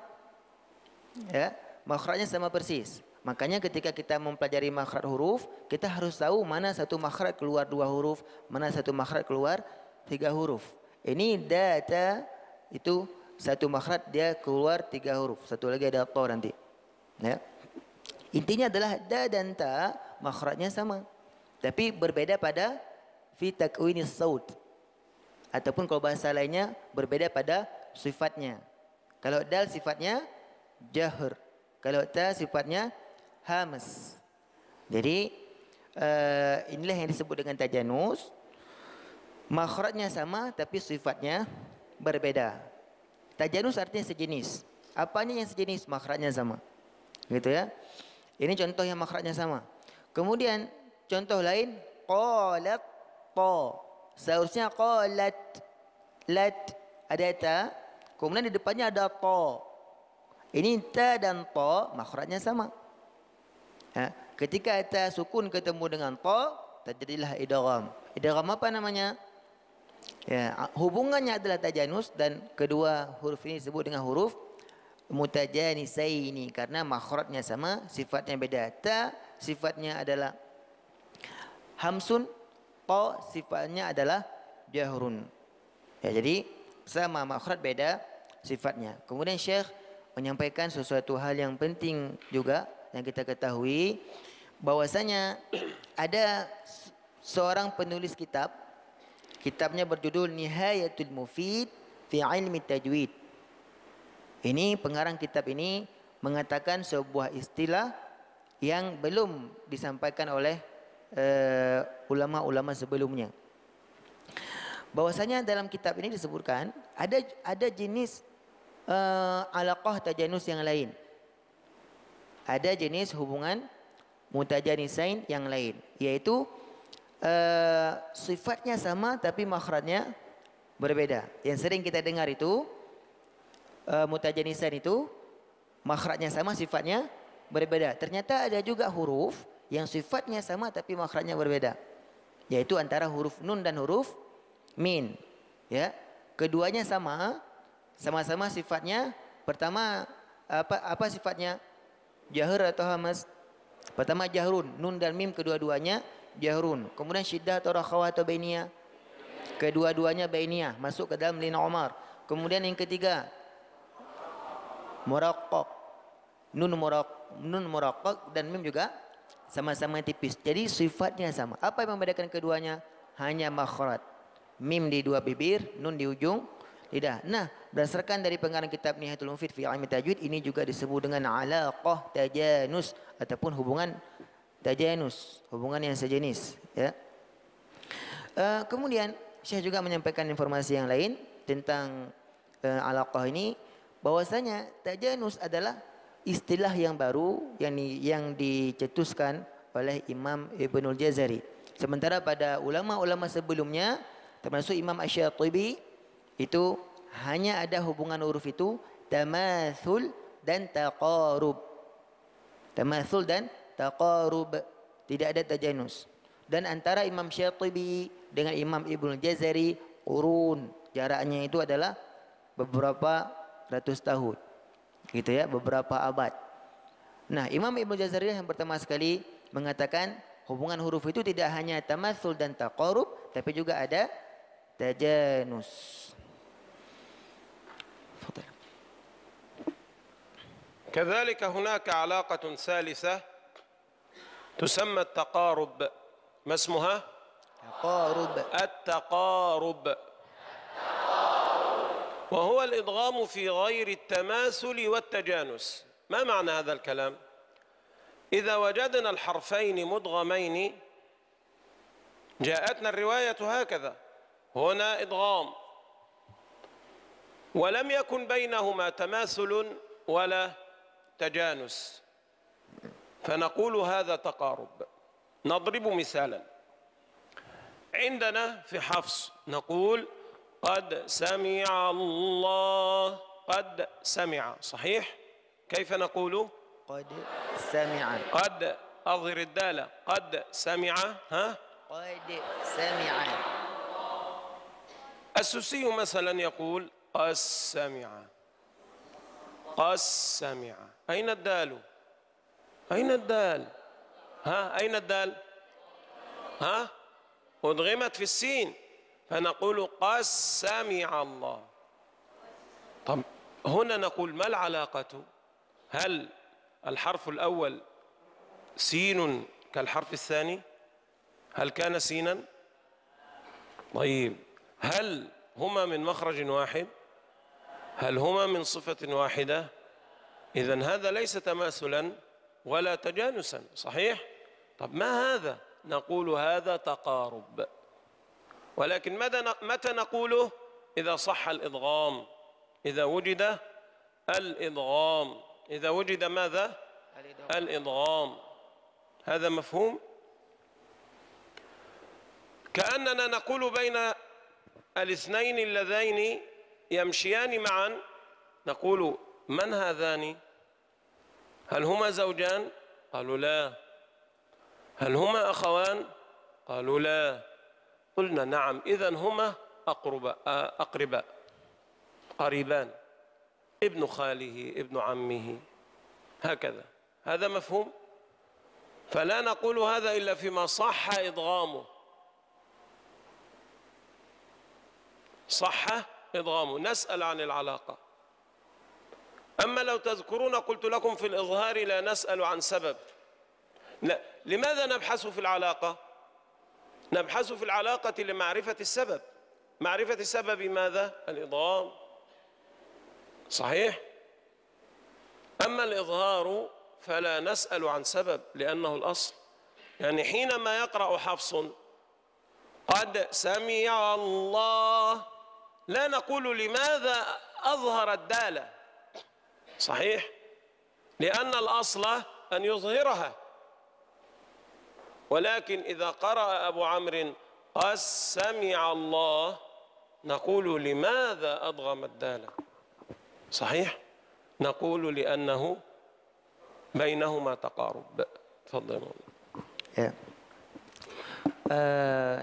Ya, makhrajnya sama persis. Makanya ketika kita mempelajari makhraj huruf, kita harus tahu mana satu makhraj keluar dua huruf, mana satu makhraj keluar tiga huruf. Ini da ta itu satu makhraj dia keluar tiga huruf. Satu lagi ada ta nanti. Ya. Intinya adalah da dan ta makhrajnya sama. Tapi berbeda pada fi takwinis saut. Ataupun kalau bahasa lainnya berbeda pada sifatnya. Kalau dal sifatnya jahr, kalau ta sifatnya hamas. Jadi inilah yang disebut dengan tajanus. Makhrajnya sama tapi sifatnya berbeda. Tajanus artinya sejenis. Apanya yang sejenis? Makhrajnya sama. Gitu ya. Ini contoh yang makhrajnya sama. Kemudian contoh lain qalat ta. Seharusnya qalat, lat ada ta, kemudian di depannya ada ta. Ini ta dan ta makhrajnya sama. Ketika ta sukun ketemu dengan ta, terjadilah idgham. Idgham apa namanya? Ya, hubungannya adalah tajanus dan kedua huruf ini disebut dengan huruf mutajanisaini karena makhrajnya sama, sifatnya beda. Ta sifatnya adalah hamsun, ta sifatnya adalah jahrun. Ya, jadi sama makhraj beda sifatnya. Kemudian Syekh menyampaikan sesuatu hal yang penting juga yang kita ketahui bahwasanya ada seorang penulis kitab, kitabnya berjudul Nihayatul Mufid fi Ilmi Tajwid. Ini pengarang kitab ini mengatakan sebuah istilah yang belum disampaikan oleh ulama-ulama sebelumnya. Bahwasanya dalam kitab ini disebutkan ada jenis alaqah tajanus yang lain. Ada jenis hubungan mutajanisain yang lain, yaitu sifatnya sama tapi makhrajnya berbeda. Yang sering kita dengar itu mutajanisan itu makhrajnya sama, sifatnya berbeda. Ternyata ada juga huruf yang sifatnya sama tapi makhrajnya berbeda. Yaitu antara huruf nun dan huruf min. Ya, keduanya sama-sama sifatnya. Pertama apa sifatnya? Jahar atau hamaz? Pertama jahrun, nun dan mim kedua-duanya jahrun. Kemudian syiddah atau rakhawah atau bainiyah? Kedua-duanya bainiyah, masuk ke dalam lin Umar. Kemudian yang ketiga muraqqaq. Nun muraqqaq dan mim juga sama-sama tipis. Jadi sifatnya sama. Apa yang membedakan keduanya? Hanya makhraj. Mim di dua bibir, nun di ujung lidah. Nah, berdasarkan dari pengarang kitab Nihayatul Mufid fi Ilmi Tajwid, ini juga disebut dengan alaqah tajanus ataupun hubungan tajanus, hubungan yang sejenis, ya. Kemudian Syekh juga menyampaikan informasi yang lain tentang alaqah ini, bahwasanya tajanus adalah istilah yang baru yang dicetuskan oleh Imam Ibnul Jazari. Sementara pada ulama-ulama sebelumnya termasuk Imam Asy-Syatibi itu hanya ada hubungan huruf itu tamatsul dan taqarub. Tamatsul dan taqarub, tidak ada tajanus. Dan antara Imam Syatibi dengan Imam Ibnu Jazari qurun, jaraknya itu adalah beberapa ratus tahun. Gitu ya, beberapa abad. Nah, Imam Ibnu Jazari yang pertama sekali mengatakan hubungan huruf itu tidak hanya tamatsul dan taqarub, tapi juga ada tajanus. كذلك هناك علاقة ثالثة تسمى التقارب. ما اسمها؟ التقارب. وهو الإدغام في غير التماثل والتجانس. ما معنى هذا الكلام؟ إذا وجدنا الحرفين مدغمين جاءتنا الرواية هكذا: هنا إدغام ولم يكن بينهما تماثل ولا تجانس، فنقول هذا تقارب. نضرب مثالا. عندنا في حفص نقول قد سمع الله، قد سمع، صحيح؟ كيف نقول؟ قد سمع. قد أظهر الدالة، قد سمع. ها؟ قد سمع. السوسي مثلا يقول قد سمع، قد سمع. أين الدال؟ أين الدال؟ ها؟ أين الدال؟ ها؟ أدغمت في السين، فنقول قد سمع الله. طب هنا نقول ما العلاقة؟ هل الحرف الأول سين كالحرف الثاني؟ هل كان سينا؟ طيب هل هما من مخرج واحد؟ هل هما من صفة واحدة؟ إذن هذا ليس تماثلا ولا تجانسا، صحيح؟ طب ما هذا؟ نقول هذا تقارب. ولكن متى نقوله؟ إذا صح الإدغام، إذا وجد الإدغام، إذا وجد ماذا؟ الإدغام. هذا مفهوم؟ كأننا نقول بين الاثنين اللذين يمشيان معا، نقول من هذان؟ هل هما زوجان؟ قالوا لا. هل هما أخوان؟ قالوا لا. قلنا نعم، إذن هما أقرباء، قريبان، ابن خاله ابن عمه، هكذا. هذا مفهوم؟ فلا نقول هذا إلا فيما صح إدغامه، صح إدغامه، نسأل عن العلاقة. أما لو تذكرون قلت لكم في الإظهار لا نسأل عن سبب. لا. لماذا نبحث في العلاقة؟ نبحث في العلاقة لمعرفة السبب. معرفة السبب ماذا؟ الإضغام، صحيح؟ أما الإظهار فلا نسأل عن سبب لأنه الأصل. يعني حينما يقرأ حفص قد سمع الله، لا نقول لماذا أظهر الدالة، صحيح؟ لأن الأصل أن يظهرها. ولكن إذا قرأ أبو عمرو قد سمع الله نقول لماذا أضغم الدال؟ صحيح؟ نقول لأنه بينهما تقارب. تفضل. Ya.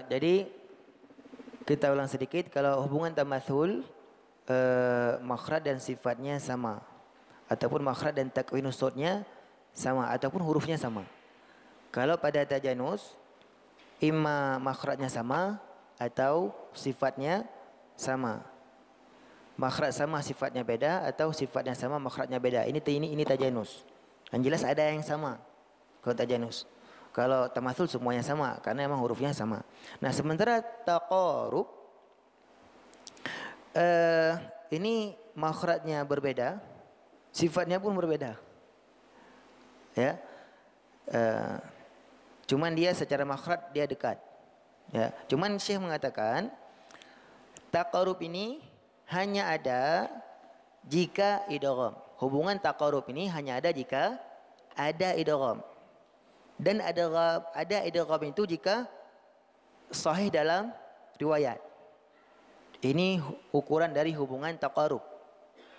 Jadi kita ulang sedikit. Kalau hubungan tamatsul, makhraj dan sifatnya sama, ataupun makhraj dan takwin sutnya sama, ataupun hurufnya sama. Kalau pada tajanus, imma makhrajnya sama atau sifatnya sama. Makhraj sama sifatnya beda, atau sifatnya sama makhrajnya beda. Ini tajanus. Yang jelas ada yang sama kalau tajanus. Kalau tamatsul semuanya sama karena memang hurufnya sama. Nah, sementara taqarub ini makhrajnya berbeda, sifatnya pun berbeda. Ya. Cuman dia secara makhraj dia dekat. Ya, cuman Syekh mengatakan taqarub ini hanya ada jika idgham. Hubungan taqarub ini hanya ada jika ada idgham. Dan ada idgham itu jika sahih dalam riwayat. Ini ukuran dari hubungan taqarub.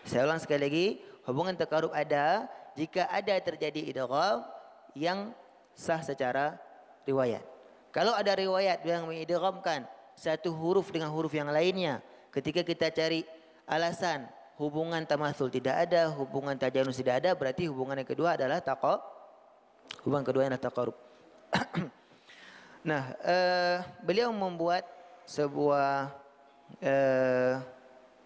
Saya ulang sekali lagi, hubungan taqarub ada jika ada terjadi idgham yang sah secara riwayat. Kalau ada riwayat yang mengidghamkan satu huruf dengan huruf yang lainnya, ketika kita cari alasan hubungan tamatsul tidak ada, hubungan tajanus tidak ada, berarti hubungan yang kedua adalah hubungan kedua adalah taqarub. Nah, beliau membuat sebuah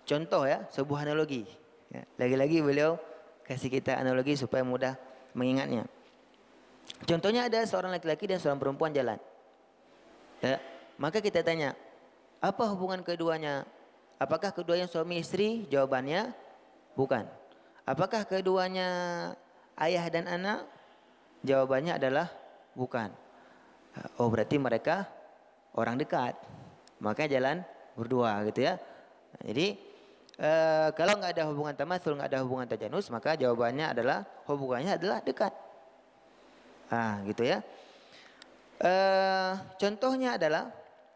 contoh, ya, sebuah analogi. Ya, lagi-lagi beliau kasih kita analogi supaya mudah mengingatnya. Contohnya ada seorang laki-laki dan seorang perempuan jalan. Ya, maka kita tanya, apa hubungan keduanya? Apakah keduanya suami istri? Jawabannya bukan. Apakah keduanya ayah dan anak? Jawabannya adalah bukan. Oh, berarti mereka orang dekat. Maka jalan berdua, gitu ya. Jadi kalau nggak ada hubungan tamatsul, nggak ada hubungan tajanus, maka jawabannya adalah hubungannya adalah dekat. Gitu ya. Contohnya adalah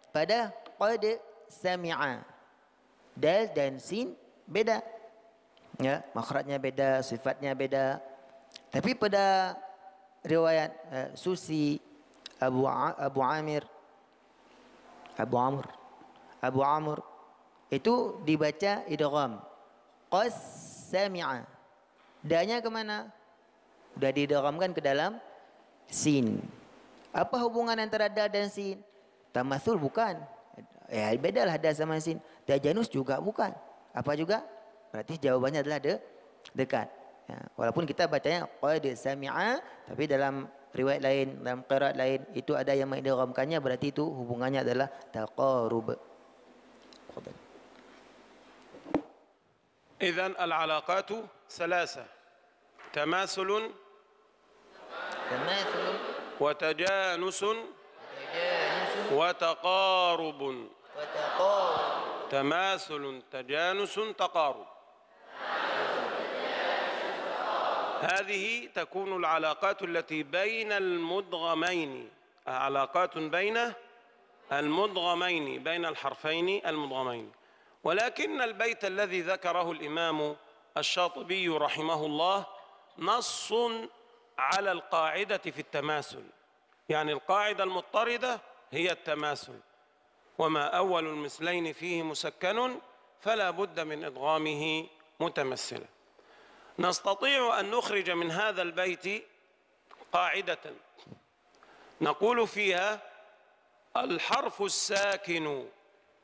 pada qad sami'a. Dal dan sin beda. Ya, makhrajnya beda, sifatnya beda. Tapi pada riwayat Susi, Abu Amr itu dibaca idgham. Qad sami'a. Danya kemana? Sudah diidghamkan ke dalam sin. Apa hubungan antara dal dan sin? Tamatsul bukan. Ya, bedalah dal sama sin. Tajanus juga bukan. Apa juga? Berarti jawabannya adalah dekat. Ya, walaupun kita bacanya qad sami'a, tapi dalam riwayat lain, dalam qiraat lain itu ada yang mengidghamkannya, berarti itu hubungannya adalah taqarub. إذن العلاقات ثلاثة: تماثل وتجانس وتقارب. تماثل، تجانس، تقارب. هذه تكون العلاقات التي بين المدغمين، علاقات بين المدغمين، بين الحرفين المدغمين. ولكن البيت الذي ذكره الإمام الشاطبي رحمه الله نص على القاعدة في التماثل، يعني القاعدة المضطردة هي التماثل، وما أول المثلين فيه مسكن فلا بد من إدغامه متمثلا. نستطيع أن نخرج من هذا البيت قاعدة نقول فيها الحرف الساكن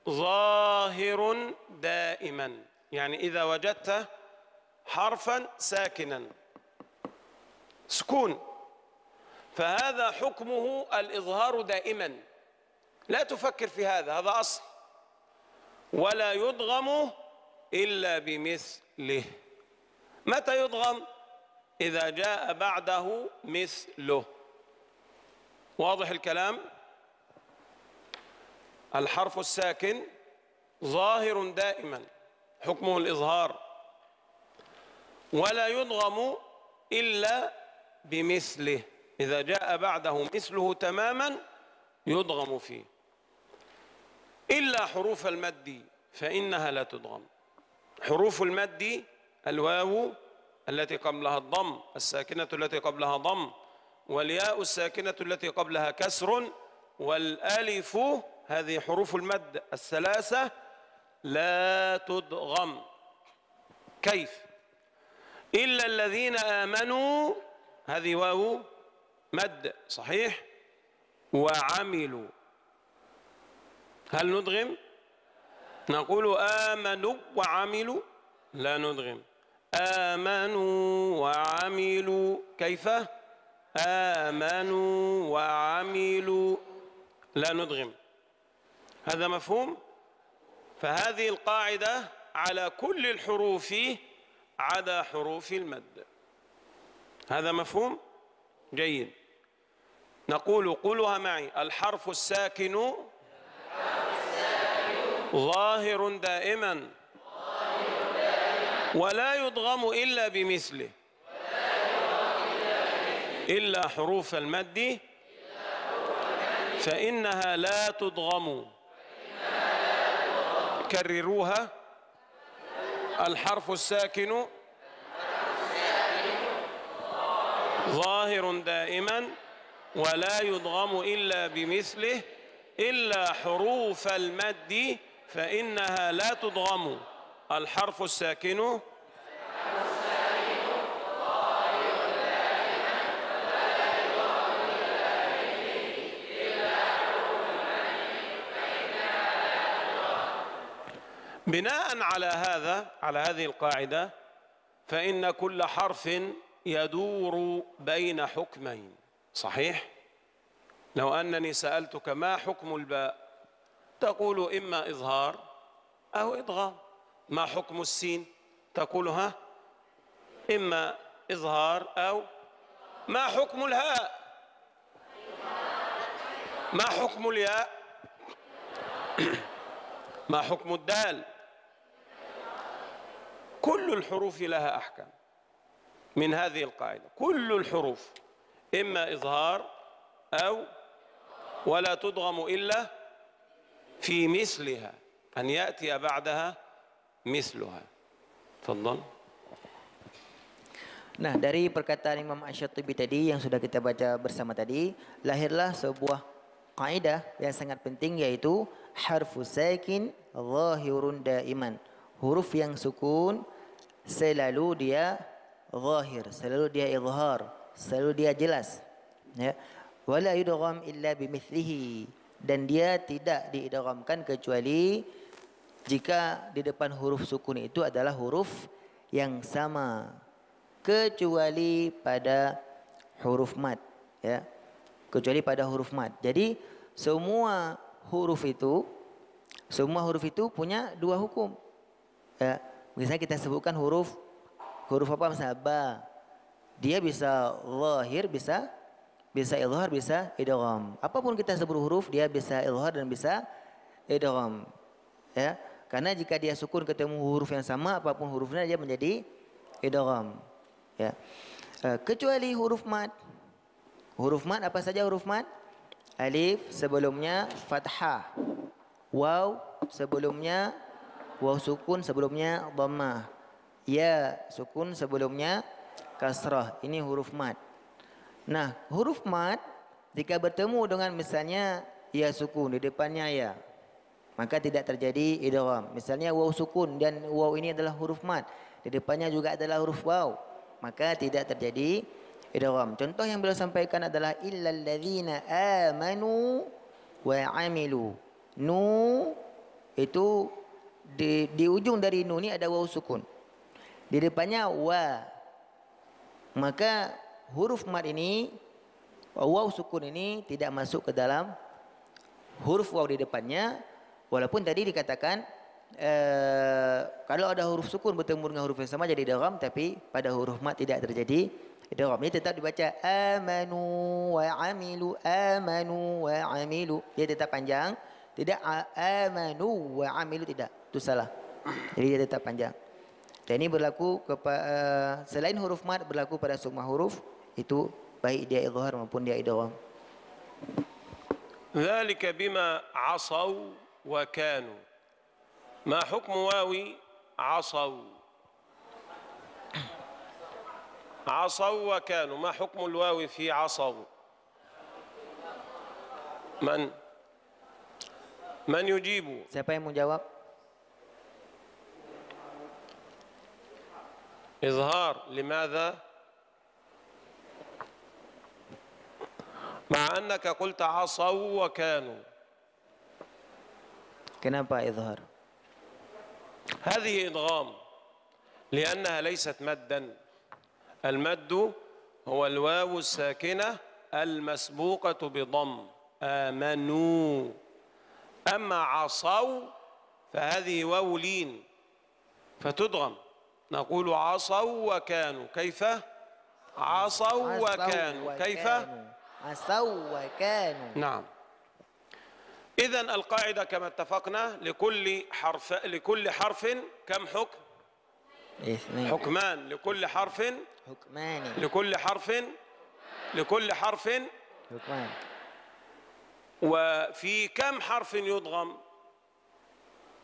ظاهر دائما، يعني إذا وجدت حرفا ساكنا سكون فهذا حكمه الإظهار دائما، لا تفكر في هذا أصل، ولا يضغم إلا بمثله. متى يضغم؟ إذا جاء بعده مثله. واضح الكلام؟ الحرف الساكن ظاهر دائما حكمه الإظهار، ولا يضغم إلا بمثله. إذا جاء بعده مثله تماما يضغم فيه، إلا حروف المد فإنها لا تضغم. حروف المد الواو التي قبلها الضم، الساكنة التي قبلها ضم، والياء الساكنة التي قبلها كسر، والألف، هذه حروف المد الثلاثة لا تضغم. كيف؟ إلا الذين آمنوا، هذه واو مد صحيح، وعملوا، هل ندغم؟ نقول آمنوا وعملوا، لا ندغم. آمنوا وعملوا، كيف؟ آمنوا وعملوا، لا ندغم. هذا مفهوم؟ فهذه القاعدة على كل الحروف عدا حروف المد. هذا مفهوم؟ جيد. نقول قولها معي: الحرف الساكن ظاهر دائما ولا يضغم إلا بمثله، إلا حروف المد فإنها لا تضغم. كرروها: الحرف الساكن ظاهر دائما ولا يضغم إلا بمثله، إلا حروف المد فإنها لا تضغم. الحرف الساكن بناء على هذا، على هذه القاعدة، فإن كل حرف يدور بين حكمين. صحيح؟ لو أنني سألتك ما حكم الباء تقول إما إظهار أو إدغام. ما حكم السين تقول ها إما إظهار أو. ما حكم الهاء؟ ما حكم الياء؟ ما حكم الدال؟ كل الحروف لها أحكام من هذه القاعدة. كل الحروف إما إظهار أو ولا تضغم إلا في مثلها، أن يأتي بعدها مثلها. تفضل. Nah, dari perkataan Imam Asy-Syatibi tadi yang sudah kita baca bersama tadi, lahirlah sebuah kaidah yang sangat penting, yaitu harfus sakin zahirun daiman. Huruf yang sukun selalu dia zahir, selalu dia izhar, selalu dia jelas. Ya. Wala yudgham illa bimithlihi, dan dia tidak diidghamkan kecuali jika di depan huruf sukun itu adalah huruf yang sama, kecuali pada huruf mad, ya. Kecuali pada huruf mad. Jadi semua huruf itu punya dua hukum. Ya, misalnya kita sebutkan huruf apa, misalnya ba, dia bisa zahir, bisa izhar, bisa idgham. Apapun kita sebut huruf, dia bisa izhar dan bisa idgham. Ya, karena jika dia sukun ketemu huruf yang sama, apapun hurufnya dia menjadi idgham. Ya. Kecuali huruf mad. Huruf mad apa saja huruf mad? Alif sebelumnya fathah, waw sebelumnya waw sukun, sebelumnya dhammah, ya sukun, sebelumnya kasrah. Ini huruf mad. Nah, huruf mad jika bertemu dengan misalnya ya sukun di depannya ya, maka tidak terjadi idgham. Misalnya waw sukun dan waw ini adalah huruf mad, di depannya juga adalah huruf waw, maka tidak terjadi idgham. Contoh yang beliau sampaikan adalah illal ladzina amanu wa amilu. Nu itu di ujung dari nu ini ada waw sukun, di depannya wa, maka huruf mad ini, waw sukun ini tidak masuk ke dalam huruf waw di depannya. Walaupun tadi dikatakan kalau ada huruf sukun bertemu dengan huruf yang sama jadi idgham, tapi pada huruf mad tidak terjadi idgham. Ini tetap dibaca amanu wa amilu, amanu wa amilu. Dia tetap panjang, tidak amanu wa amilu, tidak. Itu salah. Jadi dia tetap panjang. Dan ini berlaku selain huruf mad, berlaku pada semua huruf itu baik dia izhar maupun dia idgham. ذلك بما عصوا وكانوا. ما حكم واو عصوا؟ عصوا وكانوا، ما حكم الواو في عصوا؟ من يجيب؟ Siapa yang menjawab? إظهار. لماذا؟ مع أنك قلت عصوا وكانوا. Kenapa izhar? هذه إدغام لأنها ليست مدا. المد هو الواو الساكنة المسبوقة بضم، آمنوا. أما عصوا فهذه واو لين فتدغم، نقول عصوا وكانوا. كيف؟ عصوا وكانوا. كيف؟ عصوا وكانوا. نعم. إذن القاعدة كما اتفقنا لكل حرف كم حكم؟ اثنين. حكمان. لكل حرف حكمان. لكل حرف حكمان. وفي كم حرف يدغم؟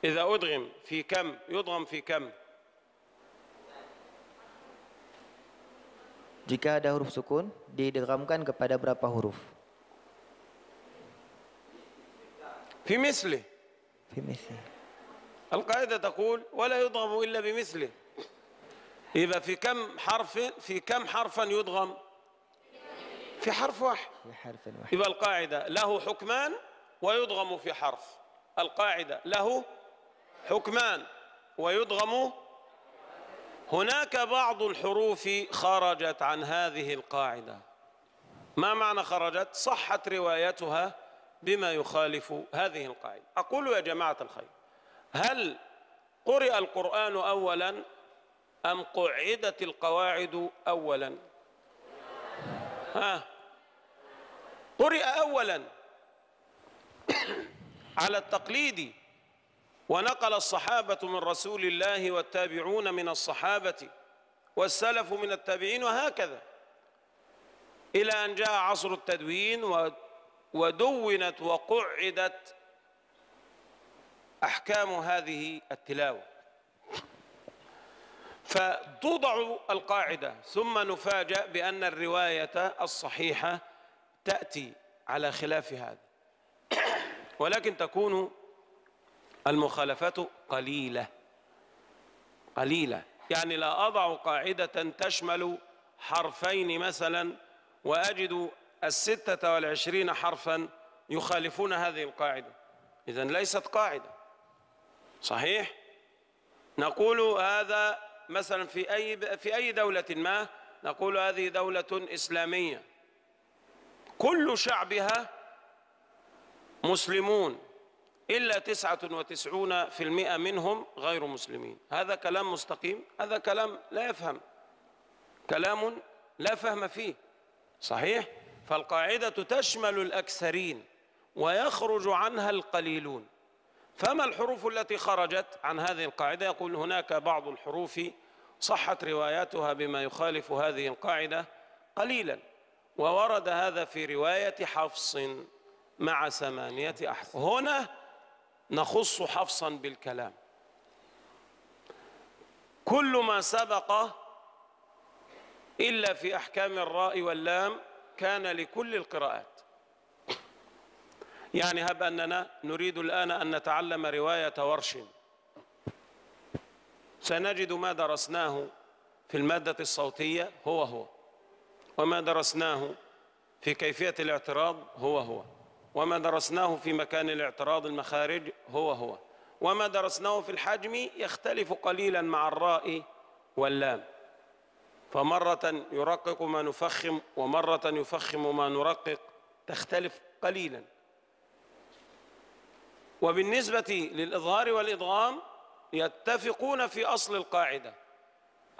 إذا أدغم في كم يدغم؟ في كم؟ Jika ada huruf sukun didghamkan kepada berapa huruf? في مثله. في مثله. القاعدة تقول ولا يدغم إلا بمثله. إذا في كم حرفا يدغم؟ في حرف واحد. في حرف واحد. يبقى القاعدة له حكمان ويدغم في حرف. القاعدة له حكمان ويدغم. هناك بعض الحروف خرجت عن هذه القاعدة. ما معنى خرجت؟ صحت روايتها بما يخالف هذه القاعدة. أقول يا جماعة الخير، هل قرئ القرآن أولا أم قعدت القواعد أولا؟ قرئ أولا على التقليد، ونقل الصحابة من رسول الله والتابعون من الصحابة والسلف من التابعين وهكذا، إلى أن جاء عصر التدوين ودونت وقعدت أحكام هذه التلاوة. فتوضع القاعدة ثم نفاجأ بأن الرواية الصحيحة تأتي على خلاف هذا، ولكن تكون المخالفات قليلة. يعني لا أضع قاعدة تشمل حرفين مثلا وأجد 26 حرفا يخالفون هذه القاعدة، إذن ليست قاعدة. صحيح؟ نقول هذا مثلا في أي دولة ما، نقول هذه دولة إسلامية كل شعبها مسلمون إلا 99% منهم غير مسلمين. هذا كلام مستقيم؟ هذا كلام لا يفهم، كلام لا فهم فيه. صحيح؟ فالقاعدة تشمل الأكثرين ويخرج عنها القليلون. فما الحروف التي خرجت عن هذه القاعدة؟ يقول هناك بعض الحروف صحت رواياتها بما يخالف هذه القاعدة قليلا، وورد هذا في رواية حفص مع 8 أحرف. هنا نخص حفصا بالكلام. كل ما سبق إلا في أحكام الراء واللام كان لكل القراءات. يعني هب أننا نريد الآن أن نتعلم رواية ورش، سنجد ما درسناه في المادة الصوتية هو، وما درسناه في كيفية الاعتراض هو، وما درسناه في مكان الاعتراض المخارج هو، وما درسناه في الحجم يختلف قليلا مع الراء واللام، فمرة يرقق ما نفخم ومرة يفخم ما نرقق، تختلف قليلا. وبالنسبة للإظهار والإدغام يتفقون في أصل القاعدة.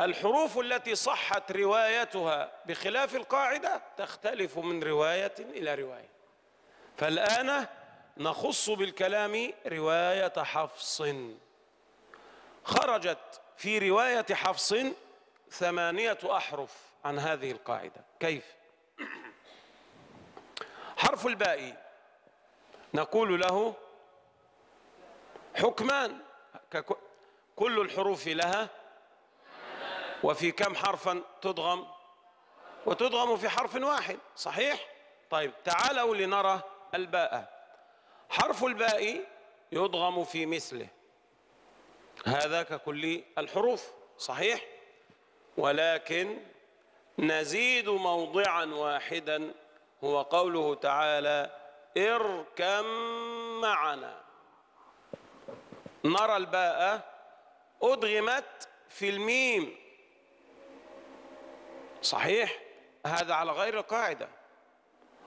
الحروف التي صحت روايتها بخلاف القاعدة تختلف من رواية إلى رواية. فالآن نخص بالكلام رواية حفص. خرجت في رواية حفص 8 أحرف عن هذه القاعدة. كيف؟ حرف الباء نقول له حكمان، كل الحروف لها، وفي كم حرفا تدغم؟ وتدغم في حرف واحد، صحيح؟ طيب تعالوا لنرى الباء. حرف الباء يدغم في مثله، هذا ككل الحروف، صحيح؟ ولكن نزيد موضعا واحدا، هو قوله تعالى اركم معنا. نرى الباء أدغمت في الميم، صحيح؟ هذا على غير القاعدة.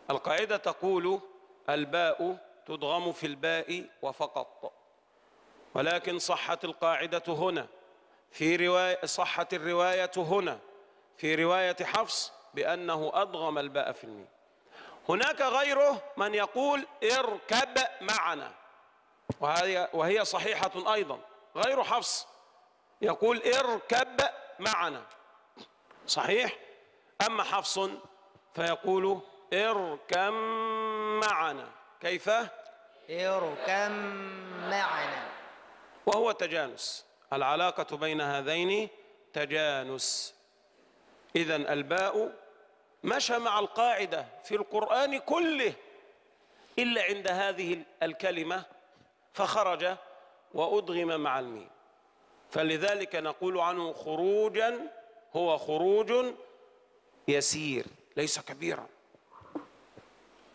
القاعدة تقول الباء تدغم في الباء وفقط، ولكن صحت القاعدة هنا صحت الرواية هنا في رواية حفص بأنه أدغم الباء في الميم. هناك غيره من يقول اركب معنا، وهي صحيحة أيضا، غير حفص يقول اركب معنا، صحيح؟ أما حفص فيقول اركم معنا. كيف؟ اركم معنا، وهو تجانس، العلاقة بين هذين تجانس. إذن الباء مشى مع القاعدة في القرآن كله إلا عند هذه الكلمة فخرج وأدغم مع الميم، فلذلك نقول عنه خروجا، هو خروج يسير ليس كبيرا.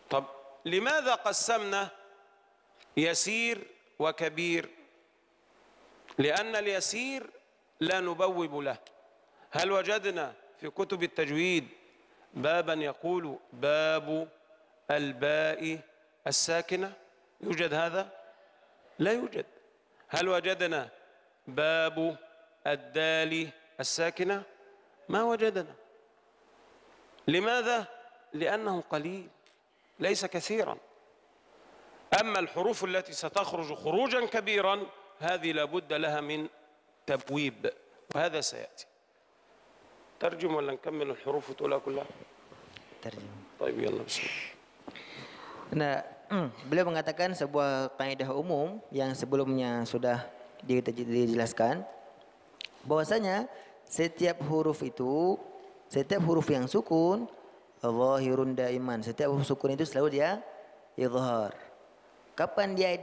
طب لماذا قسمنا يسير وكبير؟ لأن اليسير لا نبوب له. هل وجدنا في كتب التجويد بابا يقول باب الباء الساكنة؟ يوجد هذا؟ لا يوجد. هل وجدنا باب الدال الساكنة؟ ما وجدنا. لماذا؟ لأنه قليل ليس كثيرا. أما الحروف التي ستخرج خروجا كبيرا هذه لابد لها من تبويب، وهذا سيأتي. ترجم ولا نكمل الحروف وتقولها كلها؟ ترجم. طيب يلا بسم الله. Nah, beliau mengatakan sebuah kaidah umum yang sebelumnya sudah dijelaskan, bahwasanya setiap huruf yang sukun zahirun daiman, setiap huruf sukun itu selalu dia izhar. Kapan dia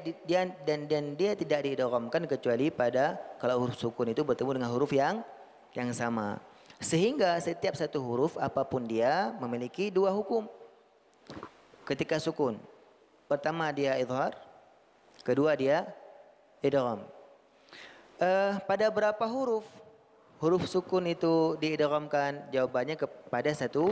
tidak diidghamkan kecuali pada kalau huruf sukun itu bertemu dengan huruf yang sama. Sehingga setiap satu huruf apapun dia memiliki dua hukum ketika sukun. Pertama dia izhar, kedua dia idgham. Pada berapa huruf sukun itu diidghamkan? Jawabannya kepada satu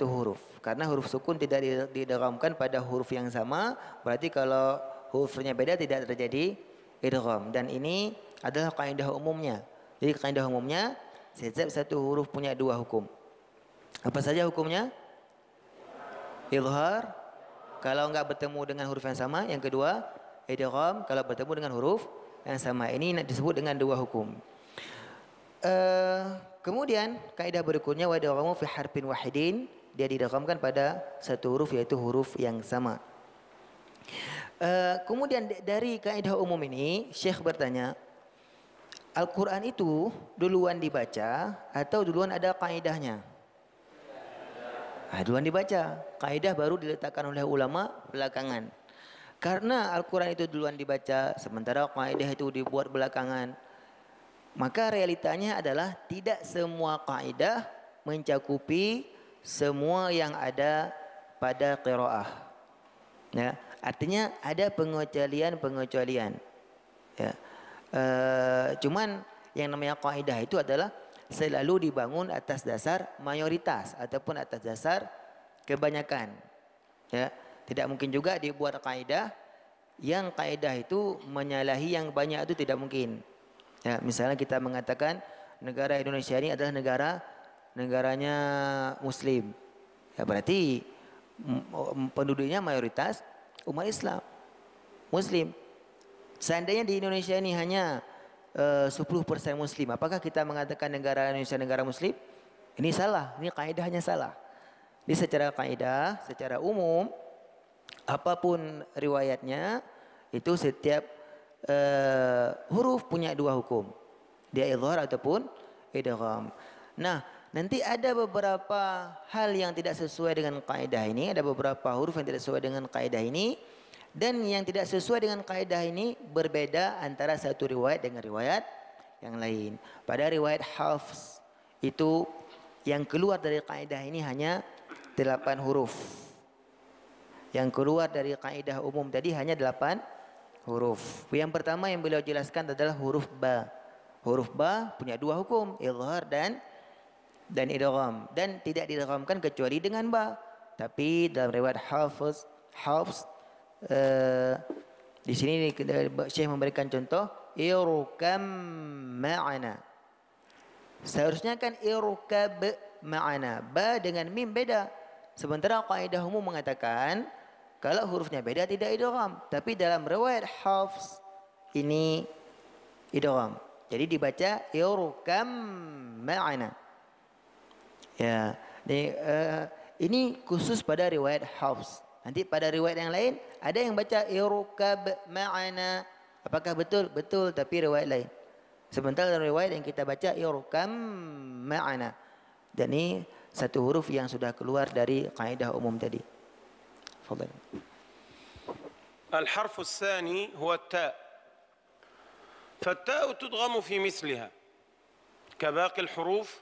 huruf. Karena huruf sukun tidak diidghamkan pada huruf yang sama, berarti kalau hurufnya beda tidak terjadi idgham. Dan ini adalah kaidah umumnya. Jadi kaidah umumnya setiap satu huruf punya dua hukum. Apa saja hukumnya? Izhar kalau enggak bertemu dengan huruf yang sama, yang kedua idgham kalau bertemu dengan huruf yang sama. Ini disebut dengan dua hukum. Kemudian kaidah berikutnya wa idghamu fi harfin wahidin, dia didghamkan pada satu huruf yaitu huruf yang sama. Kemudian dari kaidah umum ini Syekh bertanya, Al-Quran itu duluan dibaca atau duluan ada kaidahnya? Duluan dibaca, kaidah baru diletakkan oleh ulama belakangan. Karena Al-Quran itu duluan dibaca sementara kaidah itu dibuat belakangan, maka realitanya adalah tidak semua kaidah mencakupi semua yang ada pada qiraah. Ya, artinya ada pengecualian. Ya. Cuman yang namanya kaidah itu adalah selalu dibangun atas dasar mayoritas ataupun atas dasar kebanyakan. Ya, tidak mungkin juga dibuat kaidah yang kaidah itu menyalahi yang banyak, itu tidak mungkin. Ya, misalnya kita mengatakan negara Indonesia ini adalah negaranya Muslim. Ya, berarti penduduknya mayoritas umat Islam Muslim. Seandainya di Indonesia ini hanya 10% Muslim, apakah kita mengatakan negara Indonesia negara Muslim? Ini salah, ini kaidahnya salah. Di secara kaidah, secara umum, apapun riwayatnya, itu setiap huruf punya dua hukum. Dia idhar ataupun idgham. Nah, nanti ada beberapa hal yang tidak sesuai dengan kaidah ini, ada beberapa huruf yang tidak sesuai dengan kaidah ini, dan yang tidak sesuai dengan kaidah ini berbeda antara satu riwayat dengan riwayat yang lain. Pada riwayat Hafs itu yang keluar dari kaidah ini hanya 8 huruf. Yang keluar dari kaidah umum tadi hanya 8 huruf. Yang pertama yang beliau jelaskan adalah huruf ba. Huruf ba punya dua hukum, idhar dan idgham, dan tidak didghamkan kecuali dengan ba. Tapi dalam riwayat Hafs di sini Syekh memberikan contoh irkam ma'ana. Seharusnya kan irkab ma'ana, ba dengan mim beda. Sementara kaidah umum mengatakan kalau hurufnya beda tidak idgham, tapi dalam riwayat Hafs ini idgham. Jadi dibaca irkam ma'ana. Ya, ini khusus pada riwayat Hafs. Nanti pada riwayat yang lain ada yang baca irkab ma'ana. Apakah betul? Betul, tapi riwayat lain. Sementara dalam riwayat yang kita baca irkam ma'ana. Dan ini satu huruf yang sudah keluar dari kaidah umum tadi. Fadhal. الحرف الثاني هو التاء. فالتاء تدغم في مثلها كباقي الحروف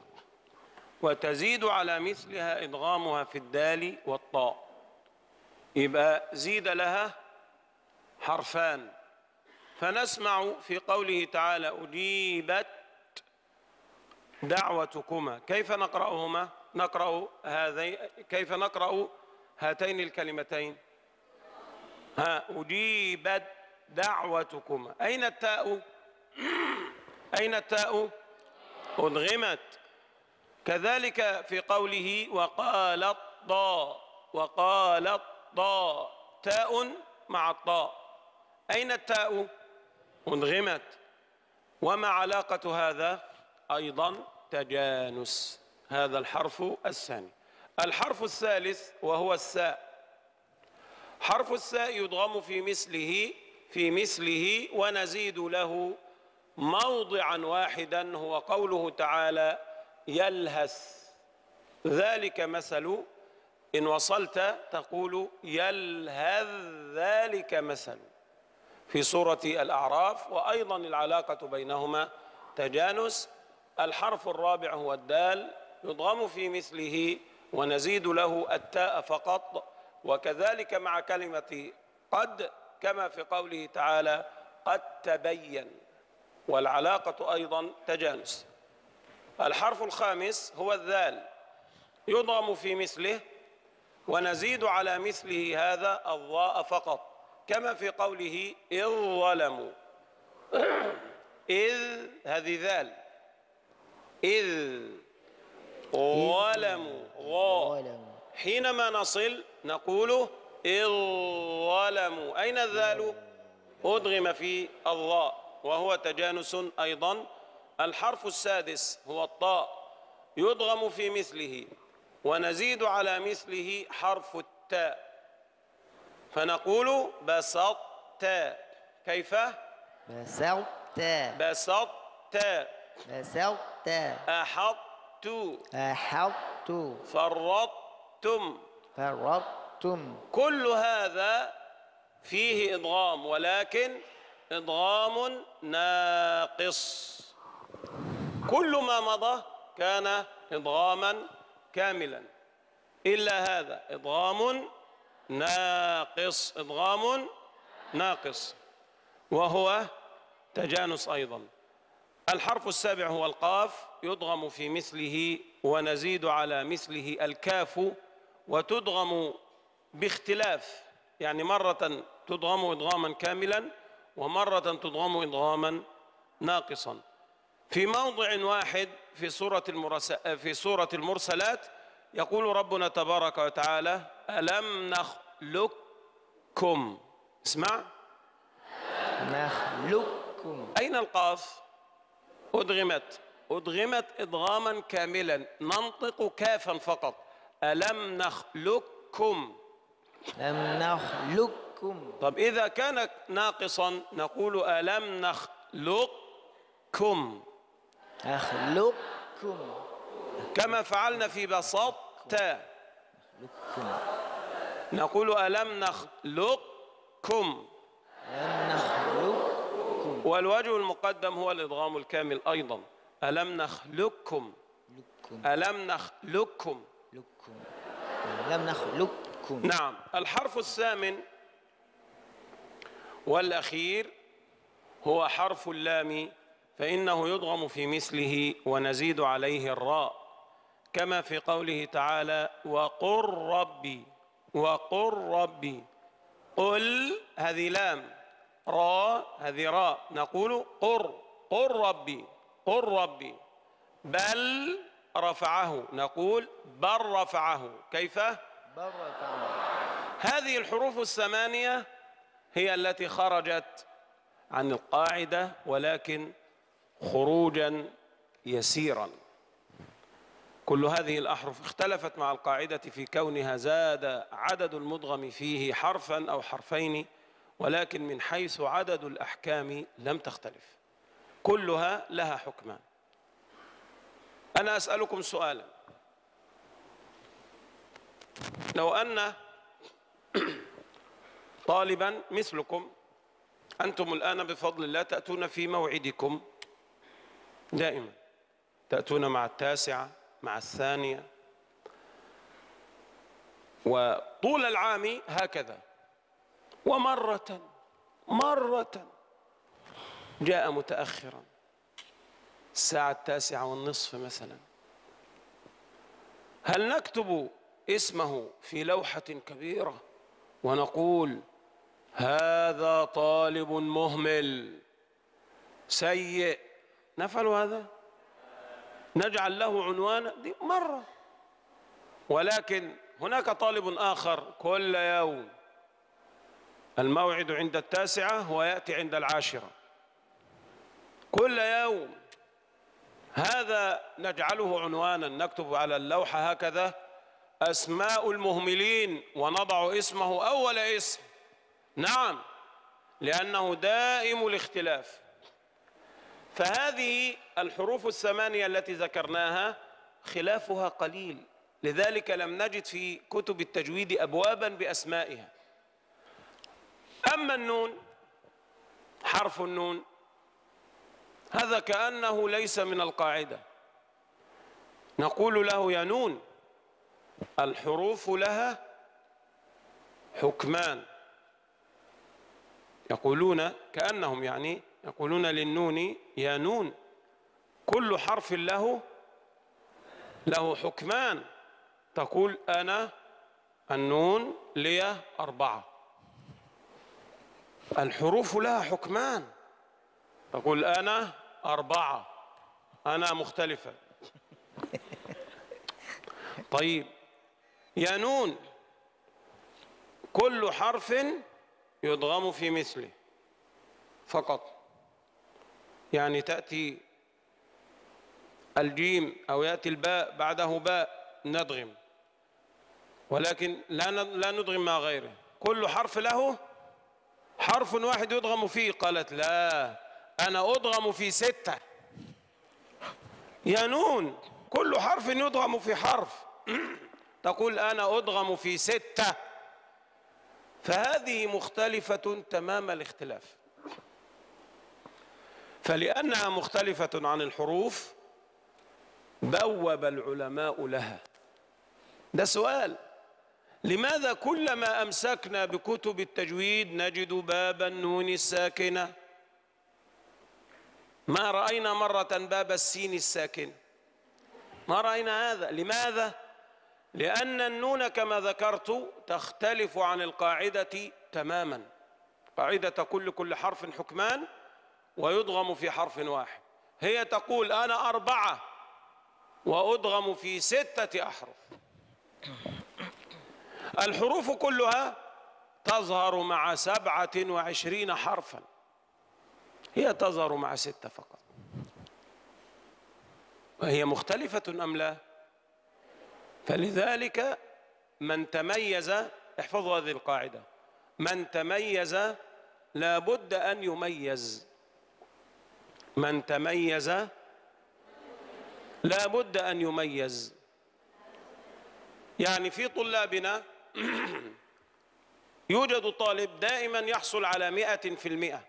وتزيد على مثلها إدغامها في الدال والطاء. يبقى زيد لها حرفان. فنسمع في قوله تعالى أجيبت دعوتكما. كيف نقرأهما؟ كيف نقرأ هاتين الكلمتين؟ أجيبت دعوتكما. أين التاء؟ أين التاء؟ أدغمت. كذلك في قوله وقالت ضاء تاء مع الطاء. أين التاء؟ أدغمت. وما علاقة هذا؟ أيضا تجانس. هذا الحرف الثاني. الحرف الثالث وهو الساء. حرف الساء يدغم في مثله ونزيد له موضعا واحدا، هو قوله تعالى يلهث. ذلك مثل، إن وصلت تقول يلهث ذلك مثل في سورة الأعراف. وأيضا العلاقة بينهما تجانس. الحرف الرابع هو الدال، يضغم في مثله ونزيد له التاء فقط. وكذلك مع كلمة قد، كما في قوله تعالى قد تبين، والعلاقة أيضا تجانس. الحرف الخامس هو الذال، يضغم في مثله ونزيد على مثله هذا الضاء فقط، كما في قوله إذ ظلموا. إذ هذه ذال، إذ ظلموا ظاء. حينما نصل نقول إذ ظلموا. أين الذال؟ أدغم في الضاء، وهو تجانس أيضا. الحرف السادس هو الطاء، يضغم في مثله ونزيد على مثله حرف التاء، فنقول بسطت. كيف؟ بسطت. بسطت. بسطت. أحطت. أحطت. فرطتم. فرطتم. كل هذا فيه إدغام، ولكن إدغام ناقص. كل ما مضى كان إدغاما كاملا، إلا هذا إدغام ناقص. إدغام ناقص وهو تجانس أيضا. الحرف السابع هو القاف، يضغم في مثله ونزيد على مثله الكاف، وتدغم باختلاف، يعني مرة تدغم إدغاما كاملا ومرة تدغم إدغاما ناقصا. في موضع واحد في سورة المرسلات يقول ربنا تبارك وتعالى ألم نخلقكم. اسمع، نخلقكم. أين القاف؟ أدغمت إدغاما كاملا، ننطق كافا فقط. ألم نخلقكم. لم نخلقكم. طب إذا كان ناقصا نقول ألم نخلقكم. أخلقكم. كما فعلنا في بسطت نقول ألم نخلقكم. لم نخلقكم. والوجه المقدم هو الإدغام الكامل أيضا. ألم نخلقكم. ألم نخلقكم. لم نخلقكم. نعم. الحرف الثامن والأخير هو حرف اللام، فإنه يضغم في مثله ونزيد عليه الراء، كما في قوله تعالى وقل ربي. وقل ربي. قل هذه لام، راء هذه راء، نقول قل ربي. قل ربي. بل رفعه نقول بل رفعه. كيف؟ بل رفعه. هذه الحروف الثمانية هي التي خرجت عن القاعدة، ولكن خروجا يسيرا. كل هذه الأحرف اختلفت مع القاعدة في كونها زاد عدد المدغم فيه حرفا أو حرفين، ولكن من حيث عدد الأحكام لم تختلف، كلها لها حكمان. أنا أسألكم سؤالا، لو أن طالبا مثلكم، أنتم الآن بفضل الله تأتون في موعدكم دائما، تأتون مع التاسعة مع الثانية، وطول العام هكذا، ومرة جاء متأخرا الساعة 9:30 مثلا، هل نكتب اسمه في لوحة كبيرة ونقول هذا طالب مهمل سيء؟ نفعل هذا؟ نجعل له عنوانا؟ دي مرة. ولكن هناك طالب آخر كل يوم الموعد عند 9 هو يأتي عند 10 كل يوم، هذا نجعله عنوانا، نكتب على اللوحة هكذا أسماء المهملين ونضع اسمه أول اسم. نعم، لأنه دائم الاختلاف. فهذه الحروف الثمانية التي ذكرناها خلافها قليل، لذلك لم نجد في كتب التجويد أبوابا بأسمائها. أما النون، حرف النون هذا كأنه ليس من القاعدة، نقول له يا نون. الحروف لها حكمان، يقولون كأنهم يعني يقولون للنون يا نون، كل حرف له حكمان. تقول أنا النون لي 4. الحروف لها حكمان، تقول أنا 4، أنا مختلفة. طيب يا نون كل حرف يضغم في مثله فقط، يعني تأتي الجيم أو يأتي الباء بعده باء ندغم، ولكن لا ندغم مع غيره. كل حرف له حرف واحد يضغم فيه. قالت لا، أنا أضغم في 6. يا نون كل حرف يضغم في حرف تقول أنا أضغم في 6. فهذه مختلفة تمام الاختلاف. فلأنها مختلفة عن الحروف بوب العلماء لها. ده سؤال، لماذا كلما أمسكنا بكتب التجويد نجد باب النون الساكنة؟ ما رأينا مرة باب السين الساكن، ما رأينا هذا. لماذا؟ لأن النون كما ذكرت تختلف عن القاعدة تماما. قاعدة كل حرف حكمان ويضغم في حرف واحد. هي تقول أنا 4 وأضغم في 6 أحرف. الحروف كلها تظهر مع 27 حرفا، هي تظهر مع 6 فقط. وهي مختلفة أم لا؟ فلذلك من تميز، احفظوا هذه القاعدة، من تميز لا بد أن يميز، من تميز لا بد أن يميز. يعني في طلابنا يوجد طالب دائما يحصل على 100%،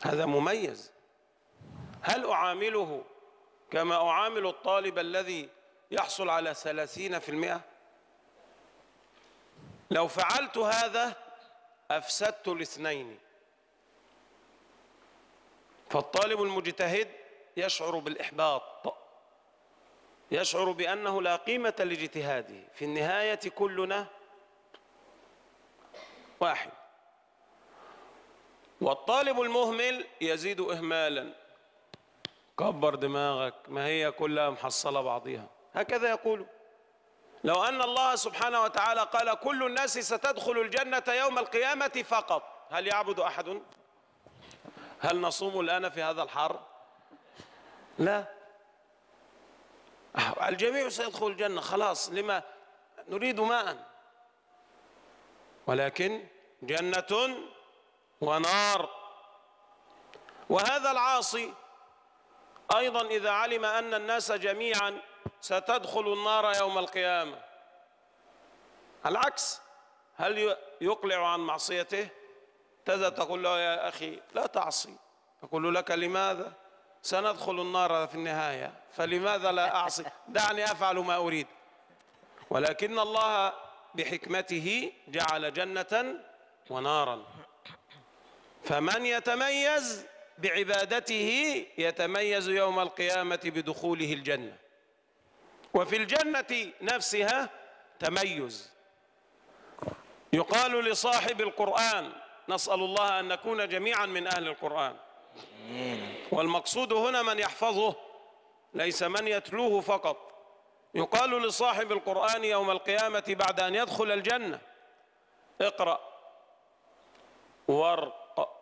هذا مميز. هل أعامله كما أعامل الطالب الذي يحصل على 30%؟ لو فعلت هذا أفسدت الاثنين. فالطالب المجتهد يشعر بالإحباط، يشعر بأنه لا قيمة لاجتهاده، في النهاية كلنا واحد. والطالب المهمل يزيد إهمالا، كبر دماغك، ما هي كلها محصلة بعضها، هكذا يقول. لو أن الله سبحانه وتعالى قال كل الناس ستدخل الجنة يوم القيامة فقط، هل يعبد أحد؟ هل نصوم الآن في هذا الحر؟ لا، الجميع سيدخل الجنة، خلاص، لما نريد ماء؟ ولكن جنة ونار. وهذا العاصي أيضا إذا علم أن الناس جميعا ستدخل النار يوم القيامة، العكس، هل يقلع عن معصيته؟ تذهب تقول له يا أخي لا تعصي، تقول لك لماذا؟ سندخل النار في النهاية، فلماذا لا أعصي؟ دعني أفعل ما أريد. ولكن الله بحكمته جعل جنة ونارا، فمن يتميز بعبادته يتميز يوم القيامة بدخوله الجنة. وفي الجنة نفسها تميز. يقال لصاحب القرآن، نسأل الله أن نكون جميعا من أهل القرآن، والمقصود هنا من يحفظه ليس من يتلوه فقط. يقال لصاحب القرآن يوم القيامة بعد أن يدخل الجنة: اقرأ وارق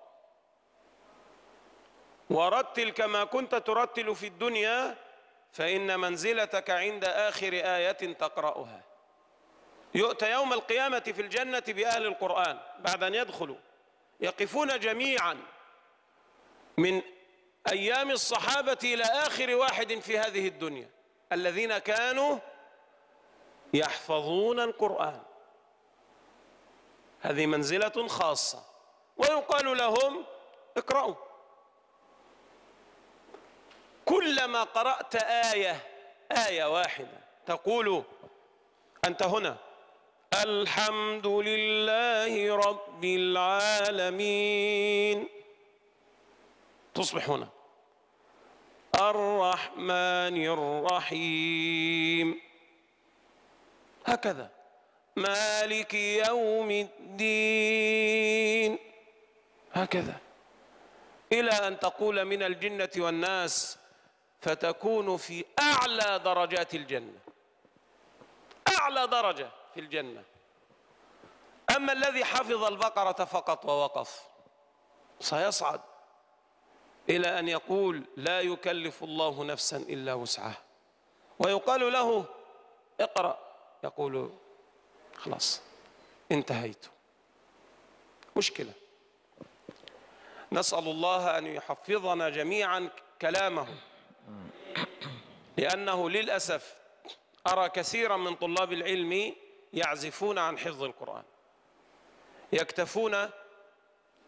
ورتل كما كنت ترتل في الدنيا فإن منزلتك عند آخر آية تقرأها. يؤتى يوم القيامة في الجنة بأهل القرآن بعد أن يدخلوا، يقفون جميعا من أيام الصحابة إلى آخر واحد في هذه الدنيا الذين كانوا يحفظون القرآن، هذه منزلة خاصة. ويقال لهم اقرأوا. كلما قرأت آية واحدة تقول أنت هنا الحمد لله رب العالمين، تصبح هنا الرحمن الرحيم، هكذا مالك يوم الدين، هكذا إلى أن تقول من الجنة والناس، فتكون في أعلى درجات الجنة، أعلى درجة في الجنة. أما الذي حفظ البقرة فقط ووقف سيصعد إلى أن يقول لا يكلف الله نفسا إلا وسعها، ويقال له اقرأ، يقول خلاص انتهيت. مشكلة. نسأل الله أن يحفظنا جميعا كلامه، لأنه للأسف أرى كثيرا من طلاب العلم يعزفون عن حفظ القرآن، يكتفون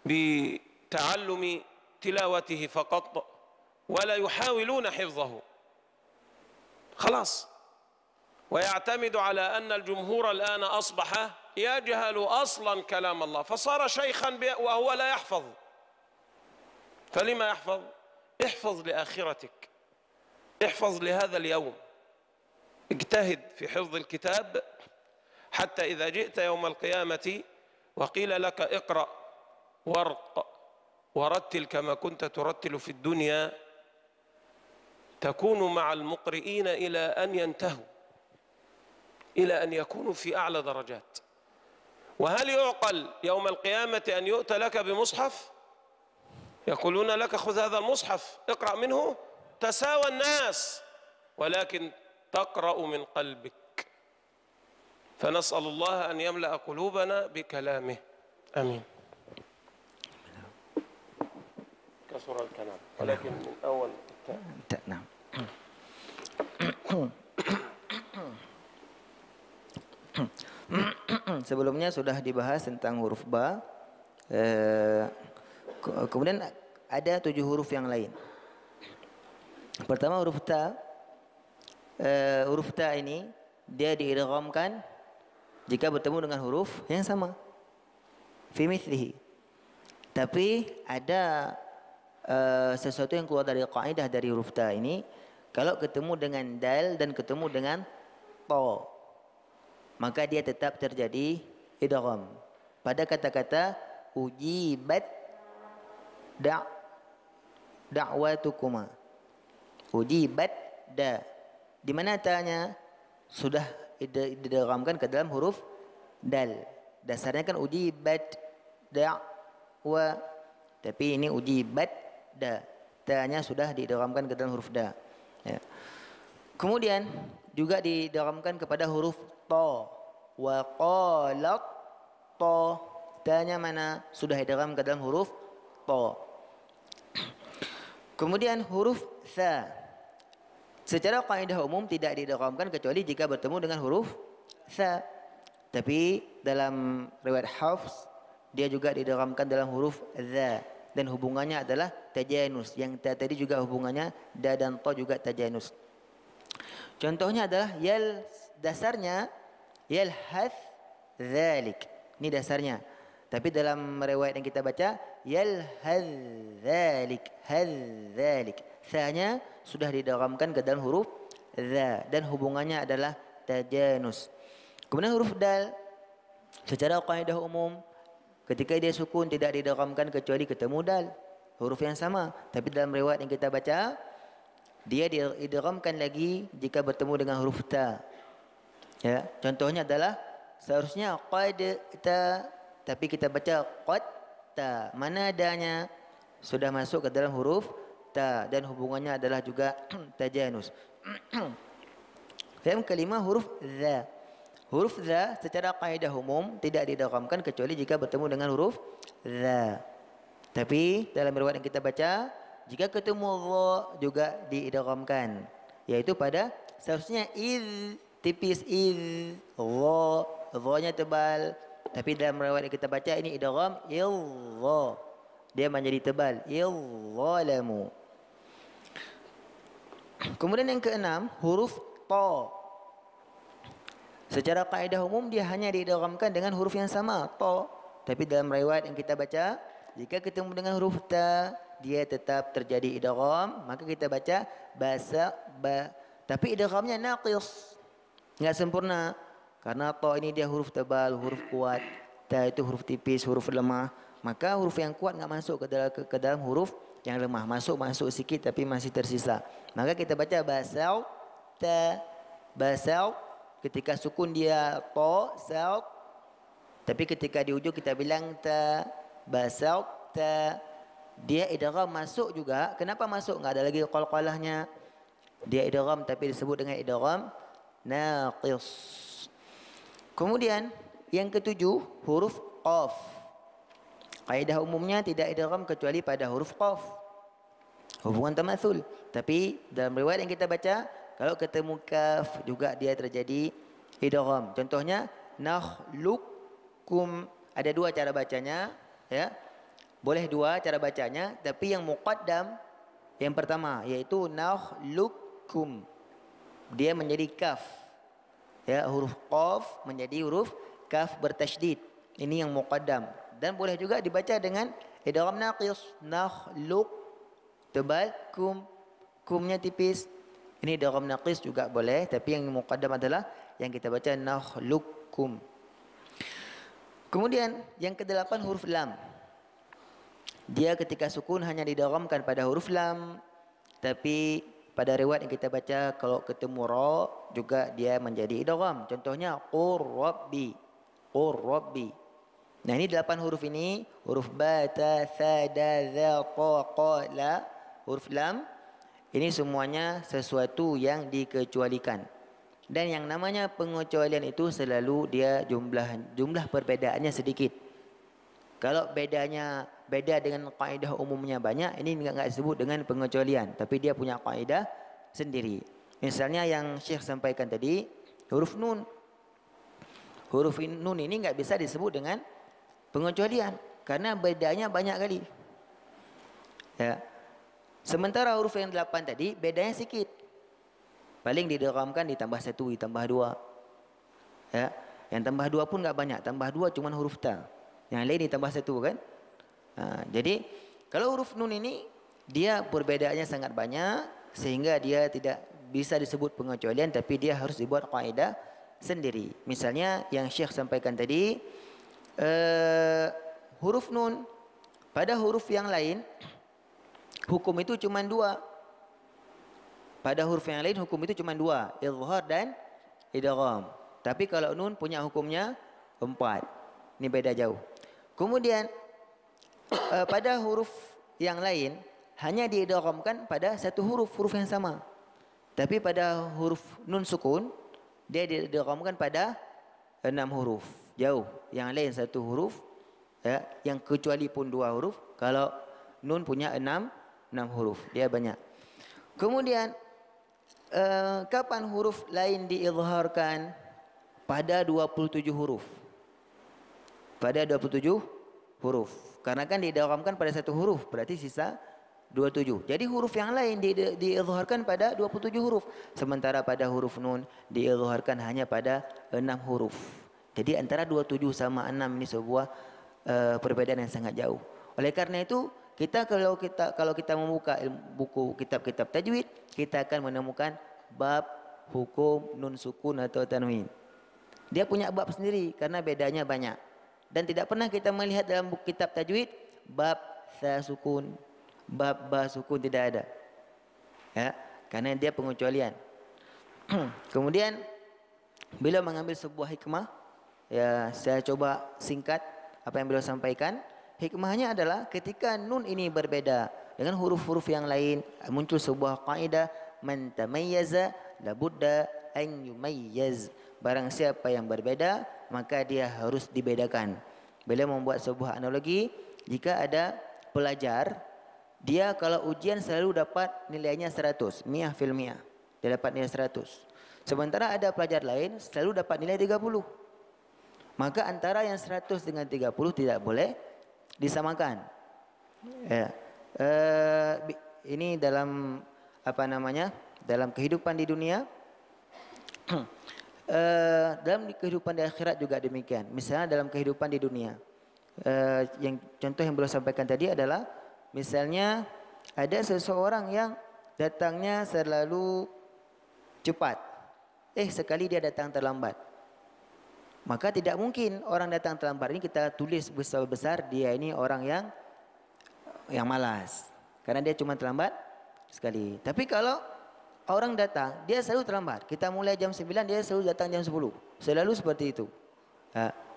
بتعلم تلاوته فقط ولا يحاولون حفظه، خلاص. ويعتمد على أن الجمهور الآن أصبح يجهل أصلا كلام الله، فصار شيخا وهو لا يحفظ. فلما يحفظ؟ احفظ لآخرتك، احفظ لهذا اليوم، اجتهد في حفظ الكتاب حتى إذا جئت يوم القيامة وقيل لك اقرأ وارق ورتل كما كنت ترتل في الدنيا، تكون مع المقرئين إلى أن ينتهوا، إلى أن يكونوا في أعلى درجات. وهل يعقل يوم القيامة أن يؤتى لك بمصحف؟ يقولون لك خذ هذا المصحف اقرأ منه، تساوى الناس، ولكن تقرأ من قلبك. فنسأل الله أن يملأ قلوبنا بكلامه. آمين. كسر الكلام ولكن من أول التاء. نعم. Sebelumnya sudah dibahas tentang huruf ba. Kemudian ada 7 huruf yang lain. Pertama huruf ta. Huruf ta ini dia diidghamkan jika bertemu dengan huruf yang sama. Fi mithlihi. Tapi ada sesuatu yang keluar dari kaidah dari huruf ta ini, kalau ketemu dengan dal dan ketemu dengan ta, maka dia tetap terjadi idgham. Pada kata-kata ujibat da'watukuma. Ujibat da. Di mana ta-nya sudah idghamkan ke dalam huruf dal. Dasarnya kan ujibat da'wa, tapi ini ujibat da. Ta-nya sudah diidghamkan ke dalam huruf da. Ya. Kemudian juga diidghamkan kepada huruf ta. Wa qalat ta. Ta-nya mana? Sudah idgham ke dalam huruf ta. Kemudian huruf tha. Secara kaidah umum tidak diidghamkan kecuali jika bertemu dengan huruf tha. Tapi dalam riwayat Hafs dia juga diidghamkan dalam huruf dha dan hubungannya adalah tajanus. Yang tadi juga hubungannya da dan ta juga tajanus. Contohnya adalah dasarnya yalhath dzalik. Ini dasarnya. Tapi dalam riwayat yang kita baca yalhath dzalik, hadzalik. Tha-nya sudah didghamkan ke dalam huruf dha dan hubungannya adalah tajanus. Kemudian huruf dal secara kaidah umum ketika dia sukun tidak didghamkan kecuali ketemu dal, huruf yang sama. Tapi dalam riwayat yang kita baca dia diidghamkan lagi jika bertemu dengan huruf ta. Ya, contohnya adalah seharusnya qad ta, tapi kita baca qad ta. Mana adanya sudah masuk ke dalam huruf ta dan hubungannya adalah juga tajanus. Yang kelima huruf dha. Huruf dha secara kaidah umum tidak didghamkan kecuali jika bertemu dengan huruf dha. Tapi dalam riwayat yang kita baca jika ketemu dha juga diidghamkan, yaitu pada seharusnya iz tipis iz, dha-nya tebal, tapi dalam riwayat yang kita baca ini idgham il-dha, dia menjadi tebal il-zalamu. Kemudian yang keenam huruf ta. Secara kaidah umum dia hanya diidghamkan dengan huruf yang sama ta, tapi dalam riwayat yang kita baca jika ketemu dengan huruf ta dia tetap terjadi idgham, maka kita baca basa ba, tapi idghamnya naqis, enggak sempurna karena ta ini dia huruf tebal, huruf kuat, ta itu huruf tipis, huruf lemah, maka huruf yang kuat enggak masuk ke dalam huruf yang lemah, masuk sikit tapi masih tersisa, maka kita baca basau ta. Basau ketika sukun dia ta saut, tapi ketika di ujung kita bilang ta. Basau ta, dia idgham masuk juga. Kenapa masuk? Enggak ada lagi qalqalahnya. Dia idgham tapi disebut dengan idgham naqis. Kemudian yang ketujuh huruf qaf. Kaidah umumnya tidak idgham kecuali pada huruf qaf. Hubungan tamatsul. Tapi dalam riwayat yang kita baca kalau ketemu kaf juga dia terjadi idgham. Contohnya nakhluqukum. Ada dua cara bacanya, ya. Boleh dua cara bacanya, tapi yang muqaddam yang pertama yaitu nakhluqukum. Dia menjadi kaf. Ya, huruf qaf menjadi huruf kaf bertasydid. Ini yang muqaddam. Dan boleh juga dibaca dengan idgham naqis. Nakhluq tebal, kumnya tipis. Ini idgham naqis juga boleh, tapi yang muqaddam adalah yang kita baca nakhluqukum. Kemudian yang kedelapan huruf lam. Dia ketika sukun hanya didghamkan pada huruf lam, tapi pada riwayat yang kita baca kalau ketemu ra juga dia menjadi idgham. Contohnya qur rabbi. Nah, ini 8 huruf ini, huruf ba, ta, tha, da, za, ta, qa, la, huruf lam. Ini semuanya sesuatu yang dikecualikan. Dan yang namanya pengecualian itu selalu dia jumlah perbedaannya sedikit. Kalau beda dengan kaidah umumnya banyak, ini enggak disebut dengan pengecualian, tapi dia punya kaidah sendiri. Misalnya yang Syekh sampaikan tadi, huruf nun. Huruf nun ini enggak bisa disebut dengan pengecualian karena bedanya banyak kali. Ya. Sementara huruf yang 8 tadi bedanya sedikit. Paling didghamkan ditambah 1, ditambah 2. Ya. Yang tambah 2 pun enggak banyak, tambah 2 cuma huruf ta. Yang lain ditambah 1 kan? Jadi kalau huruf nun ini dia perbedaannya sangat banyak sehingga dia tidak bisa disebut pengecualian, tapi dia harus dibuat kaidah sendiri. Misalnya yang Syekh sampaikan tadi, huruf nun pada huruf yang lain hukum itu cuma 2. Pada huruf yang lain hukum itu cuma 2, izhar dan idgham. Tapi kalau nun punya hukumnya 4. Ini beda jauh. Kemudian pada huruf yang lain hanya diidghamkan pada satu huruf yang sama. Tapi pada huruf nun sukun dia diidghamkan pada 6 huruf. Jauh. Yang lain 1 huruf, ya, yang kecuali pun 2 huruf. Kalau nun punya 6 huruf, dia banyak. Kemudian kapan huruf lain diizharkan? Pada 27 huruf. Pada 27 huruf. Karena kan diidghamkan pada 1 huruf, berarti sisa 27. Jadi huruf yang lain diizharkan pada 27 huruf. Sementara pada huruf nun diizharkan hanya pada 6 huruf. Jadi antara 27 sama 6 ini sebuah perbedaan yang sangat jauh. Oleh karena itu, kalau kita membuka buku kitab-kitab tajwid, kita akan menemukan bab hukum nun sukun atau tanwin. Dia punya bab sendiri karena bedanya banyak. Dan tidak pernah kita melihat dalam buku kitab tajwid bab tha sukun, bab ba sukun, tidak ada. Ya, karena dia pengecualian. Kemudian beliau mengambil sebuah hikmah, ya saya coba singkat apa yang beliau sampaikan. Hikmahnya adalah ketika nun ini berbeda dengan huruf-huruf yang lain, muncul sebuah kaidah, man tamayyaza labudda an yumayyaz. Barang siapa yang berbeda, maka dia harus dibedakan. Beliau membuat sebuah analogi, jika ada pelajar, dia kalau ujian selalu dapat nilainya 100, mi'ah fil mi'ah. Dia dapat nilai 100. Sementara ada pelajar lain selalu dapat nilai 30. Maka antara yang 100 dengan 30 tidak boleh disamakan. Ya. Ini dalam dalam kehidupan di dunia. Dalam kehidupan di akhirat juga demikian. Misalnya dalam kehidupan di dunia, yang contoh yang beliau sampaikan tadi adalah misalnya ada seseorang yang datangnya selalu cepat, sekali dia datang terlambat. Maka tidak mungkin orang datang terlambat ini kita tulis besar-besar dia ini orang yang malas, karena dia cuma terlambat sekali. Tapi kalau orang datang, dia selalu terlambat. Kita mulai jam 9, dia selalu datang jam 10. Selalu seperti itu.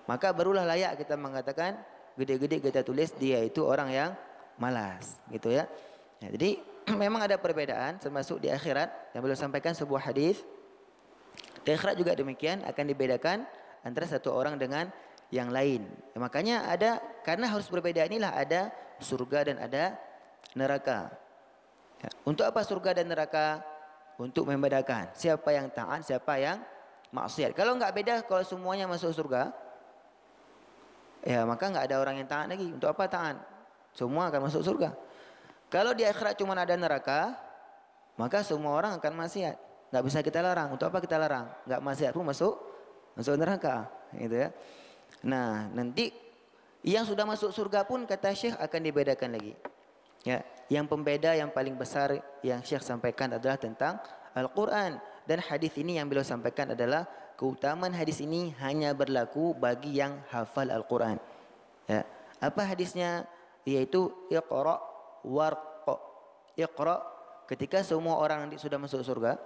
Maka barulah layak kita mengatakan, gede-gede kita tulis dia itu orang yang malas. Gitu ya. Jadi memang ada perbedaan, termasuk di akhirat. Yang beliau sampaikan sebuah hadis. Di akhirat juga demikian, akan dibedakan antara satu orang dengan yang lain. Makanya karena harus berbeda inilah ada surga dan ada neraka. Untuk apa surga dan neraka? Untuk membedakan siapa yang taat, siapa yang maksiat. Kalau enggak beda, kalau semuanya masuk surga, ya maka enggak ada orang yang taat lagi. Untuk apa taat? Semua akan masuk surga. Kalau di akhirat cuma ada neraka, maka semua orang akan maksiat. Enggak bisa kita larang. Untuk apa kita larang? Enggak maksiat pun masuk neraka, gitu ya. Nah, nanti yang sudah masuk surga pun kata Syekh akan dibedakan lagi. Ya, yang pembeda yang paling besar yang Syekh sampaikan adalah tentang Al-Quran. Dan hadis ini yang beliau sampaikan adalah keutamaan hadis ini hanya berlaku bagi yang hafal Al-Quran. Ya. Apa hadisnya? Yaitu Iqra warqa. Iqra ketika semua orang sudah masuk surga.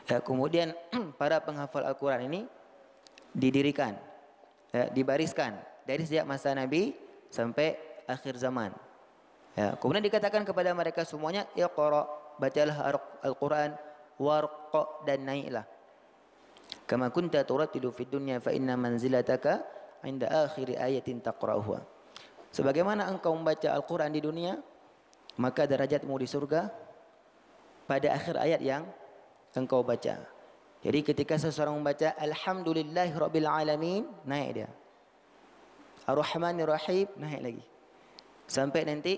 Ya, kemudian para penghafal Al-Quran ini didirikan, ya, dibariskan dari sejak masa Nabi sampai akhir zaman. Ya, kemudian dikatakan kepada mereka semuanya, Iqra, bacalah Al-Quran, warqa, dan naiklah. Kama kunta turattilu fid dunya fa inna manzilataka 'inda akhir ayatin taqra'uha. Sebagaimana engkau membaca Al-Quran di dunia, maka derajatmu di surga pada akhir ayat yang engkau baca. Jadi ketika seseorang membaca Alhamdulillahirabbil alamin, naik dia. Ar-Rahmanir Rahim, naik lagi. Sampai nanti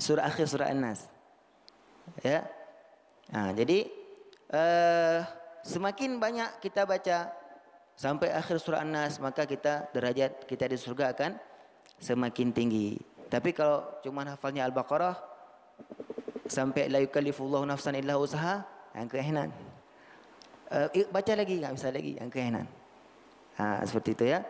surah akhir surah An-Nas. Ya. Jadi semakin banyak kita baca sampai akhir surah An-Nas, maka derajat kita di surga akan semakin tinggi. Tapi kalau cuma hafalnya Al-Baqarah sampai la yukallifullahu nafsan illa usaha, yang kehenan. Baca lagi enggak bisa lagi, yang kehenan. Seperti itu ya.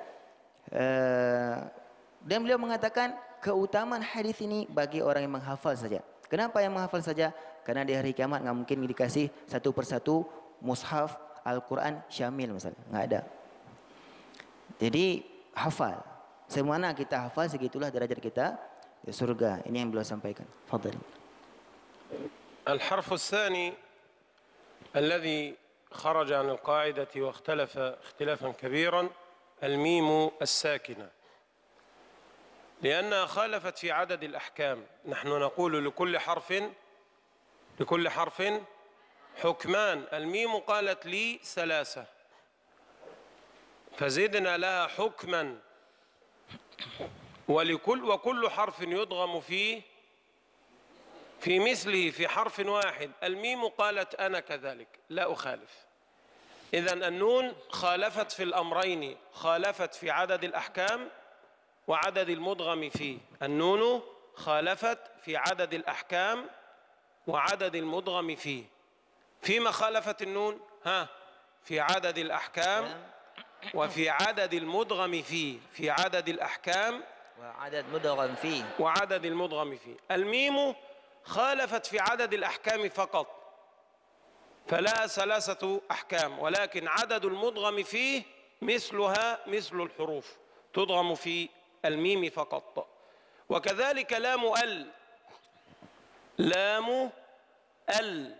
Dan beliau mengatakan keutamaan hadis ini bagi orang yang menghafal saja. Kenapa yang menghafal saja? Karena di hari kiamat enggak mungkin dikasih satu persatu mushaf Al-Quran syamil misalnya, enggak ada. Jadi hafal. Semana kita hafal, segitulah derajat kita di surga. Ini yang beliau sampaikan. Fadhil. الحرف الثاني الذي خرج عن القاعدة واختلف اختلافا كبيرا الميم الساكنة، لأنها خالفت في عدد الأحكام. نحن نقول لكل حرف حكمان. الميم قالت لي 3 فزدنا لها حكما، وكل حرف يضغم في مثله في حرف واحد. الميم قالت أنا كذلك لا أخالف. إذن النون خالفت في الأمرين، خالفت في عدد الأحكام وعدد المدغم فيه. النون خالفت في عدد الأحكام وعدد المدغم فيه. فيما خالفت النون في عدد الأحكام وفي عدد المدغم فيه، في عدد الأحكام وعدد المدغم فيه. الميم خالفت في عدد الأحكام فقط، فلا 3 أحكام، ولكن عدد المدغم فيه مثلها مثل الحروف، تدغم في الميم فقط. وكذلك لام ال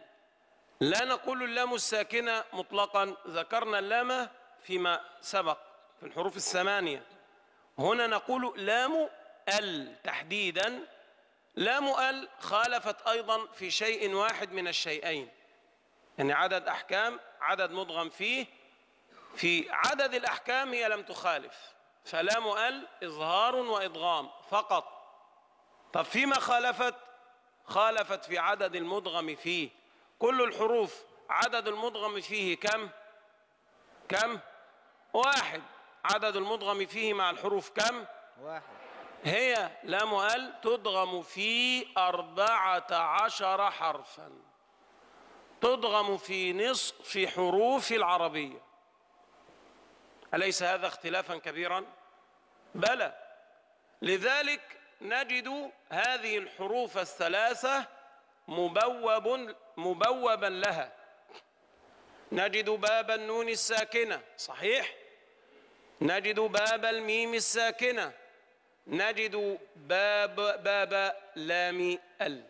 لا نقول اللام الساكنة مطلقا، ذكرنا اللام فيما سبق في الحروف 8. هنا نقول لام ال تحديدا. لام ال خالفت أيضا في شيء واحد من الشيئين، يعني عدد أحكام، عدد مدغم فيه. في عدد الأحكام هي لم تخالف، فلام ال إظهار وإدغام فقط. طب فيما خالفت في عدد المدغم فيه. كل الحروف عدد المدغم فيه كم؟ 1. عدد المدغم فيه مع الحروف كم؟ 1. هي لام ال تدغم في 14 حرفا، تدغم في نصف حروف العربية. أليس هذا اختلافا كبيرا؟ بلى. لذلك نجد هذه الحروف 3 مبوبا لها. نجد باب النون الساكنة صحيح، نجد باب الميم الساكنة، نجد باب لام ال.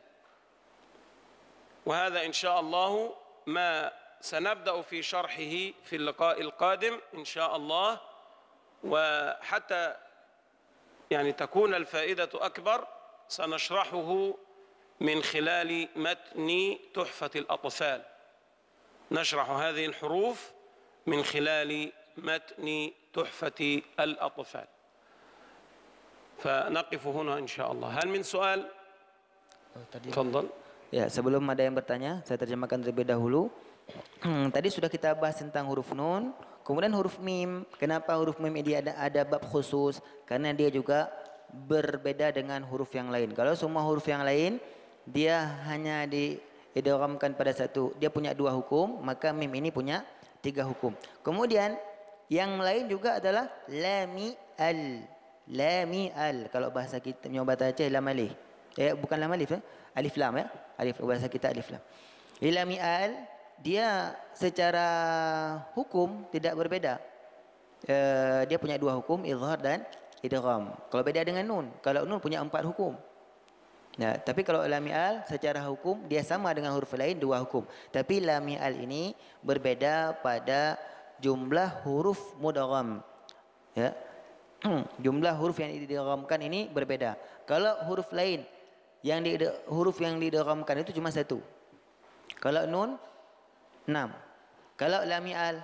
وهذا إن شاء الله ما سنبدأ في شرحه في اللقاء القادم إن شاء الله. وحتى يعني تكون الفائدة أكبر سنشرحه من خلال متن تحفة الأطفال. نشرح هذه الحروف من خلال متن تحفة الأطفال. فنقف هنا إن شاء الله. هل من سؤال؟ تفضل. Ya, sebelum ada yang bertanya, saya terjemahkan terlebih dahulu. Tadi sudah kita bahas tentang huruf nun, kemudian huruf mim. Kenapa huruf mim ini ada bab khusus? Karena dia juga berbeda dengan huruf yang lain. Kalau semua huruf yang lain dia hanya diidghamkan pada satu, dia punya 2 hukum, maka mim ini punya 3 hukum. Kemudian yang lain juga adalah lami al. Lami al. Kalau bahasa kita nyoba baca lam alif. Bukan lam alif, alif lam ya. Alif bahasa kita alif lam. Lami al dia secara hukum tidak berbeda. Dia punya 2 hukum, izhar dan idgham. Kalau beda dengan nun, kalau nun punya 4 hukum. Ya, tapi kalau lam al secara hukum dia sama dengan huruf lain dua hukum. Tapi lam al ini berbeda pada jumlah huruf mudgham. Ya. Jumlah huruf yang didghamkan ini berbeda. Kalau huruf lain huruf yang didghamkan itu cuma satu. Kalau nun 6. Kalau lam al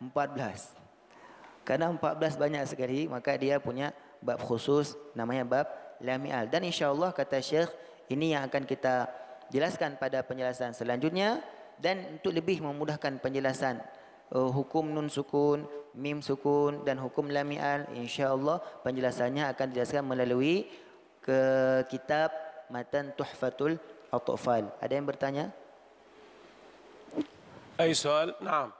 14. Karena 14 banyak sekali, maka dia punya bab khusus namanya bab lam al. Dan insya-Allah kata Syekh, ini yang akan kita jelaskan pada penjelasan selanjutnya. Dan untuk lebih memudahkan penjelasan hukum nun sukun, mim sukun dan hukum lam al, insya-Allah penjelasannya akan dijelaskan melalui ke kitab Matan Tuhfatul Atfal. Ada yang bertanya? أي سؤال؟ نعم.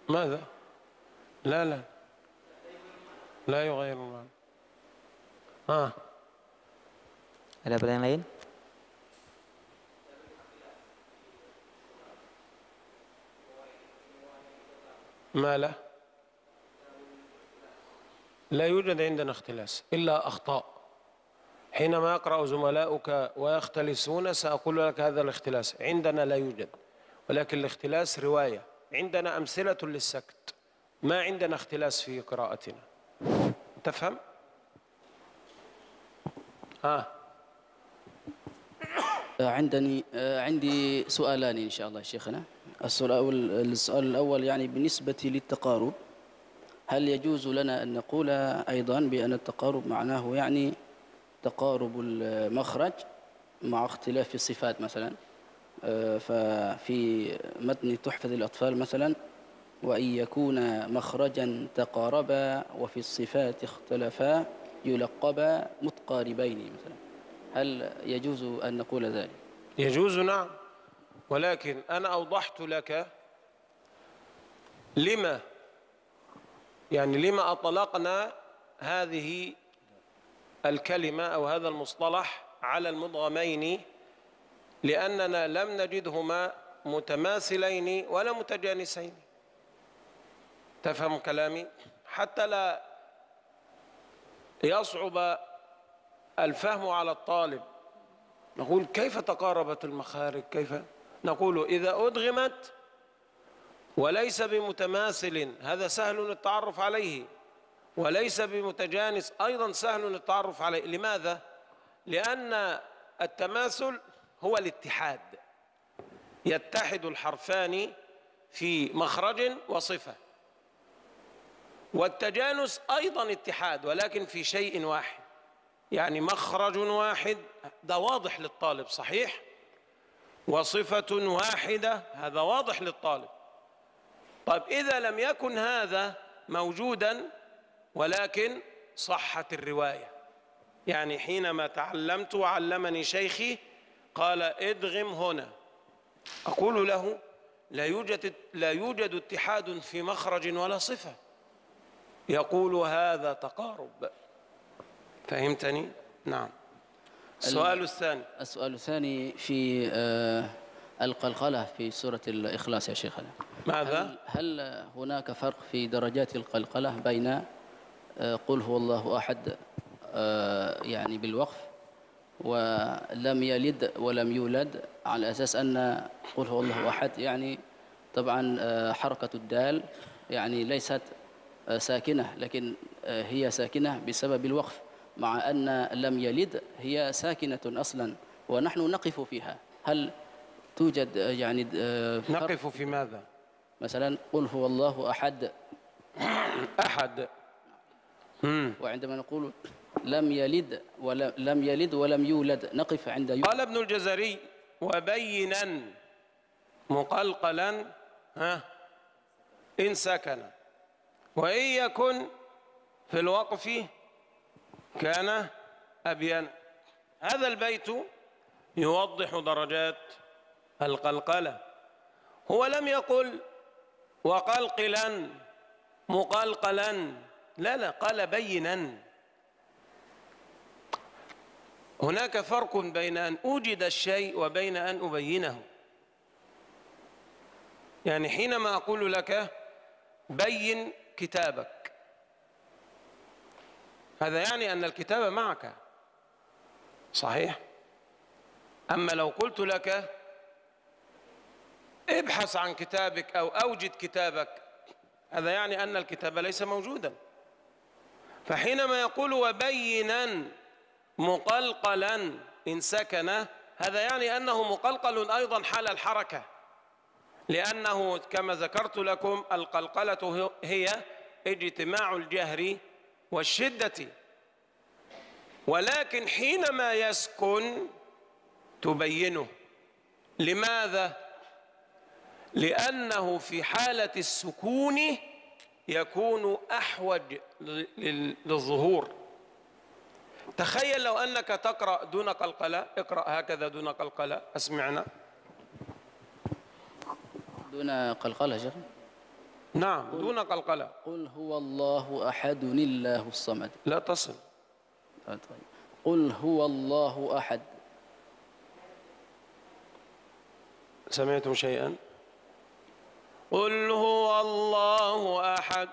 ماذا؟ لا يغير المعنى. Ada pertanyaan lain? ما له؟ لا يوجد عندنا اختلاس إلا أخطاء. حينما يقرأ زملاؤك ويختلسون سأقول لك هذا الاختلاس، عندنا لا يوجد، ولكن الاختلاس رواية. عندنا أمثلة للسكت، ما عندنا اختلاس في قراءتنا. تفهم؟ عندي سؤالان إن شاء الله شيخنا. السؤال الأول يعني بالنسبة للتقارب، هل يجوز لنا أن نقول أيضا بأن التقارب معناه يعني تقارب المخرج مع اختلاف الصفات مثلا؟ ففي متن تحفة الأطفال مثلا وإن يكون مخرجا تقاربا وفي الصفات اختلفا يلقبا متقاربين مثلا، هل يجوز أن نقول ذلك؟ يجوز نعم، ولكن أنا أوضحت لك لما أطلقنا هذه الكلمة أو هذا المصطلح على المدغمين، لأننا لم نجدهما متماثلين ولا متجانسين. تفهم كلامي؟ حتى لا يصعب الفهم على الطالب. نقول كيف تقاربت المخارج؟ كيف؟ نقول إذا أدغمت وليس بمتماثل هذا سهل التعرف عليه، وليس بمتجانس أيضا سهل التعرف عليه. لماذا؟ لأن التماثل هو الاتحاد، يتحد الحرفان في مخرج وصفة، والتجانس أيضا اتحاد ولكن في شيء واحد، يعني مخرج واحد، ده واضح للطالب صحيح، وصفة واحدة هذا واضح للطالب. طيب إذا لم يكن هذا موجودا ولكن صحت الرواية، يعني حينما تعلمت وعلمني شيخي قال ادغم هنا، أقول له لا يوجد اتحاد في مخرج ولا صفة، يقول هذا تقارب. فهمتني؟ نعم. السؤال الثاني في القلقلة في سورة الإخلاص يا شيخنا، ماذا؟ هل هناك فرق في درجات القلقلة بين قل هو الله أحد يعني بالوقف ولم يلد ولم يولد، على أساس أن قل هو الله أحد يعني طبعا حركة الدال يعني ليست ساكنة، لكن هي ساكنة بسبب الوقف، مع أن لم يلد هي ساكنة أصلا ونحن نقف فيها. هل توجد يعني نقف في ماذا؟ مثلا قل هو الله أحد أحد، وعندما نقول لم يلد ولم يولد نقف عند يولد. قال ابن الجزري وبينا مقلقلا إن سكن، وإن يكن في الوقف كان أبين. هذا البيت يوضح درجات القلقلة. هو لم يقل وقلقلا مقلقلا، لا قال بينا. هناك فرق بين أن أوجد الشيء وبين أن أبينه. يعني حينما أقول لك بين كتابك، هذا يعني أن الكتاب معك، صحيح؟ أما لو قلت لك ابحث عن كتابك أو أوجد كتابك، هذا يعني أن الكتاب ليس موجودا. فحينما يقول وبينا مقلقلا إن سكن، هذا يعني أنه مقلقل أيضا حال الحركة، لأنه كما ذكرت لكم القلقلة هي اجتماع الجهر والشدة، ولكن حينما يسكن تبينه. لماذا؟ لأنه في حالة السكون يكون أحوج للظهور. تخيل لو أنك تقرأ دون قلقلة، اقرأ هكذا دون قلقلة، أسمعنا. دون قلقلة شيخ؟ نعم دون قلقلة. قل هو الله أحد الله الصمد. لا تصل. طيب. قل هو الله أحد. سمعتم شيئا؟ قل هو الله أحد.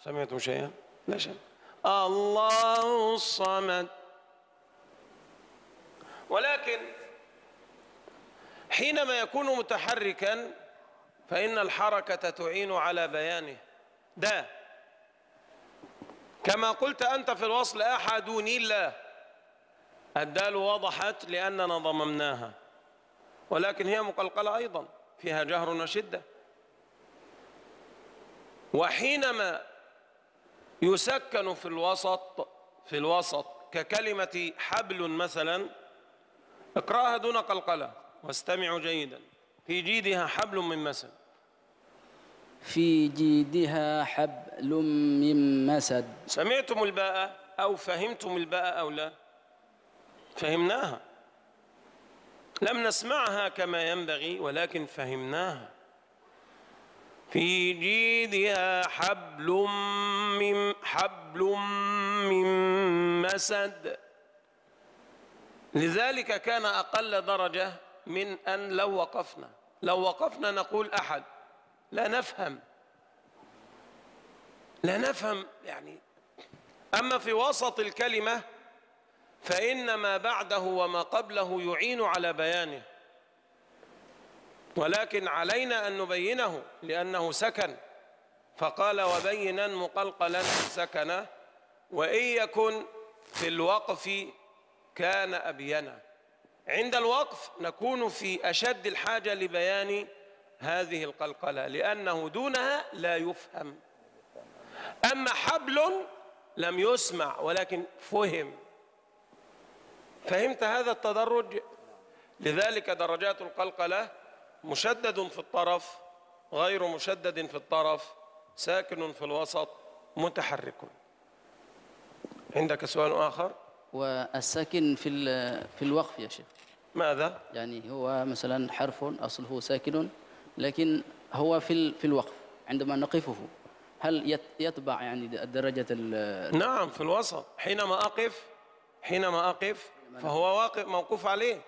سمعتم شيئا؟ لا شيء. الله الصمد. ولكن حينما يكون متحركا فإن الحركة تعين على بيانه. ده كما قلت أنت في الوصل أحدون الله، الدال وضحت لأننا ضممناها، ولكن هي مقلقلة أيضا فيها جهر وشدة. وحينما يسكن في الوسط ككلمة حبل مثلا، اقرأها دون قلقلة واستمعوا جيدا. في جيدها حبل من مسد. في جيدها حبل من مسد. سمعتم الباء أو فهمتم الباء أو لا؟ فهمناها، لم نسمعها كما ينبغي ولكن فهمناها. في جيدها حبل من مسد. لذلك كان أقل درجة من أن لو وقفنا نقول أحد، لا نفهم يعني. أما في وسط الكلمة فإن ما بعده وما قبله يعين على بيانه، ولكن علينا أن نبينه لأنه سكن. فقال وبينا مقلقلا سكن، وإن يكن في الوقف كان أبينا. عند الوقف نكون في أشد الحاجة لبيان هذه القلقلة لأنه دونها لا يفهم. أما حبل لم يسمع ولكن فهم. فهمت هذا التدرج؟ لذلك درجات القلقلة مشدد في الطرف، غير مشدد في الطرف، ساكن في الوسط، متحرك. عندك سؤال آخر؟ والساكن في الوقف يا شيخ ماذا؟ يعني هو مثلا حرف أصله ساكن لكن هو في الوقف عندما نقفه، هل يتبع يعني درجة نعم في الوسط. حينما أقف فهو واقف موقوف عليه.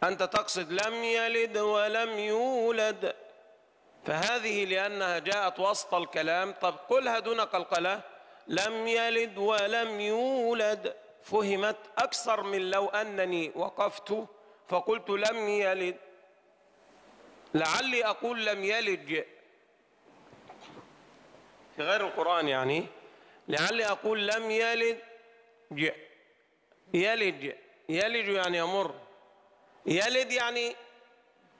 أنت تقصد لم يلد ولم يولد، فهذه لأنها جاءت وسط الكلام. طب قلها دون قلقلة، لم يلد ولم يولد، فهمت أكثر من لو أنني وقفت فقلت لم يلد. لعلي أقول لم يلج في غير القرآن، يعني لعلي أقول لم يلد يلج يعني يمر، يلد يعني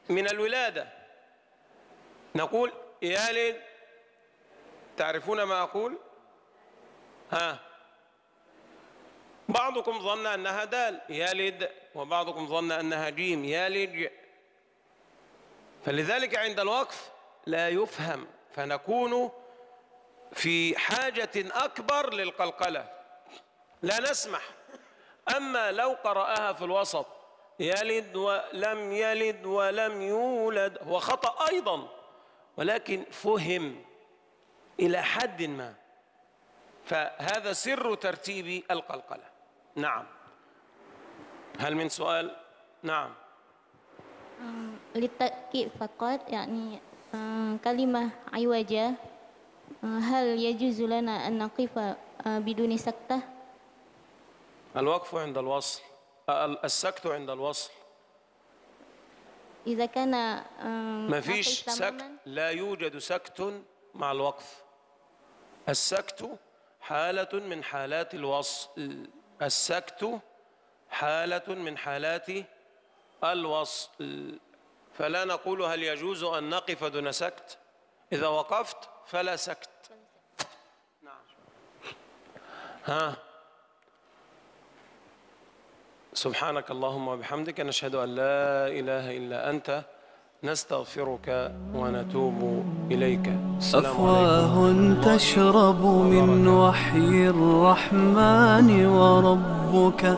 من الولادة. نقول يلد، تعرفون ما أقول؟ بعضكم ظن أنها دال يلد، وبعضكم ظن أنها جيم يلج. فلذلك عند الوقف لا يفهم، فنكون في حاجة أكبر للقلقلة، لا نسمح. أما لو قرأها في الوسط يلد ولم يولد، هو خطأ أيضا ولكن فهم إلى حد ما، فهذا سر ترتيب القلقلة. نعم. هل من سؤال؟ نعم. للتأكيد فقط يعني كلمة عوجة هل يجوز لنا أن نقف بدون سكتة؟ الوقف عند الوصل، السكت عند الوصل. إذا كان ما فيش نقف سكت، تماماً؟ لا يوجد سكت مع الوقف. السكت حالة من حالات الوصل، السكت حالة من حالات الوصل، فلا نقول هل يجوز أن نقف دون سكت. إذا وقفت فلا سكت. نعم. ها، سبحانك اللهم وبحمدك نشهد أن لا إله إلا أنت نستغفرك ونتوب إليك. السلام أفواه تشرب من وحي الرحمن وربك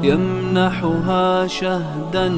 يمنحها شهدا